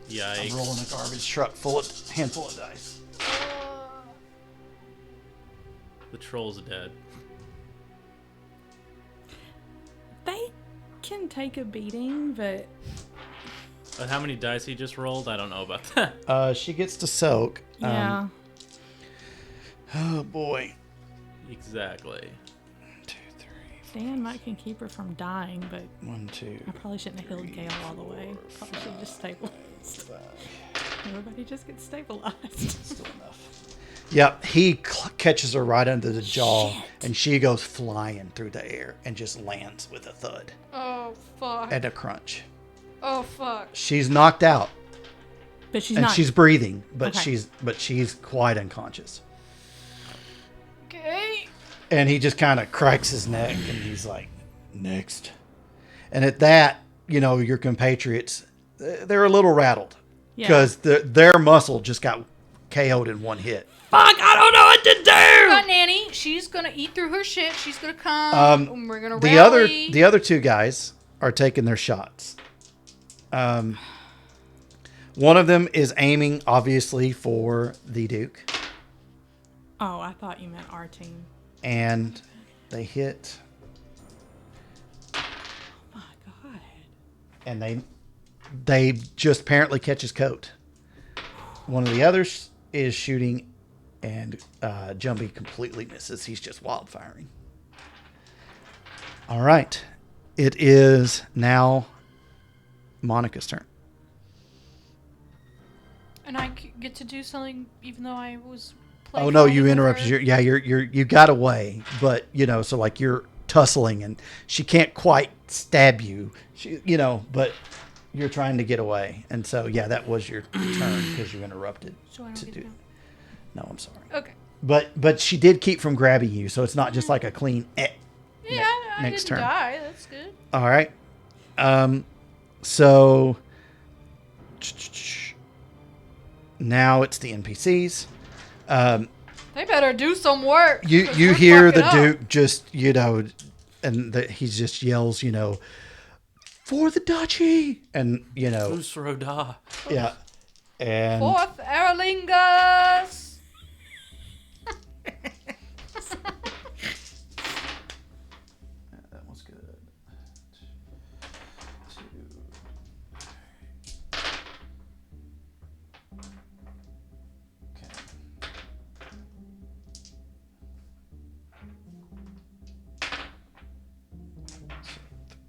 Yikes. I'm rolling a garbage truck handful of dice. The troll's dead. They can take a beating, but But how many dice he just rolled? I don't know about that. She gets to soak. yeah. Oh boy. Exactly. 2, 3, Dan might can keep her from dying, but 1, 2. I probably shouldn't have healed Gale all the way. Probably should have just stabilized. Everybody just gets stabilized. Still enough. Yep, he catches her right under the jaw, Shit. and she goes flying through the air and just lands with a thud Oh, fuck. and a crunch. Oh, fuck. She's knocked out, But she's and not. she's breathing, but Okay. she's quite unconscious. Okay. And he just kind of cracks his neck, and he's like, "Next." And at that, your compatriots, they're a little rattled Yeah. because their muscle just got KO'd in one hit. Fuck! I don't know what to do. Got Nanny. She's gonna eat through her shit. She's gonna come. And we're gonna The rally. the other two guys are taking their shots. One of them is aiming obviously for the Duke, Oh, I thought you meant our team. and they hit, Oh my god. and they just apparently catch his coat. One of the others is shooting, and Jumpy completely misses. He's just wildfiring. All right, it is now Monica's turn. And I get to do something even though I was playing. Oh no, fighting you over interrupted. her. You got away, but so like you're tussling, and she can't quite stab you. But you're trying to get away, and so that was your turn because you interrupted. So I don't get it now. No, I'm sorry. Okay. But she did keep from grabbing you, so it's not just like a clean. Yeah, I next didn't turn. die. That's good. All right. So now it's the NPCs. They better do some work. 'cause You we're hear the fucking up. Duke just, and he just yells, for the duchy, and Fus Roda. yeah, and Fourth Erlingus. that was good. Okay.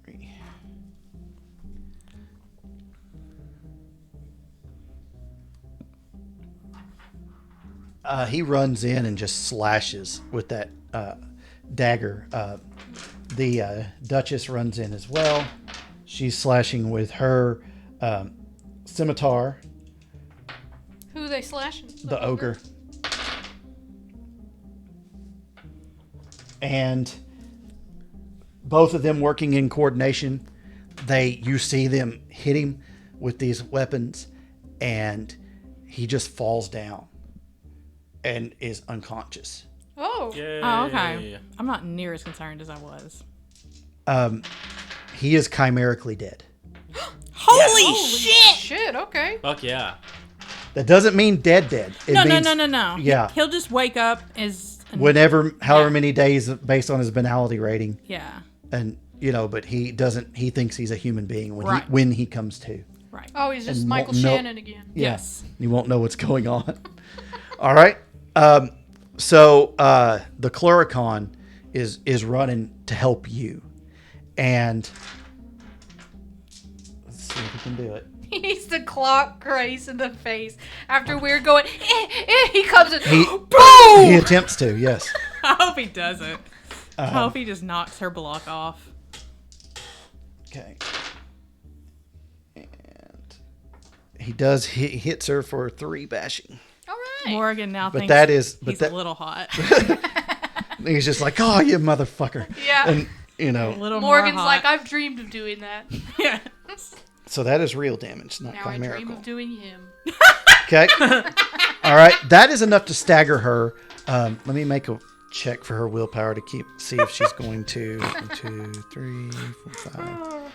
Three. He runs in and just slashes with that dagger. The Duchess runs in as well. She's slashing with her scimitar, Who are they slashing? the ogre. And both of them working in coordination, you see them hit him with these weapons, and he just falls down and is unconscious. Oh. Yay. Oh, okay. I'm not near as concerned as I was. He is chimerically dead. Holy Shit, okay. Fuck yeah. That doesn't mean dead. It No, means no. Yeah. He'll just wake up as... however Yeah. many days based on his banality rating. Yeah. And, but he thinks he's a human being when Right. when he comes to. Right. Oh, he's just And Michael won't know- Shannon again. Yeah. Yes. You won't know what's going on. All right. So the Cluricon is running to help you. And let's see if we can do it. He needs to clock Grace in the face after we're going. He comes in. He Boom! attempts to, yes. I hope he doesn't. I hope he just knocks her block off. Okay. And he does. He hits her for 3 bashing. All right. Morgan now But thinks that is. But he's that a little hot. he's just like, oh, you motherfucker. Yeah. And a little Morgan's more like, hot. I've dreamed of doing that. Yeah. so that is real damage, not Now I dream chimerical. of doing him. Okay. All right. That is enough to stagger her. Let me make a check for her willpower to see if she's going to 1, 2, 3, 4, 5.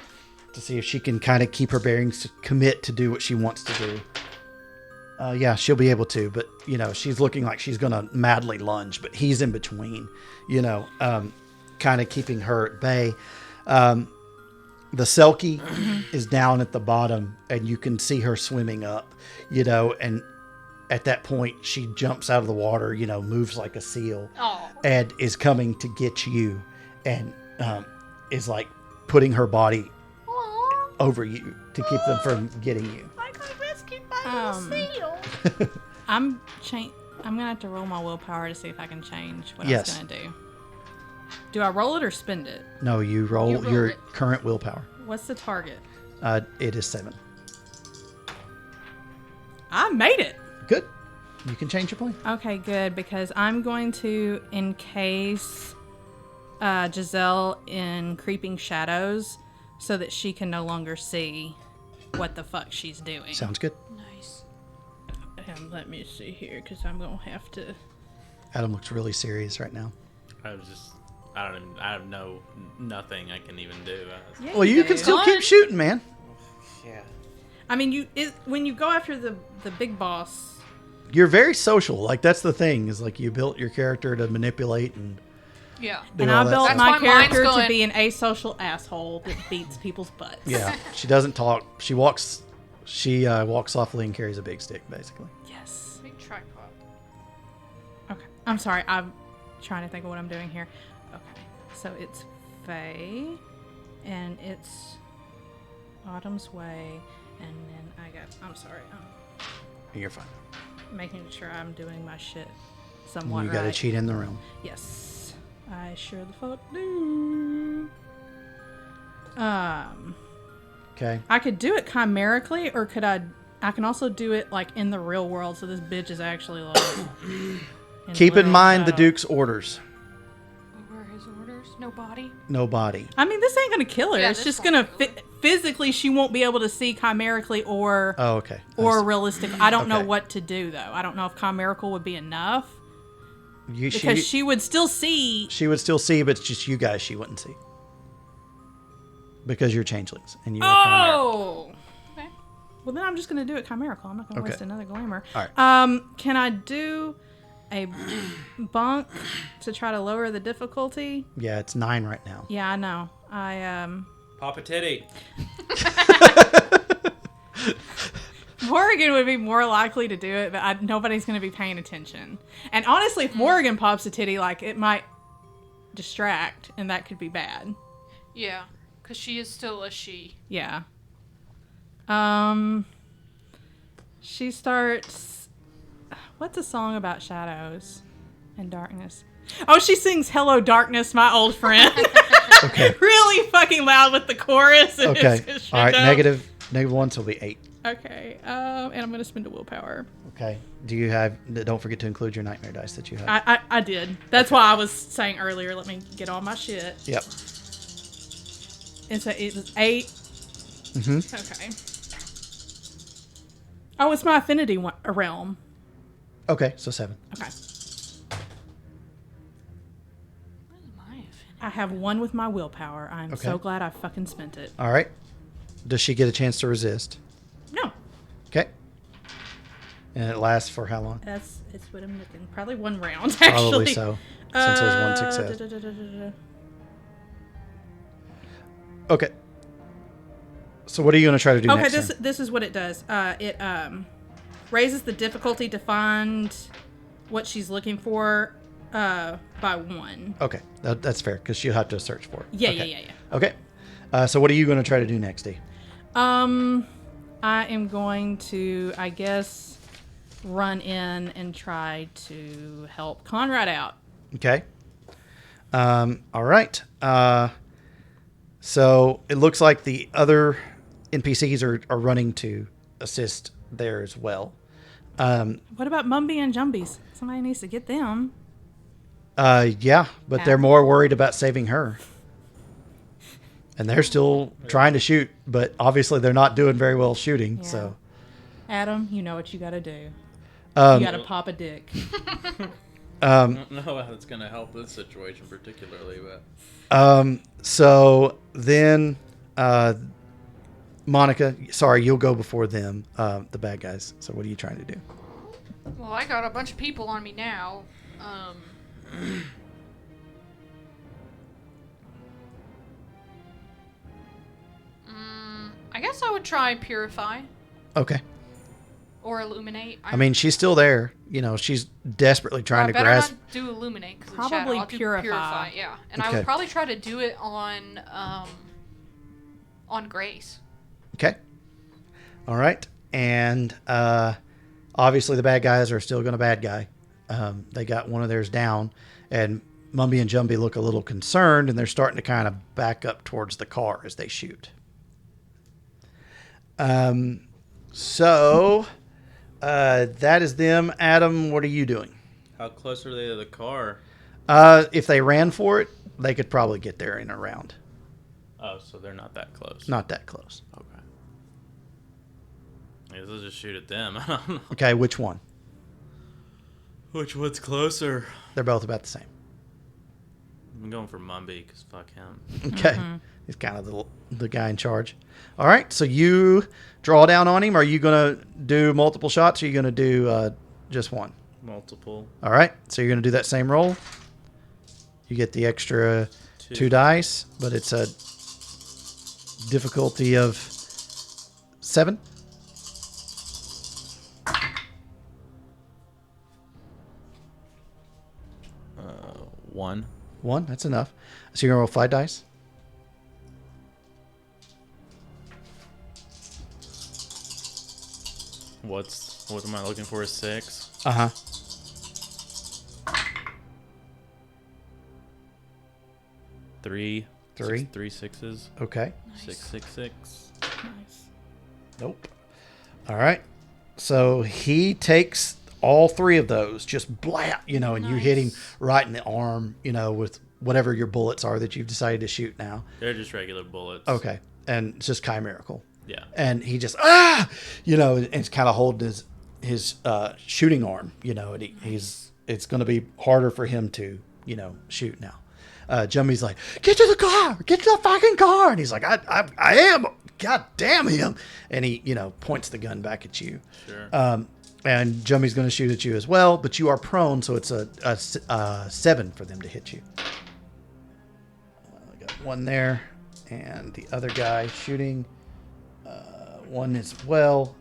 To see if she can kind of keep her bearings to commit to do what she wants to do. Yeah, she'll be able to, but she's looking like she's gonna madly lunge, but he's in between, kind of keeping her at bay. The Selkie is down at the bottom, and you can see her swimming up, and at that point she jumps out of the water, moves like a seal, Oh. and is coming to get you, and is like putting her body Aw. over you to keep them from getting you. I got rescued by Um, a seal. I'm gonna have to roll my willpower to see if I can change what I Yes. was gonna do. Do I roll it or spend it? No, you roll You roll your it. current willpower. What's the target? It is 7. I made it. Good. You can change your plan. Okay, good, because I'm going to encase Giselle in creeping shadows so that she can no longer see what the fuck she's doing. Sounds good. Nice. Let me see here, because I'm going to have to... Adam looks really serious right now. I have nothing I can even do. Yeah, Well, you can do. still keep shooting, man. Yeah. I mean, when you go after the big boss... You're very social. Like, that's the thing, is like you built your character to manipulate and Yeah. do And all I that built stuff. my That's why mine's character to going- be an asocial asshole that beats people's butts. Yeah. She doesn't talk. She walks softly and carries a big stick, basically. Yes. Big tripod. Okay. I'm sorry. I'm trying to think of what I'm doing here. Okay. So it's Faye, and it's Autumn's Way, and then I'm sorry. You're fine. Making sure I'm doing my shit somewhat You got to right. cheat in the realm. Yes. I sure the fuck do. Okay. I could do it chimerically, or could I can also do it like in the real world, so this bitch is actually like Keep in literal mind the shadow. Duke's orders. What were his orders? No body? No body. I mean, this ain't gonna kill her. Yeah, it's this just won't gonna kill her. physically she won't be able to see chimerically or Oh, okay. or realistic. I don't know Okay. what to do though. I don't know if chimerical would be enough You, because she would still see. she would still see, but it's just you guys she wouldn't see. Because you're changelings and you are chimerical. Oh. Okay. Well, then I'm just gonna do it chimerical. I'm not gonna Okay. waste another glamour. All right. Can I do a bunk to try to lower the difficulty? Yeah, it's 9 right now. Yeah, I know. Pop a titty. Morrigan would be more likely to do it, but nobody's going to be paying attention. And honestly, if Morrigan pops a titty, like, it might distract, and that could be bad. Yeah, because she is still a she. Yeah. She starts... What's a song about shadows and darkness? Oh, she sings Hello Darkness, My Old Friend. Okay. Really fucking loud with the chorus. And Okay. it's All right. up. Negative 1, so it'll be 8. Okay. And I'm going to spend a willpower. Okay. Do you have? Don't forget to include your nightmare dice that you have. I did. That's why I was saying earlier, let me get all my shit. Yep. And so it was 8. Mm-hmm. Okay. Oh, it's my affinity realm. Okay, so 7. Okay. What is my affinity? I have 1 with my willpower. I'm Okay. so glad I fucking spent it. All right. Does she get a chance to resist? No. Okay. And it lasts for how long? It's what I'm looking. Probably 1 round, actually. Probably so, since there's 1 success. da-da-da-da-da-da. Okay. So what are you going to try to do Okay, next? turn? this is what it does. It raises the difficulty to find what she's looking for by 1. Okay, that's fair because she'll have to search for it. Yeah, okay. yeah. Okay. So what are you going to try to do next, D? I am going to, I guess, run in and try to help Conrad out. Okay. All right. So it looks like the other NPCs are running to assist there as well. What about Mumby and Jumbies? Somebody needs to get them. Yeah, but they're more worried about saving her. And they're still trying to shoot, but obviously they're not doing very well shooting. Yeah. So, Adam, you know what you got to do. You got to pop a dick. I don't know how it's going to help this situation particularly, but... So then, Monica, sorry, you'll go before them, the bad guys. So what are you trying to do? Well, I got a bunch of people on me now. I guess I would try purify Okay. or illuminate. I mean, she's still there. You know, she's desperately trying to better grasp. not do illuminate because Probably I'll do purify. Yeah, and I Okay. would probably try to do it on Grace. Okay. All right. And obviously the bad guys are still going to bad guy. They got one of theirs down, and Mumby and Jumby look a little concerned, and they're starting to kind of back up towards the car as they shoot. So that is them. Adam, what are you doing? How close are they to the car? If they ran for it, they could probably get there in a round. Oh, so they're not that close. Not that close. Okay. I guess I'll just shoot at them. I don't know. Okay, which one? Which one's closer? They're both about the same. I'm going for Mumby, because fuck him. Okay. He's kind of the guy in charge. All right, so you draw down on him. Are you going to do multiple shots, or are you going to do just one? Multiple. All right, so you're going to do that same roll. You get the extra 2 dice, but it's a difficulty of 7. One. 1, that's enough. So you're going to roll 5 dice. What am I looking for? 6. Uh-huh. 3. 3. 3 6s. Okay. 6 6 6. Nice. Nope. All right. So he takes all 3 of those, just blat, you know, and you hit him right in the arm, you know, with whatever your bullets are that you've decided to shoot now. They're just regular bullets. Okay. and it's just chimerical. Yeah. And he just and it's kind of holding his shooting arm, and it's going to be harder for him to shoot now. Jummy's like, get to the car, get to the fucking car, and he's like, I am, god damn him, and he points the gun back at you. Sure. And Jummy's going to shoot at you as well, but you are prone, so it's a 7 for them to hit you. I got one there, and the other guy shooting 1 as well.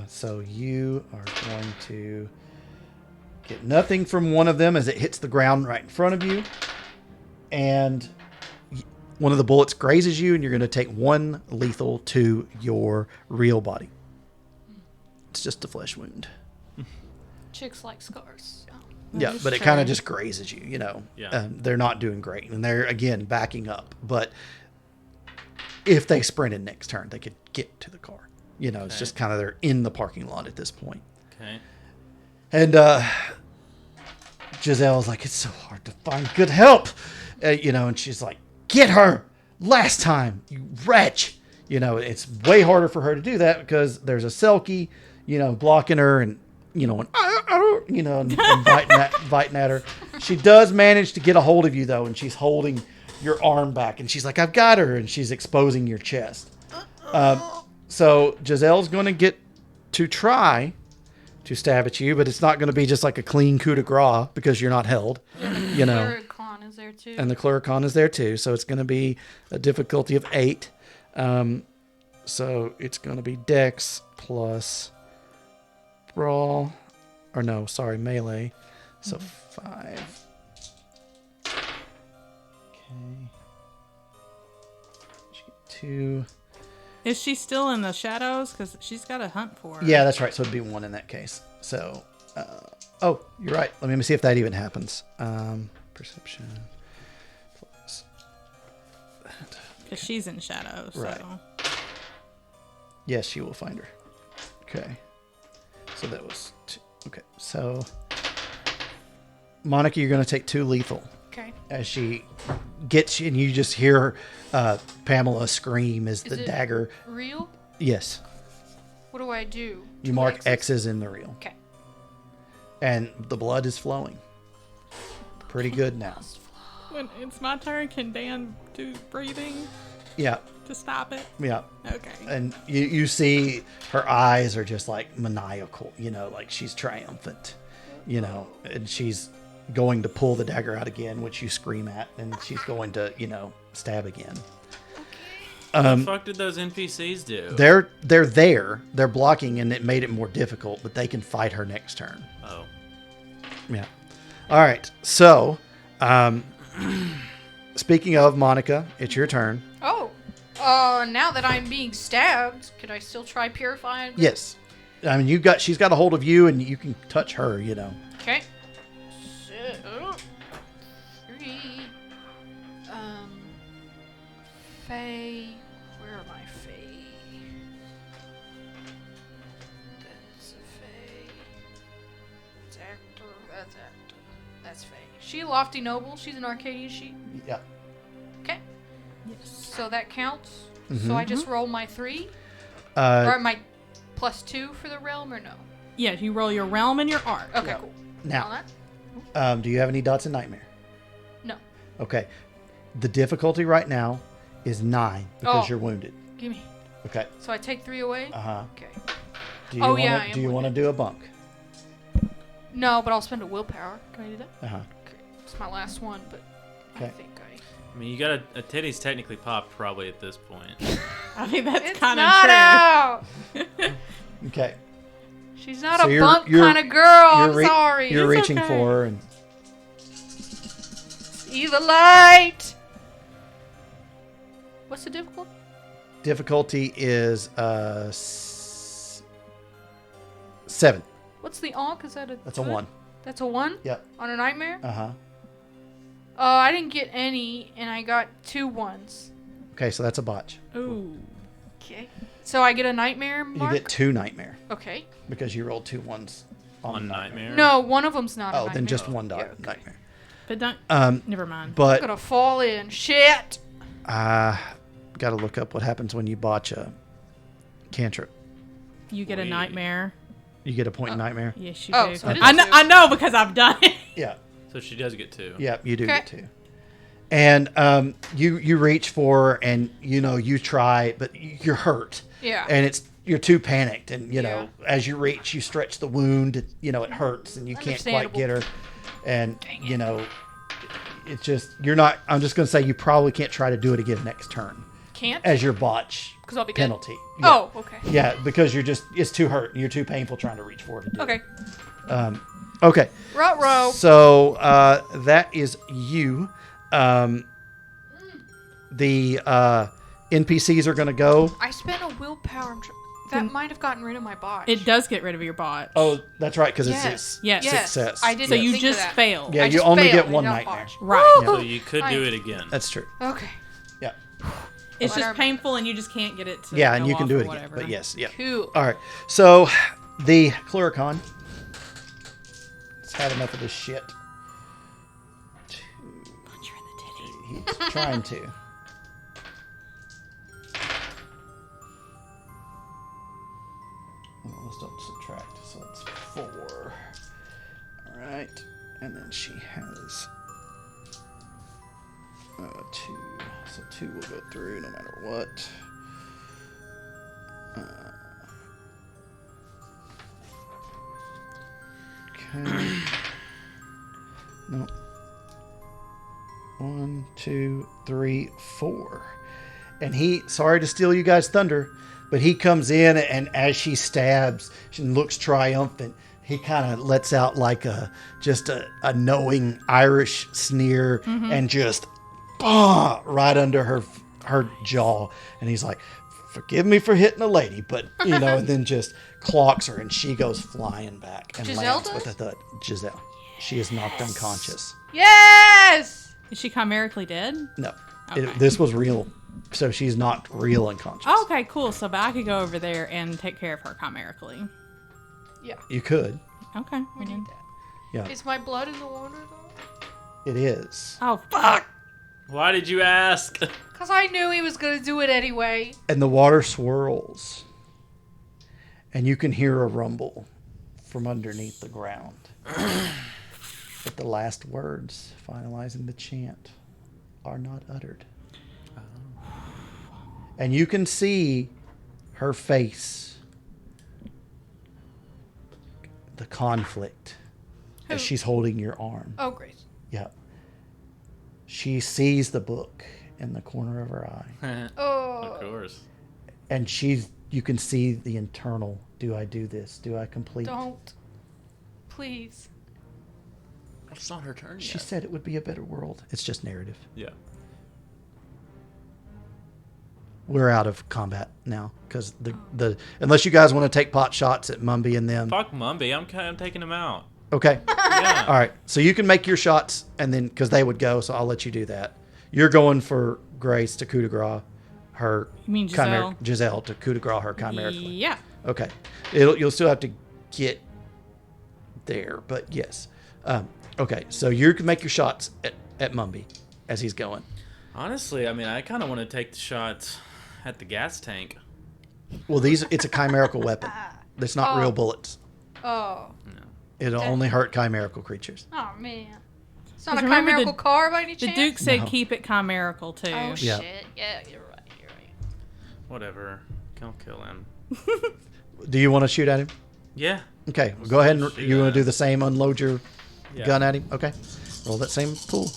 So you are going to get nothing from one of them as it hits the ground right in front of you, and one of the bullets grazes you, and you're going to take 1 lethal to your real body. It's just a flesh wound. Chicks like scars. Yeah, but it kind of just grazes you, Yeah. They're not doing great, and they're, again, backing up. But if they sprinted next turn, they could get to the car. It's just kind of they're in the parking lot at this point. Okay. And Giselle's like, it's so hard to find good help. And she's like, get her last time, you wretch. It's way harder for her to do that because there's a Selkie, blocking her and, and biting at her. She does manage to get a hold of you, though, and she's holding your arm back. And she's like, I've got her. And she's exposing your chest. So Giselle's going to get to try to stab at you, but it's not going to be just like a clean coup de grace because you're not held, Cluricon is there too. And the Cluricon is there too. So it's going to be a difficulty of 8. So it's going to be Dex plus Brawl. Or no, sorry, melee. So 5. Okay. She get 2. Is she still in the shadows? Because she's got to hunt for her. Yeah, that's right. So it'd be 1 in that case. So, you're right. Let me see if that even happens. Perception plus that. Because she's in shadows. Right. So. Yes, you will find her. Okay. So that was 2. Okay. So, Monica, you're going to take 2 lethal. Okay. As she gets you, and you just hear Pamela scream as the dagger. Real? Yes. What do I do? You mark X's in the reel. Okay. And the blood is flowing. Pretty good now. When it's my turn, can Dan do breathing Yeah. to stop it? Yeah. Okay. And you see her eyes are just like maniacal, like she's triumphant, and she's going to pull the dagger out again, which you scream at, and she's going to, stab again. What the fuck did those NPCs do? They're they're blocking, and it made it more difficult, but they can fight her next turn. Oh. Yeah. All right. So, speaking of Monica, it's your turn. Oh. Now that I'm being stabbed, could I still try purifying? Yes. I mean, she's got a hold of you, and you can touch her, Okay. So, 3. Faye. Where are my Faye? That's a Faye. That's actor. That's actor. That's Faye. She a lofty noble. She's an Arcadia, is she? Yeah. Okay. Yes. So that counts. Mm-hmm. So I just roll my 3? Or my +2 for the realm, or no? Yeah, you roll your realm and your art. Okay, Yeah. cool. Now, All that? do you have any dots in Nightmare? No. Okay. The difficulty right now is 9 because Oh. you're wounded. Give me. Okay. So I take 3 away? Uh-huh. Okay. Do you Oh, wanna, yeah, I am do you want to wounded. do a bunk? No, but I'll spend a willpower. Can I do that? Uh-huh. Okay. It's my last one, but I Okay. think I mean, you got a titty's technically popped probably at this point. I mean, that's It's kind of not true. out! Okay. She's not So a you're- bunk you're- kind of girl. I'm re- sorry. You're It's reaching okay. for her, and See the light! What's the difficulty? difficulty is 7. What's the onk? Is that a That's a good? 1. That's a 1? Yep. On a nightmare? Uh-huh. I didn't get any, and I got 2 ones. Okay, so that's a botch. Ooh. Okay. So I get a nightmare You mark? get 2 nightmare Okay. because you rolled 2 ones On Nightmare? No, one of them's not a Oh, nightmare. then just 1 dot Yeah, okay. nightmare. But don't. Um, Never mind. but I'm gonna fall in. Shit! got to look up what happens when you botch a cantrip. You get a nightmare. You get a point in nightmare. Yes, you Oh, do. so it is I know because I've done it. Yeah. So she does get 2. Yeah, you do Okay. get 2. And you reach for her and you try, but you're hurt. Yeah. And you're too panicked, and as you reach, you stretch the wound. It hurts, and you can't quite get her. And it's just you're not. I'm just gonna say you probably can't try to do it again next turn Can't? as your botch 'Cause I'll be dead? penalty. Yeah. Oh, okay. Yeah, because it's too hurt. You're too painful trying to reach for it to do. Okay. It. Okay. Ruh-roh. So that is you. The NPCs are going to go. I spent a willpower. That might have gotten rid of my botch. It does get rid of your botch. Oh, that's right, because Yes. Yes. Yes. success. I didn't So you think just of that. failed. Yeah, I you just only failed, get one I don't nightmare. botch. Right. So you could do it again. That's true. Okay. Yeah. It's just Whatever. painful, and you just can't get it to Yeah, go and you can off do or it again. whatever. But yes, yeah. Cool. All right. So the Cluricon. It's had enough of this shit. Punch her in the titty. He's trying to. Well, let's don't subtract. So it's 4. All right. And then she has 2. So 2 will go through no matter what. Okay. No. 1, 2, 3, 4. And sorry to steal you guys' thunder, but he comes in, and as she stabs and looks triumphant, he kind of lets out like just a knowing Irish sneer and just right under her jaw. And he's like, forgive me for hitting a lady, but, and then just clocks her, and she goes flying back and Giselle lands with a does? thud. Giselle. She is knocked unconscious. Yes! Is she chimerically dead? No. Okay. This was real. So she's not real unconscious. Oh, okay, cool. So, but I could go over there and take care of her chimerically. Yeah. You could. Okay. We need that. Yeah. Is my blood in the water, though? It is. Oh, fuck. Why did you ask? Because I knew he was going to do it anyway. And the water swirls. And you can hear a rumble from underneath the ground. But the last words finalizing the chant are not uttered. And you can see her face, the conflict, as Who? she's holding your arm. Oh, great. Yep. She sees the book in the corner of her eye. Oh. Of course. And you can see the internal, do I do this? Do I complete? Don't. Please. It's not her turn yet. She said it would be a better world. It's just narrative. Yeah. We're out of combat now because the unless you guys want to take pot shots at Mumby and them. Fuck Mumby. I'm taking him out. Okay. Yeah. All right. So you can make your shots and then because they would go, so I'll let you do that. You're going for Grace to coup de grace her. You mean Giselle? Giselle to coup de grace her chimerically. Yeah. Okay. You'll still have to get there, but yes. Okay. So you can make your shots at Mumby as he's going. Honestly, I mean, I kind of want to take the shots at the gas tank. Well, it's a chimerical weapon. It's not real bullets. Oh. It'll only hurt chimerical creatures. Oh, man. It's not a 'Cause remember chimerical car by any The chance? Duke said No. keep it chimerical too. Oh, Yeah. shit. Yeah, you're right. You're right. Whatever. Don't kill him. Do you want to shoot at him? Yeah. Okay, go ahead and Shoot you want at to do him. the same. Unload your Yeah. gun at him. Okay, roll that same pool.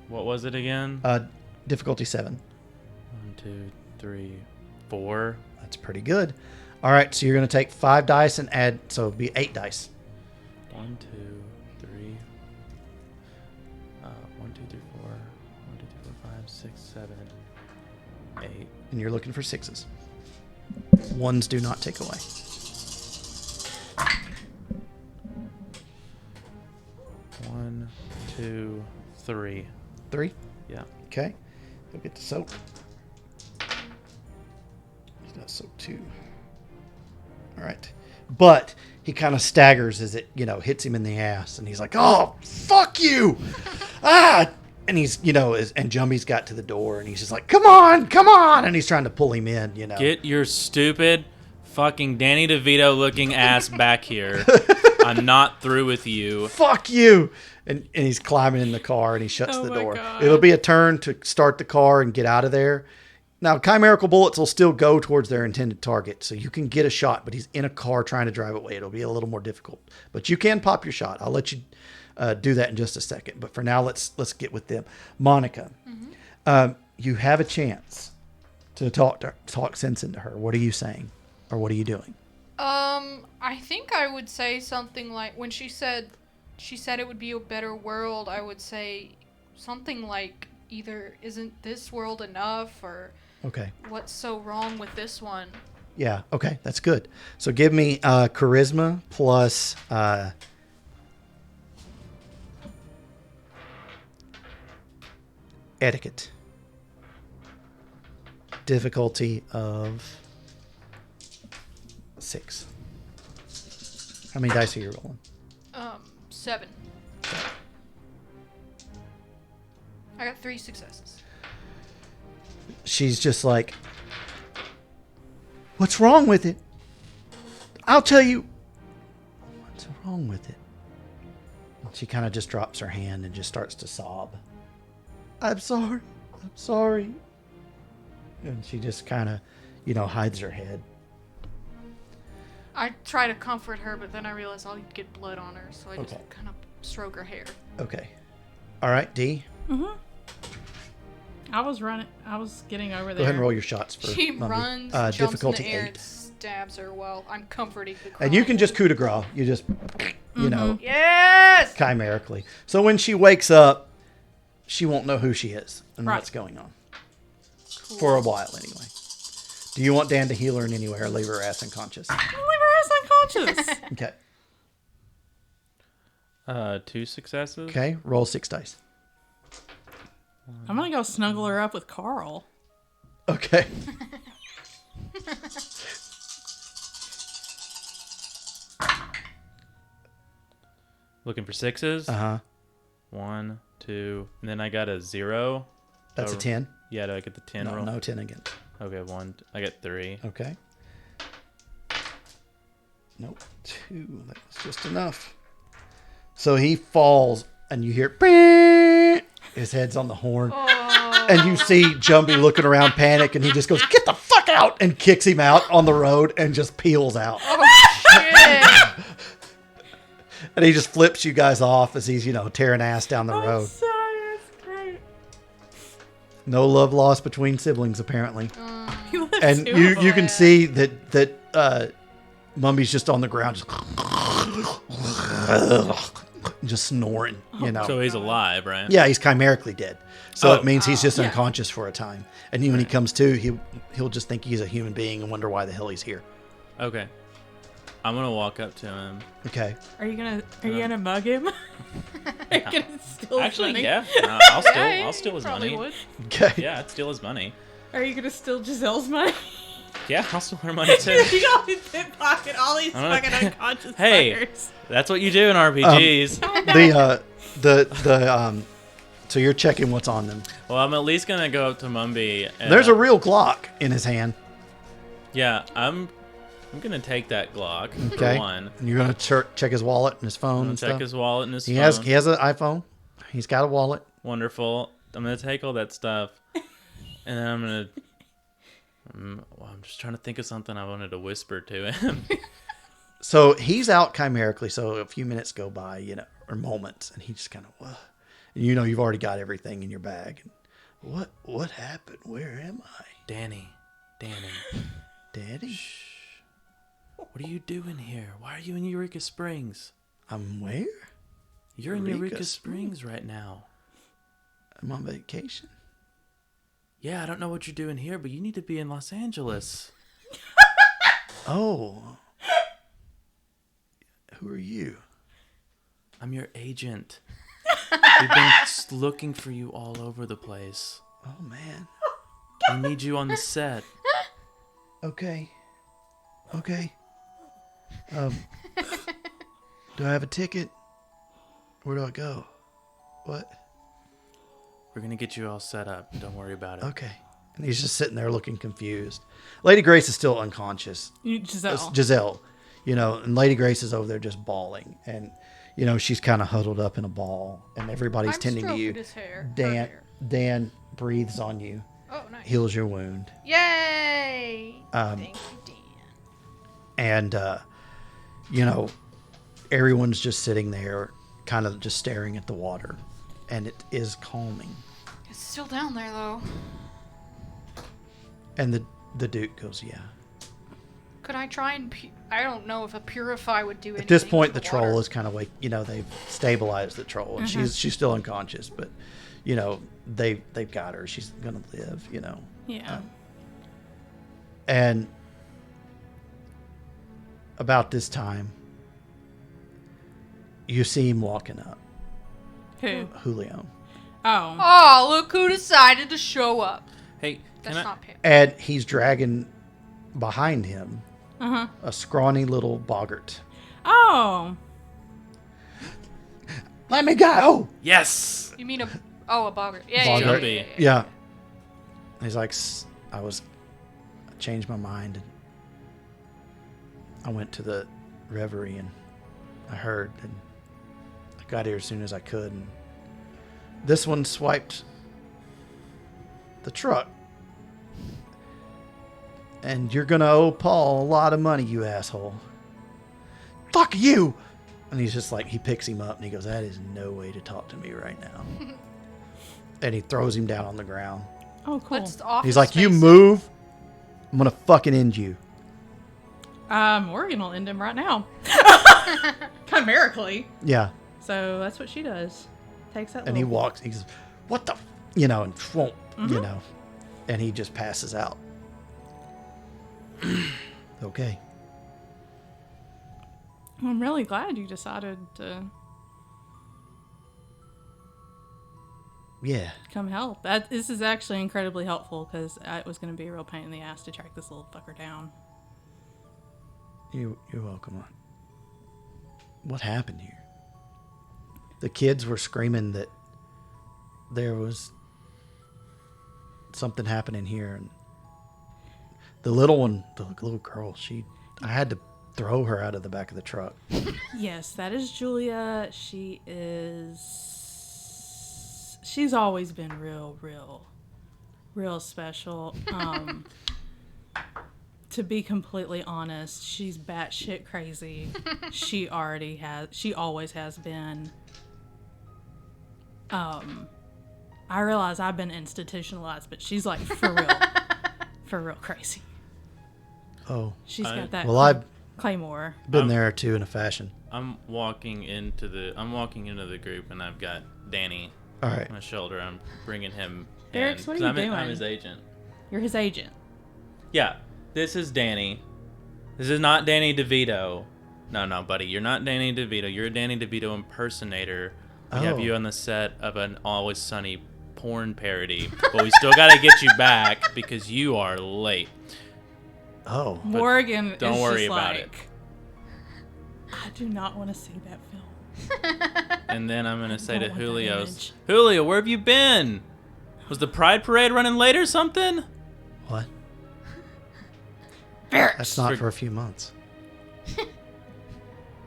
What was it again? Difficulty 7. 1, 2, 3, 4. That's pretty good. All right, so you're going to take 5 dice and add, so it'll be 8 dice. 1, 2, 3. 1, 2, 3, 4. 1, 2, 3, 4, 5, 6, 7, 8. And you're looking for 6s. 1s do not take away. 1, 2, 3. 3. Yeah. Okay, he'll get to soak. He's not soak 2. All right, but he kind of staggers as it hits him in the ass, and he's like, "Oh, fuck you! And he's, and Jumbie's got to the door, and he's just like, come on, and he's trying to pull him in, Get your stupid fucking Danny DeVito looking ass back here. I'm not through with you. Fuck you. And he's climbing in the car, and he shuts the door. God. It'll be a turn to start the car and get out of there. Now, chimerical bullets will still go towards their intended target, so you can get a shot, but he's in a car trying to drive away. It'll be a little more difficult. But you can pop your shot. I'll let you do that in just a second. But for now, let's get with them. Monica, you have a chance to talk sense into her. What are you saying? Or what are you doing? I think I would say something like, when she said it would be a better world, I would say something like, either isn't this world enough, or Okay. what's so wrong with this one? Yeah, okay, that's good. So give me charisma plus etiquette. Difficulty of 6. How many dice are you rolling? 7. I got 3 successes. She's just like, what's wrong with it? I'll tell you what's wrong with it. She kind of just drops her hand and just starts to sob. I'm sorry. And she just kind of, hides her head. I try to comfort her, but then I realize I'll get blood on her, so I just Okay. kind of stroke her hair. Okay. All right, D. I was getting over there. Go ahead and roll your shots for She Mummy. runs, jumps difficulty in the air, 8. and stabs her while I'm comforting the And you crying can just coup de grace. You just, Yes! chimerically. So when she wakes up, she won't know who she is and Right. what's going on. For a while, anyway. Do you want Dan to heal her in any way or leave her ass unconscious? Leave her ass unconscious. Okay. 2 successes. Okay. Roll 6 dice. I'm gonna go snuggle her up with Carl. Okay. Looking for 6s. Uh-huh. 1, 2, and then I got a 0. That's a 10. Yeah, do I get the 10 roll? No 10 again. Okay, 1. I got 3. Okay. Nope. 2. That was just enough. So he falls, and you hear, "Beep." His head's on the horn. And you see Jumbie looking around, panic, and he just goes, "Get the fuck out!" and kicks him out on the road and just peels out. Shit! And he just flips you guys off as he's, tearing ass down the I'm road. sorry, that's great. No love lost between siblings, apparently. You left And two of you them. can see that Mummy's just on the ground, just snoring, So he's alive, right? Yeah, he's chimerically dead. So Oh. it means he's just Yeah. unconscious for a time. And when he comes to, he'll just think he's a human being and wonder why the hell he's here. Okay. I'm gonna walk up to him. Okay. Are you gonna mug him? Are you gonna steal his Actually, money? yeah. No, I'll steal his Probably money. would. Okay. Yeah, I'd steal his money. Are you gonna steal Giselle's money? Yeah, I'll steal her money too. You always pickpocket all these I'm gonna- fucking unconscious Hey. fuckers. That's what you do in RPGs. So you're checking what's on them. Well, I'm at least gonna go up to Mumby. And, There's a real Glock in his hand. Yeah, I'm gonna take that Glock Okay. for one. And you're gonna check his wallet and his phone I'm gonna and check stuff. his wallet and his He phone. has an iPhone. He's got a wallet. Wonderful. I'm gonna take all that stuff, and then I'm gonna. I'm just trying to think of something I wanted to whisper to him. So he's out chimerically. So a few minutes go by, or moments, and he just kind of, what? And you've already got everything in your bag. And what happened? Where am I, Danny, Daddy? what are you doing here? Why are you in Eureka Springs? I'm where? You're in Eureka Eureka Springs? Springs right now. I'm on vacation. Yeah, I don't know what you're doing here, but you need to be in Los Angeles. Oh. Who are you? I'm your agent. We've been looking for you all over the place. Oh, man. We need you on the set. Okay. Do I have a ticket? Where do I go? What? We're gonna get you all set up. Don't worry about it. Okay. And he's just sitting there looking confused. Lady Grace is still unconscious. Giselle. It's Giselle, and Lady Grace is over there just bawling. And, she's kind of huddled up in a ball. And everybody's I'm tending to stroking you. his hair. Her Dan, hair. Dan breathes on you, Oh, nice. heals your wound. Yay! Thank you, Dan. And, everyone's just sitting there kind of just staring at the water. And it is calming. It's still down there, though. And the Duke goes, yeah. Could I try and... I don't know if a purify would do anything. At this point, to the water. troll is kind of like, they've stabilized the troll. And she's still unconscious, but, they've got her. She's going to live, Yeah. And about this time, you see him walking up. Who? Julio. Oh. Oh, look who decided to show up. Hey, That's not Pam. And he's dragging behind him Uh-huh. a scrawny little boggart. Oh. Let me go! Yes. You mean a boggart? Yeah, Boggart. Jumpy. Yeah. He's like, I changed my mind. And I went to the reverie and I heard, and I got here as soon as I could. And this one swiped the truck. And you're going to owe Paul a lot of money, you asshole. Fuck you! And he's just like, he picks him up and he goes, that is no way to talk to me right now. And he throws him down on the ground. Oh, cool. Let's off He's his like, you face. move, I'm going to fucking end you. Morgan will end him right now. Chimerically. Yeah. So that's what she does. Takes that And he little... walks, he goes, what the, and won't, and he just passes out. Okay. I'm really glad you decided to Yeah. come help. This is actually incredibly helpful because it was going to be a real pain in the ass to track this little fucker down. You're welcome. What happened here? The kids were screaming that there was something happening here, and the little one, the little girl, I had to throw her out of the back of the truck. Yes, that is Julia. She's always been real special. To be completely honest, she's batshit crazy. She always has been. I realize I've been institutionalized, but she's like for real crazy. Oh. She's got that I've claymore. been there too in a fashion. I'm walking into the group and I've got Danny All right. on my shoulder. I'm bringing him Derex, in. what are 'cause you I'm doing? his agent. You're his agent. Yeah, this is Danny. This is not Danny DeVito. No, buddy, you're not Danny DeVito. You're a Danny DeVito impersonator. We have Oh. you on the set of an Always Sunny porn parody, but we still got to get you back because you are late. Oh. Morgan don't is worry just about like, I do not want to see that film. And then I'm going to say to don't want that Julio, image. Julio, where have you been? Was the Pride Parade running late or something? What? Ferris. That's not for a few months.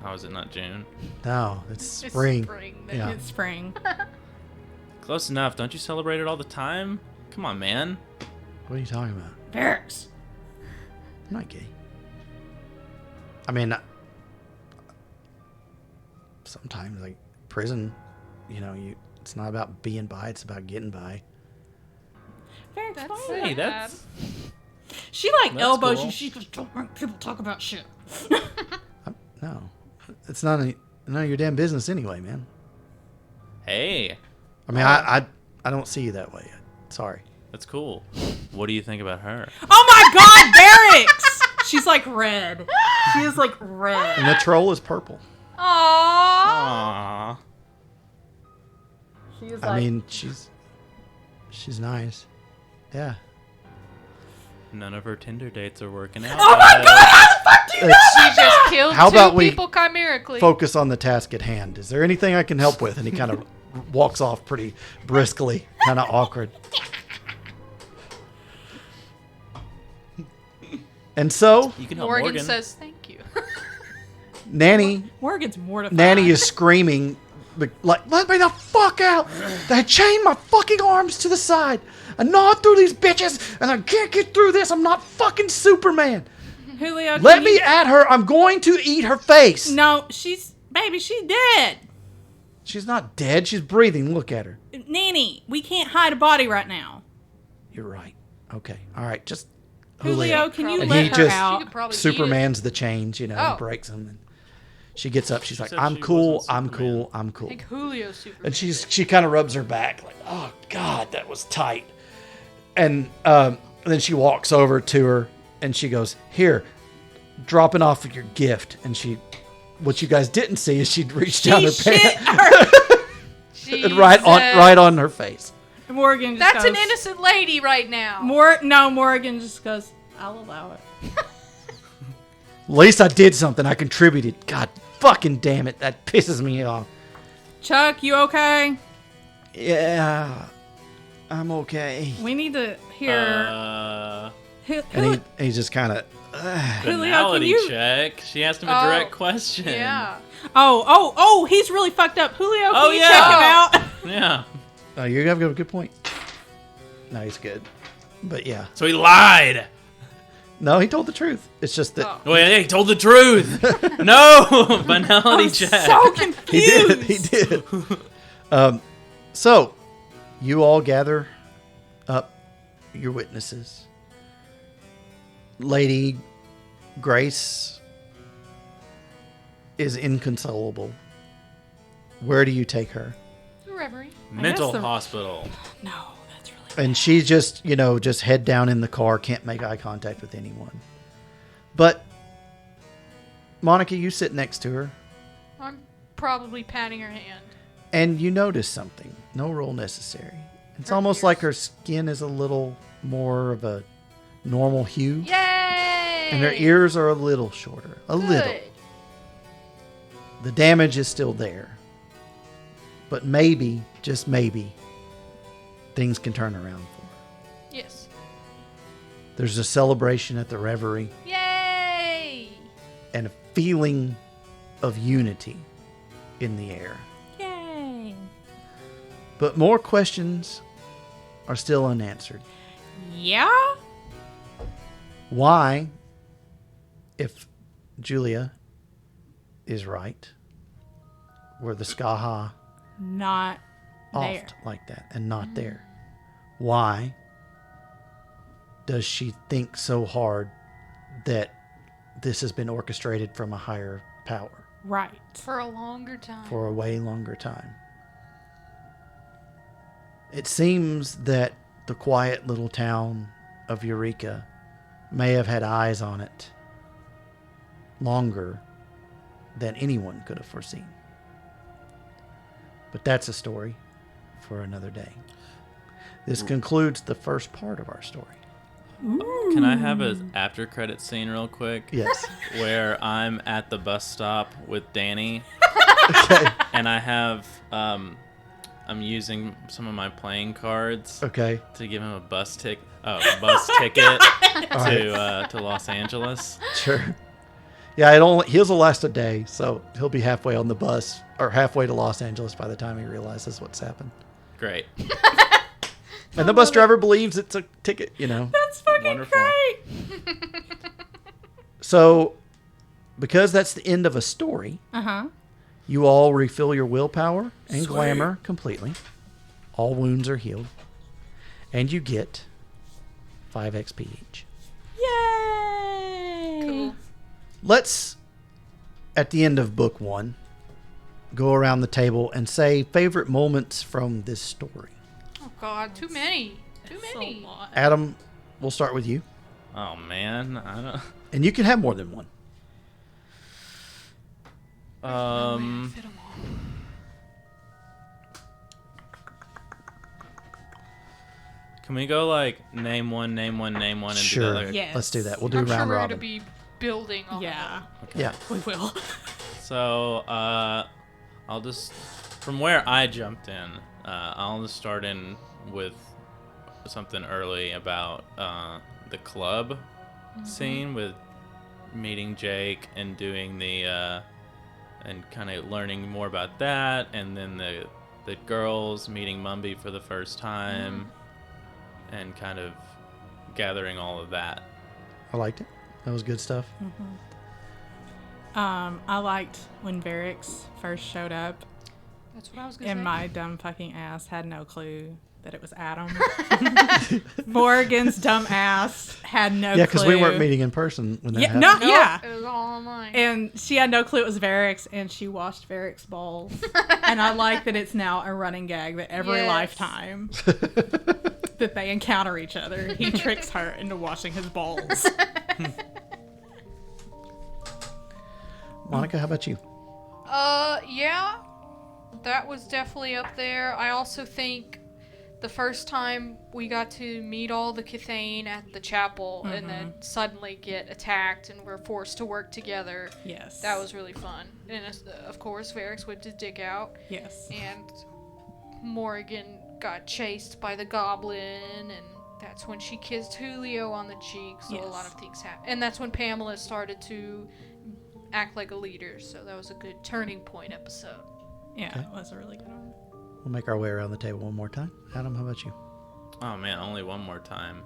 How is it not June? No, it's It's spring. then. Yeah. It's spring. Close enough. Don't you celebrate it all the time? Come on, man. What are you talking about? Ferris. I'm not gay. I mean, sometimes like prison, it's not about being by, it's about getting by. Ferris, That's why? sad. Hey, that's... She like That's elbows cool. you. She goes, don't make people talk about shit. No, it's none of your damn business anyway, man. Hey, I mean, I don't see you that way. Sorry. that's cool. What do you think about her? Oh my God, Barracks! She's like red. She is like red. And the troll is purple. Aww. Aww. She is I mean, she's nice. Yeah. None of her Tinder dates are working out. Oh my God! She just killed How two about we people chimerically. Focus on the task at hand. Is there anything I can help with? And he kind of walks off pretty briskly, kind of awkward. And so, You can help Morgan Morgan. says thank you. Nanny Morgan's mortified. Nanny is screaming, like, let me the fuck out. They chained my fucking arms to the side. I gnawed through these bitches, and I can't get through this. I'm not fucking Superman. Julio, Let can me you- at her. I'm going to eat her face. No, she's dead. She's not dead. She's breathing. Look at her. Nanny, we can't hide a body right now. You're right. Okay. All right. Just Julio, can you And let he her just- out? She could probably Superman's the chains, you know, Oh. and breaks them. And she gets up. She's like, said I'm she cool. wasn't I'm Superman. cool. I'm cool. I think Julio's Superman. And she kind of rubs her back, like, oh God, that was tight. And then she walks over to her and she goes, here, dropping off your gift. And what you guys didn't see is she reached down her pants and right on her face. Morgan just That's an goes, innocent lady right now. Morgan just goes, I'll allow it. At least I did something. I contributed. God fucking damn it. That pisses me off. Chuck, you okay? Yeah, I'm okay. We need to hear. And he just kind of, Julio, Banality can you? check. She asked him a Oh, direct question. Yeah. Oh, he's really fucked up. Julio, can Oh, you yeah. check him out? Yeah. oh, you have a good point. No, he's good. But yeah. So he lied. No, he told the truth. It's just that Oh. Wait, he told the truth. No, banality check. So he confused. did. He did. So, you all gather up your witnesses. Lady Grace is inconsolable. Where do you take her? The Reverie. Mental the- hospital. No, that's really. And she just, just head down in the car, can't make eye contact with anyone. But, Monica, you sit next to her, I'm probably patting her hand. and you notice something. No roll necessary. It's Her almost ears. like her skin is a little more of a normal hue. Yay! And her ears are a little shorter. A little. Good. The damage is still there. But maybe, just maybe, things can turn around for her. Yes. There's a celebration at the Reverie Yay! and a feeling of unity in the air. Yay. But more questions are still unanswered. Yeah? Why, if Julia is right, were the Skaha Not there. oft like that and not there? Why does she think so hard that this has been orchestrated from a higher power Right. For a longer time. for a way longer time? It seems that the quiet little town of Eureka may have had eyes on it longer than anyone could have foreseen. But that's a story for another day. This concludes the first part of our story. Can I have an after credit scene real quick? Yes. Where I'm at the bus stop with Danny Okay. and I have I'm using some of my playing cards Okay. to give him a bus ticket to Los Angeles. Sure. Yeah, he'll last a day, so he'll be halfway on the bus or halfway to Los Angeles by the time he realizes what's happened. Great. And the bus driver believes it's a ticket, That's fucking Wonderful. great. So, because that's the end of a story, Uh-huh. you all refill your willpower and Sweet. glamour completely. All wounds are healed. And you get 5 XP each. Yay. Cool. Let's, at the end of book 1, go around the table and say favorite moments from this story. Oh God, too many. Too That's many. a lot. Adam, we'll start with you. Oh man, I don't. And you can have more than one. Fit 'em all. Can we go like name one, and do Sure. the other? Yes. Let's do that. We'll do I'm sure round we're robin. gonna be building on Yeah. Yeah. We will. So I'll just from where I jumped in, I'll just start in with something early about the club scene with meeting Jake and doing the and kind of learning more about that, and then the girls meeting Mumby for the first time, and kind of gathering all of that. I liked it. That was good stuff. I liked when Varix first showed up, That's what I was gonna say. and my dumb fucking ass had no clue that it was Adam. Morgan's dumb ass had no clue. Yeah, because we weren't meeting in person when that happened. No, Nope, yeah. it was all online. And she had no clue it was Varix, and she washed Varix balls. And I like that it's now a running gag that every Yes. lifetime that they encounter each other, he tricks her into washing his balls. Monica, how about you? Yeah, that was definitely up there. I also think the first time we got to meet all the kithain at the chapel and then suddenly get attacked and we're forced to work together. Yes. That was really fun. And of course, Varix went to dig out. Yes. And Morgan got chased by the goblin, and that's when she kissed Julio on the cheek, so a lot of things happened. And that's when Pamela started to act like a leader, so that was a good turning point episode. Yeah, Okay. it was a really good one. We'll make our way around the table one more time. Adam, how about you? Oh man, only one more time.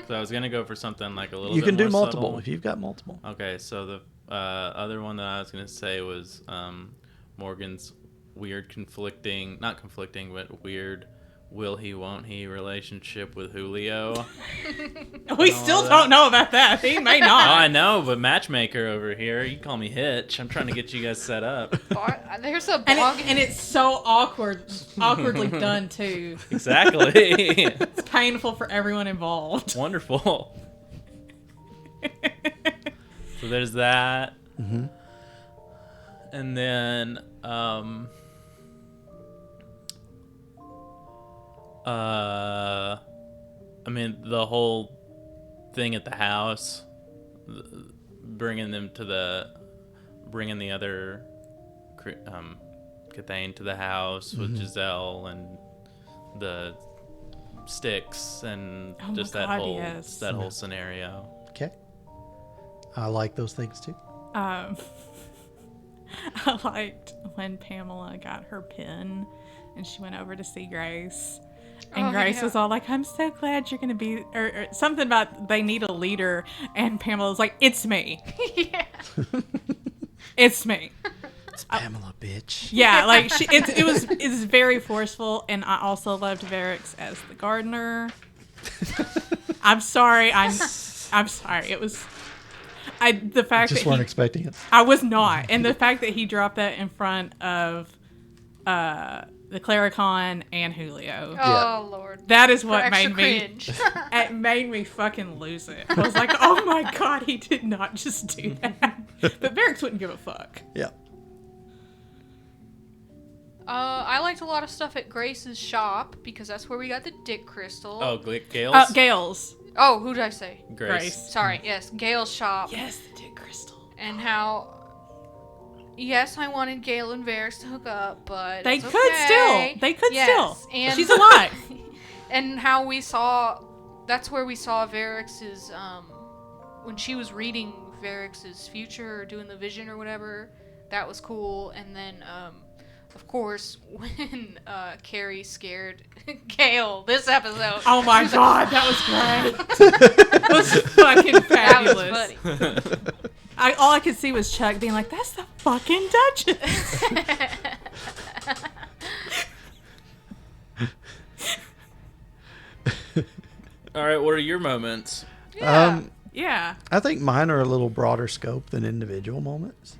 So I was gonna go for something like a little You bit can do more multiple subtle. if you've got multiple. Okay, so the other one that I was gonna say was Morgan's weird not conflicting, but weird will he, won't he relationship with Julio. We still don't know about that. He may Oh, not. I know, but matchmaker over here. You call me Hitch. I'm trying to get you guys set up. There's a And, blog. and it's so awkwardly done too. Exactly. It's painful for everyone involved. Wonderful. So there's that. Mm-hmm. And then, I mean, the whole thing at the house, bringing the other kithain to the house with Giselle and the sticks and Oh my just that God, whole yes. that whole scenario. Okay. I like those things too. I liked when Pamela got her pin and she went over to see Grace. And Oh, Grace yeah. was all like, I'm so glad you're going to be, or something about they need a leader. And Pamela was like, it's me. Yeah. It's me. It's Pamela, bitch. Yeah, like it was very forceful. And I also loved Varix as the gardener. I'm sorry. I'm sorry. It was, the fact Just that weren't expecting it. I was not. And the fact that he dropped that in front of the Claricon and Julio. Oh, Lord. That is For what extra made me cringe. it made me fucking lose it. I was like, oh my God, he did not just do that. But Varix wouldn't give a fuck. Yeah. I liked a lot of stuff at Grace's shop because that's where we got the dick crystal. Oh, Gales? Gales. Oh, who did I say? Grace. Sorry, yes, Gail's shop. Yes, the dick crystal. And how, yes, I wanted Gail and Varix to hook up, but They it's could okay. still. They could Yes, still. and She's alive. And how that's where we saw Varix's, when she was reading Varix's future or doing the vision or whatever, that was cool. And then, of course, when Carrie scared Gail this episode. Oh my God, that was great. That was fucking fabulous. That was funny. All I could see was Chuck being like, that's the fucking Duchess. All right, what are your moments? Yeah. Yeah. I think mine are a little broader scope than individual moments.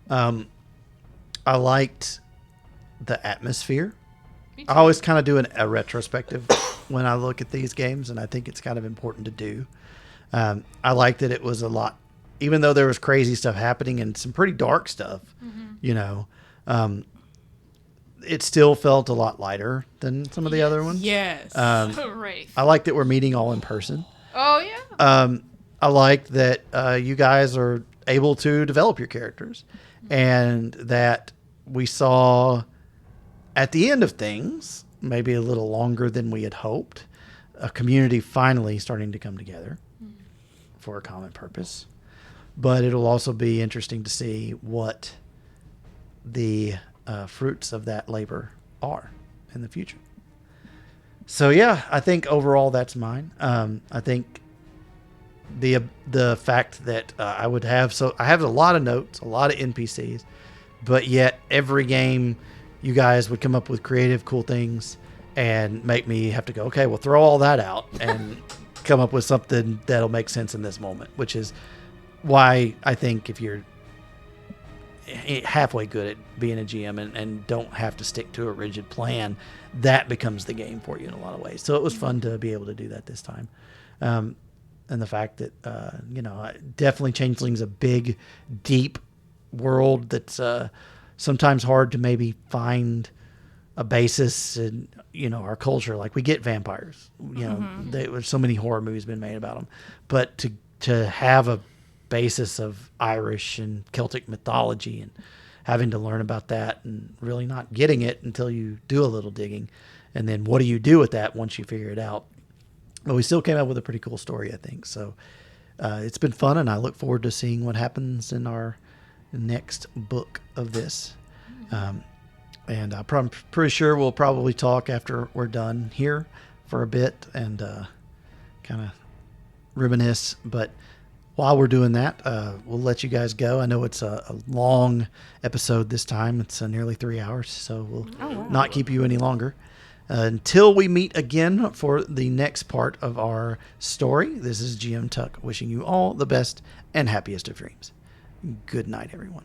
I liked the atmosphere. Me I always kind of do a retrospective when I look at these games, and I think it's kind of important to do. I liked that it was a lot, even though there was crazy stuff happening and some pretty dark stuff, you know, it still felt a lot lighter than some of the other ones. Yes. Rafe. I like that we're meeting all in person. Oh, yeah. I like that you guys are able to develop your characters and that we saw at the end of things, maybe a little longer than we had hoped, a community finally starting to come together for a common purpose. But it'll also be interesting to see what the fruits of that labor are in the future. So yeah, I think overall that's mine. I think the fact that I have a lot of notes, a lot of NPCs, but yet every game you guys would come up with creative, cool things and make me have to go, okay, well, throw all that out and come up with something that'll make sense in this moment, which is why I think if you're halfway good at being a GM and don't have to stick to a rigid plan, that becomes the game for you in a lot of ways. So it was fun to be able to do that this time. And the fact that, definitely Changeling's a big, deep world that's sometimes hard to maybe find a basis in, our culture. Like we get vampires, there's so many horror movies been made about them, but to have a basis of Irish and Celtic mythology and having to learn about that and really not getting it until you do a little digging. And then what do you do with that once you figure it out? But we still came up with a pretty cool story, I think. So it's been fun, and I look forward to seeing what happens in our next book of this. And I'm pretty sure we'll probably talk after we're done here for a bit and kind of reminisce. But while we're doing that, we'll let you guys go. I know it's a long episode this time. It's nearly 3 hours, so we'll not keep you any longer. Until we meet again for the next part of our story, this is GM Tuck wishing you all the best and happiest of dreams. Good night, everyone.